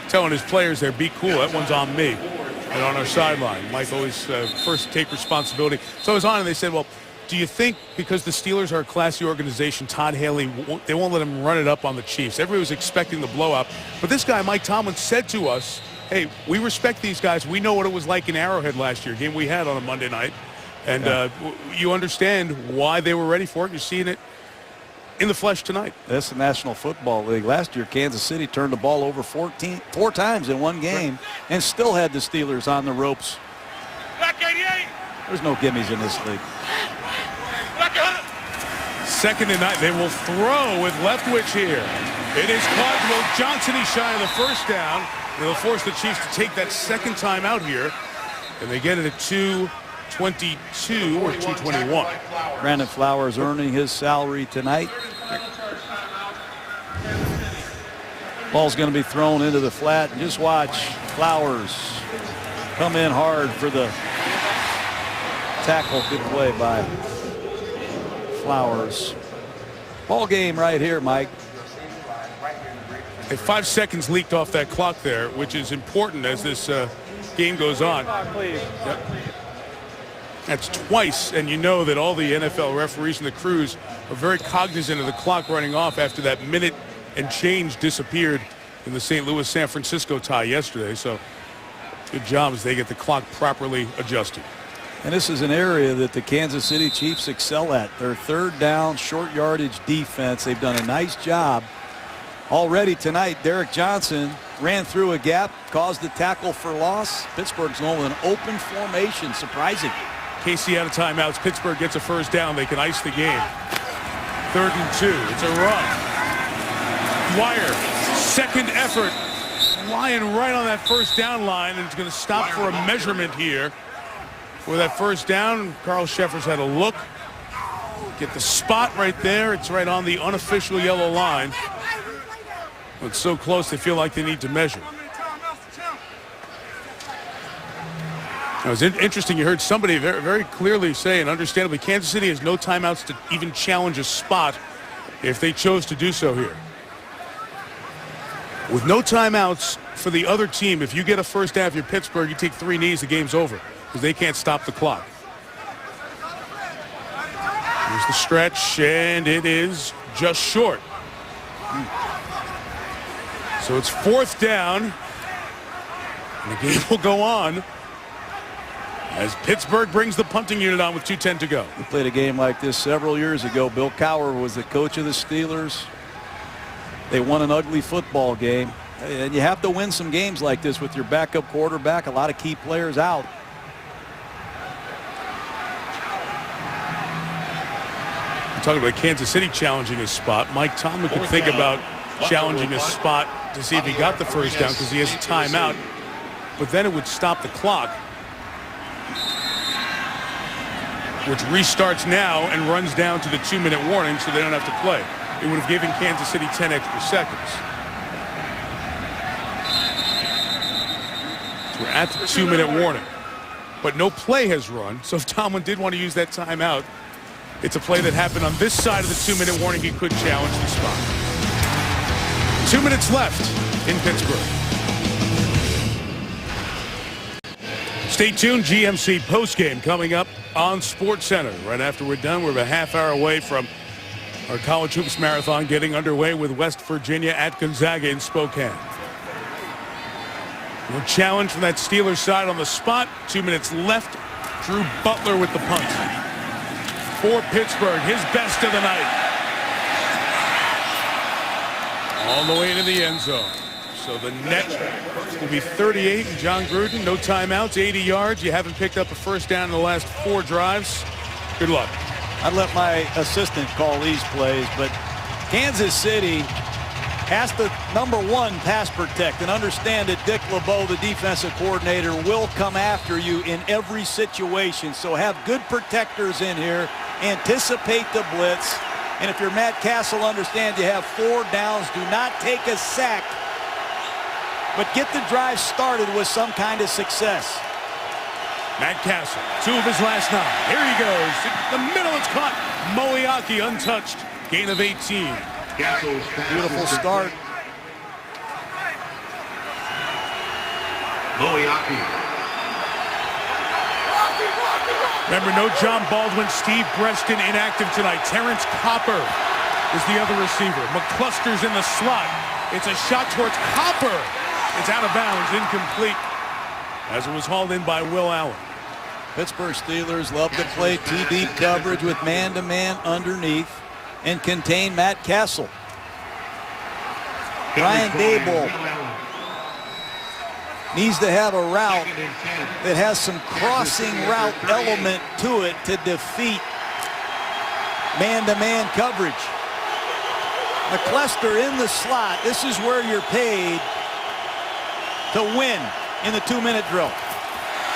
telling his players there, be cool, that one's on me. And on our sideline, Mike always first take responsibility. So I was on, and they said, well, do you think because the Steelers are a classy organization, Todd Haley, they won't let him run it up on the Chiefs? Everybody was expecting the blowout. But this guy, Mike Tomlin, said to us, hey, we respect these guys. We know what it was like in Arrowhead last year, game we had on a Monday night. And you understand why they were ready for it. You're seeing it in the flesh tonight. That's the National Football League. Last year, Kansas City turned the ball over 4 times in one game and still had the Steelers on the ropes. There's no gimmies in this league. 2nd and 9. They will throw with Leftwich here. It is caught. Will Johnson, he's shy of the first down. They'll force the Chiefs to take that second time out here. And they get it at 2:22 or 2:21. Brandon Flowers earning his salary tonight. Ball's going to be thrown into the flat. And just watch Flowers come in hard for the tackle. Good play by Flowers. Ball game right here, Mike. 5 seconds leaked off that clock there, which is important as this game goes on. Yep. That's twice, and you know that all the NFL referees and the crews are very cognizant of the clock running off after that minute and change disappeared in the St. Louis-San Francisco tie yesterday. So good job as they get the clock properly adjusted. And this is an area that the Kansas City Chiefs excel at. Their 3rd down, short yardage defense. They've done a nice job. Already tonight, Derek Johnson ran through a gap, caused the tackle for loss. Pittsburgh's going with an open formation, surprising. KC out of timeouts. Pittsburgh gets a first down. They can ice the game. 3rd and 2. It's a run. Dwyer, second effort. Lying right on that first down line, and it's going to stop for a measurement here. For that first down, Carl Sheffers had a look. Get the spot right there. It's right on the unofficial yellow line. It's so close they feel like they need to measure. It was interesting. You heard somebody very, very clearly say, and understandably, Kansas City has no timeouts to even challenge a spot if they chose to do so here. With no timeouts for the other team, if you get a first down, if you're Pittsburgh, you take 3 knees, the game's over because they can't stop the clock. Here's the stretch, and it is just short. So it's 4th down, and the game will go on as Pittsburgh brings the punting unit on with 2:10 to go. We played a game like this several years ago. Bill Cowher was the coach of the Steelers. They won an ugly football game. And you have to win some games like this with your backup quarterback, a lot of key players out. I'm talking about Kansas City challenging his spot. Mike Tomlin could think about challenging his spot to see if he got the first down because he has a timeout. But then it would stop the clock, which restarts now and runs down to the 2-minute warning so they don't have to play. It would have given Kansas City 10 extra seconds. So we're at the 2-minute warning. But no play has run, so if Tomlin did want to use that timeout, it's a play that happened on this side of the 2-minute warning. He could challenge the spot. 2 minutes left in Pittsburgh. Stay tuned. GMC postgame coming up on SportsCenter. Right after we're done, we're a half hour away from our college hoops marathon getting underway with West Virginia at Gonzaga in Spokane. No challenge from that Steelers side on the spot. 2 minutes left. Drew Butler with the punt. For Pittsburgh, his best of the night. All the way to the end zone. So the net will be 38. And John Gruden, no timeouts, 80 yards. You haven't picked up a first down in the last 4 drives. Good luck. I'd let my assistant call these plays, but Kansas City has to, number one, pass protect and understand that Dick LeBeau, the defensive coordinator, will come after you in every situation. So have good protectors in here, anticipate the blitz, and if you're Matt Castle, understand you have 4 downs. Do not take a sack, but get the drive started with some kind of success. Matt Castle, 2 of his last 9. Here he goes. In the middle, it's caught. Moeaki untouched. Gain of 18. Beautiful start. Moeaki. Remember, no John Baldwin. Steve Breaston inactive tonight. Terrence Copper is the other receiver. McCluster's in the slot. It's a shot towards Copper. It's out of bounds, incomplete, as it was hauled in by Will Allen. Pittsburgh Steelers love to play TD coverage with man-to-man underneath. and contain Matt Castle. Brian Daboll needs to have a route that has some crossing route element to it to defeat man-to-man coverage. McCluster in the slot. This is where you're paid to win in the 2-minute drill.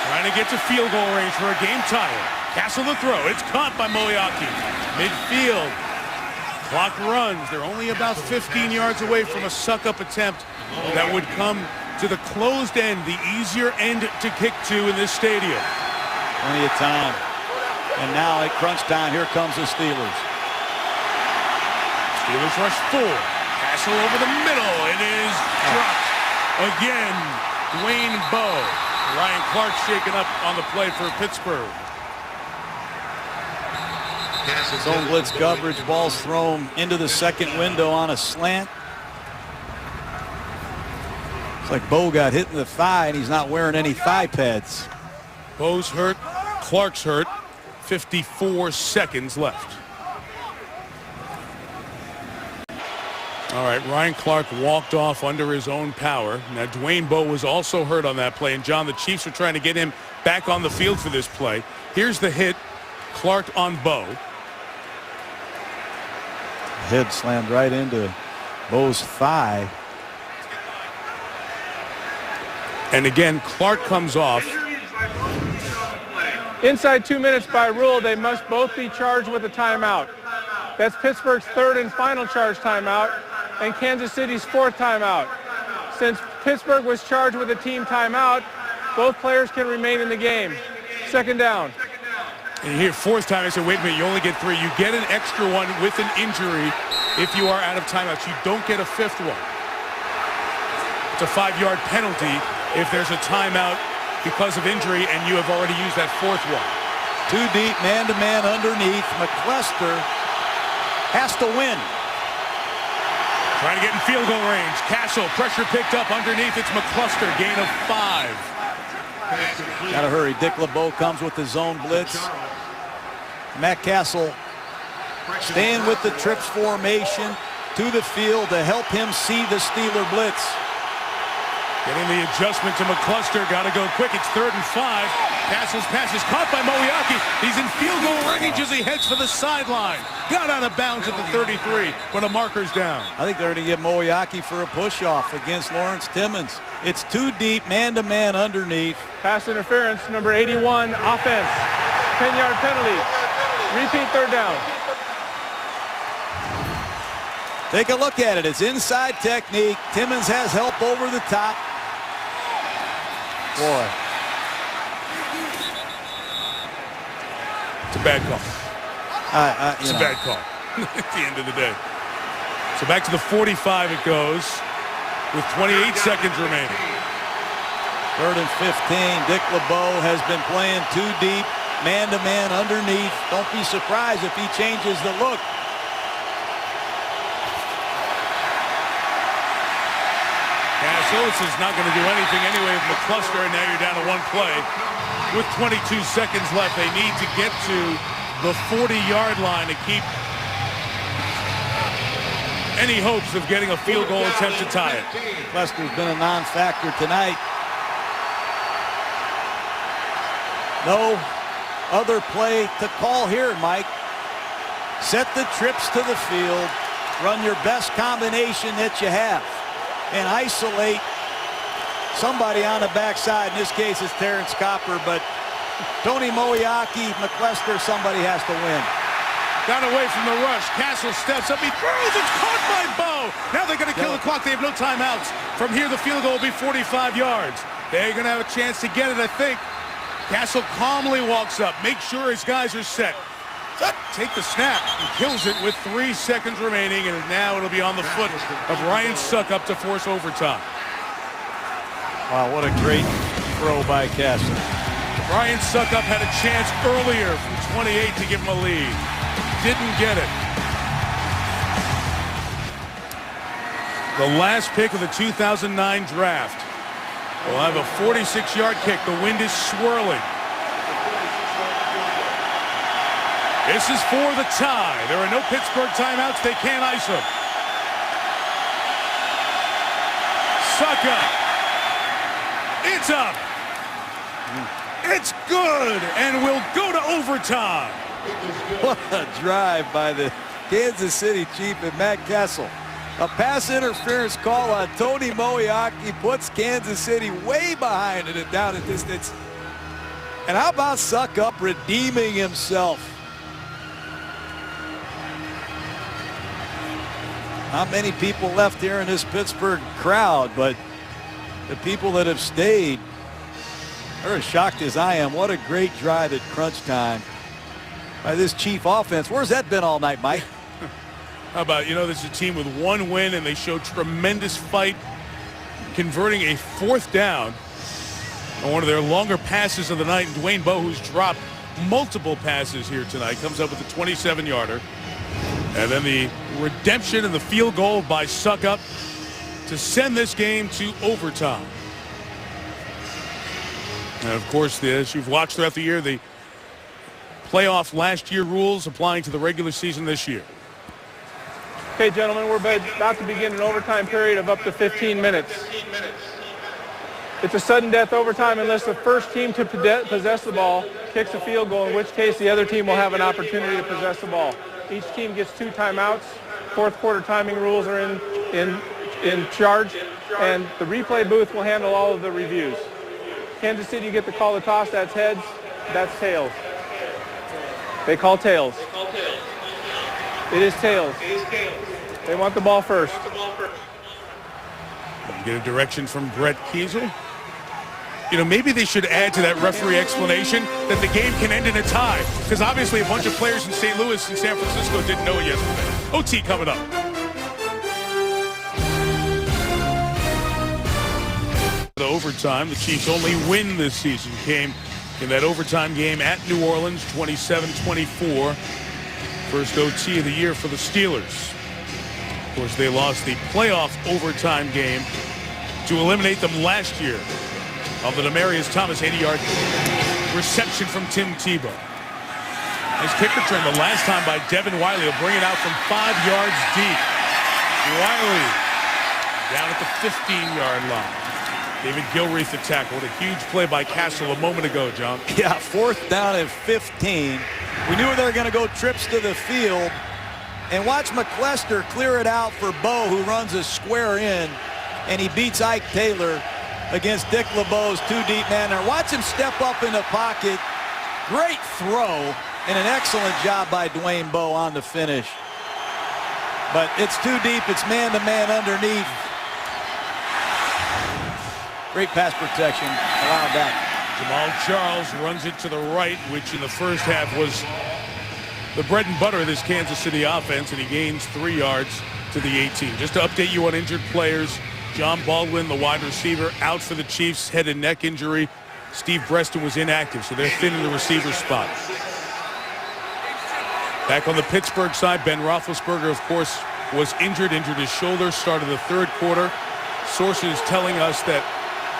Trying to get to field goal range for a game tire. Castle the throw. It's caught by Moeaki. Midfield. Clock runs. They're only about 15 yards away from a suck-up attempt that would come to the closed end, the easier end to kick to in this stadium. Plenty of time. And now at crunch time, here comes the Steelers. Steelers rush 4. Castle over the middle. It is dropped again. Dwayne Bowe. Ryan Clark shaken up on the play for Pittsburgh. Zone blitz coverage. Ball's thrown into the second window on a slant. It's like Bowe got hit in the thigh, and he's not wearing any thigh pads. Bowe's hurt. Clark's hurt. 54 seconds left. All right, Ryan Clark walked off under his own power. Now, Dwayne Bowe was also hurt on that play, and John, the Chiefs are trying to get him back on the field for this play. Here's the hit. Clark on Bowe. Head slammed right into Bowe's thigh. And again, Clark comes off. Inside 2 minutes by rule, they must both be charged with a timeout. That's Pittsburgh's third and final charge timeout and Kansas City's fourth timeout. Since Pittsburgh was charged with a team timeout, both players can remain in the game. Second down. And here, fourth time, I said, wait a minute, you only get 3. You get an extra one with an injury if you are out of timeouts. You don't get a fifth one. It's a 5-yard penalty if there's a timeout because of injury and you have already used that fourth one. Too deep, man-to-man underneath. McCluster has to win. Trying to get in field goal range. Castle, pressure picked up underneath. It's McCluster, gain of 5. Gotta hurry. Dick LeBeau comes with the zone blitz. Matt Castle staying with the trips formation to the field to help him see the Steeler blitz. Getting the adjustment to McCluster. Got to go quick. It's 3rd and 5. Castle's pass is caught by Moeaki. He's in field goal range as he heads for the sideline. Got out of bounds at the 33 when a marker's down. I think they're going to give Moeaki for a push-off against Lawrence Timmons. It's too deep, man-to-man underneath. Pass interference, number 81, offense. 10-yard penalty. Repeat third down. Take a look at it. It's inside technique. Timmons has help over the top. Boy. It's a bad call. It's a bad call at the end of the day. So back to the 45 it goes with 28 seconds remaining. 3rd and 15. Dick LeBeau has been playing too deep, man-to-man underneath. Don't be surprised if he changes the look. This is not going to do anything anyway with McCluster, and now you're down to 1 play. With 22 seconds left, they need to get to the 40-yard line to keep any hopes of getting a field goal attempt to tie it. McCluster's been a non-factor tonight. No other play to call here, Mike. Set the trips to the field. Run your best combination that you have. And isolate somebody on the backside. In this case, it's Terrence Copper, but Tony Moeaki, McCluster, somebody has to win. Got away from the rush. Castle steps up. He throws. It's caught by Bowe. Now they're going to kill the clock. They have no timeouts. From here, the field goal will be 45 yards. They're going to have a chance to get it, I think. Castle calmly walks up. Make sure his guys are set. Take the snap and kills it with 3 seconds remaining, and now it'll be on the foot of Ryan Succop to force overtime. Wow, what a great throw by Castle. Ryan Succop had a chance earlier from 28 to give him a lead. Didn't get it. The last pick of the 2009 draft will have a 46-yard kick. The wind is swirling. This is for the tie. There are no Pittsburgh timeouts. They can't ice them. Suckup. It's up. It's good, and we'll go to overtime. What a drive by the Kansas City Chief and Matt Kessel. A pass interference call on Tony Moeaki puts Kansas City way behind it down a distance. And how about Suckup redeeming himself? Not many people left here in this Pittsburgh crowd, but the people that have stayed are as shocked as I am. What a great drive at crunch time by this Chief offense. Where's that been all night, Mike? How about, this is a team with one win, and they show tremendous fight, converting a fourth down on one of their longer passes of the night. And Dwayne Bowe, who's dropped multiple passes here tonight, comes up with a 27-yarder. And then the redemption and the field goal by Suckup to send this game to overtime. And, of course, as you've watched throughout the year, the playoff last year rules applying to the regular season this year. Okay, gentlemen, we're about to begin an overtime period of up to 15 minutes. It's a sudden death overtime unless the first team to possess the ball kicks a field goal, in which case the other team will have an opportunity to possess the ball. Each team gets 2 timeouts. Fourth quarter timing rules are in charge, and the replay booth will handle all of the reviews. Kansas City, you get to call the toss. That's heads. That's tails. They call tails. It is tails. They want the ball first. You get a direction from Brett Kiesel. Maybe they should add to that referee explanation that the game can end in a tie, because obviously a bunch of players in St. Louis and San Francisco didn't know it yesterday. OT coming up. The overtime, the Chiefs' only win this season came in that overtime game at New Orleans, 27-24. First OT of the year for the Steelers. Of course, they lost the playoff overtime game to eliminate them last year on the Demaryius Thomas 80-yard reception from Tim Tebow. His kick return the last time by Devin Wiley will bring it out from 5 yards deep. Wiley down at the 15-yard line. David Gilreath the tackle. What a huge play by Castle a moment ago, John. Yeah, 4th down and 15. We knew they were going to go trips to the field. And watch McClester clear it out for Bowe, who runs a square in. And he beats Ike Taylor against Dick LeBeau's 2-deep man there. Watch him step up in the pocket. Great throw and an excellent job by Dwayne Bowe on the finish. But it's too deep. It's man-to-man underneath. Great pass protection. Allowed that. Jamal Charles runs it to the right, which in the first half was the bread and butter of this Kansas City offense, and he gains 3 yards to the 18. Just to update you on injured players, John Baldwin, the wide receiver, out for the Chiefs, head and neck injury. Steve Breston was inactive, so they're thin in the receiver spot. Back on the Pittsburgh side, Ben Roethlisberger, of course, was injured his shoulder, started the third quarter. Sources telling us that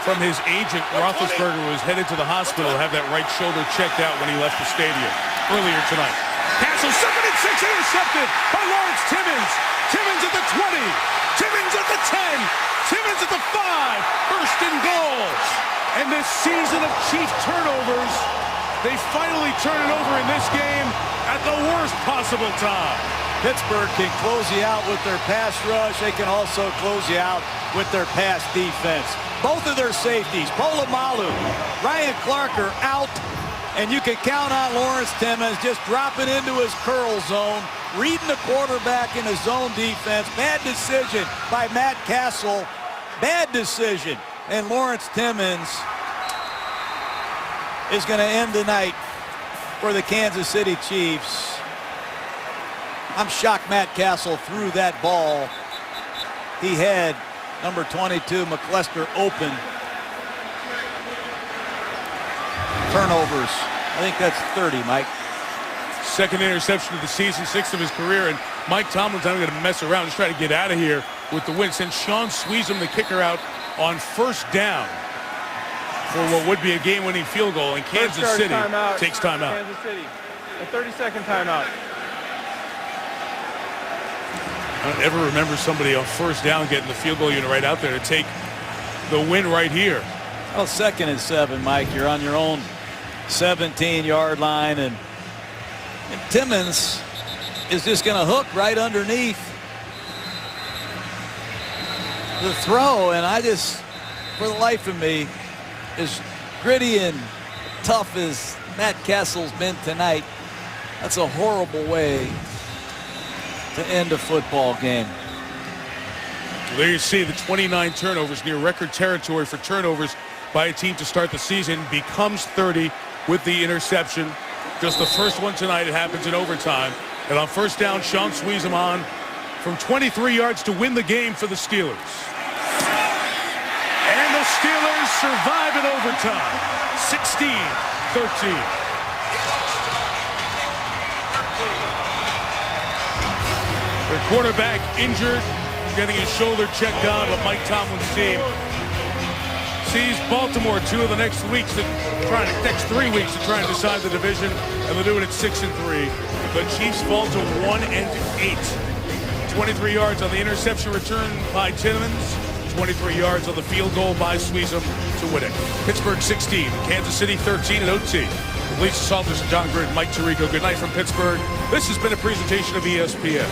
from his agent, Roethlisberger was headed to the hospital to have that right shoulder checked out when he left the stadium earlier tonight. Castle, 2nd and 6, intercepted by Lawrence Timmons. Timmons at the 20. Timmons at the 10. Timmons at the 5. First and goal. And this season of Chief turnovers, they finally turn it over in this game at the worst possible time. Pittsburgh can close you out with their pass rush. They can also close you out with their pass defense. Both of their safeties, Polamalu, Ryan Clark are out, and you can count on Lawrence Timmons just dropping into his curl zone, reading the quarterback in his zone defense. Bad decision by Matt Castle. Bad decision. And Lawrence Timmons is going to end the night for the Kansas City Chiefs. I'm shocked Matt Castle threw that ball. He had number 22, McClester, open. Turnovers. I think that's 30, Mike. Second interception of the season, 6th of his career, and Mike Tomlin's not going to mess around, just try to get out of here with the win. Sends Sean Sweezum, the kicker, out on first down for what would be a game-winning field goal, and Kansas City takes timeout. Kansas City. A 30-second timeout. I don't ever remember somebody on first down getting the field goal unit right out there to take the win right here. Well, 2nd and 7, Mike. You're on your own 17-yard line, and Timmons is just going to hook right underneath the throw, and I just, for the life of me, as gritty and tough as Matt Castle's been tonight, that's a horrible way to end a football game. There you see the 29 turnovers, near record territory for turnovers by a team to start the season, becomes 30 with the interception. Just the first one tonight. It happens in overtime. And on first down, Sean Sweezum on from 23 yards to win the game for the Steelers. And the Steelers survive in overtime, 16-13. Their quarterback injured, getting his shoulder checked out, but Mike Tomlin's team sees Baltimore 2 of the next 3 weeks to try and decide the division, and they'll do it at 6-3. The Chiefs fall to 1-8. 23 yards on the interception return by Timmons, 23 yards on the field goal by Sweezum to win it. Pittsburgh 16, Kansas City 13 at OT. Lisa Salters and John Gruden, Mike Tirico. Good night from Pittsburgh. This has been a presentation of ESPN.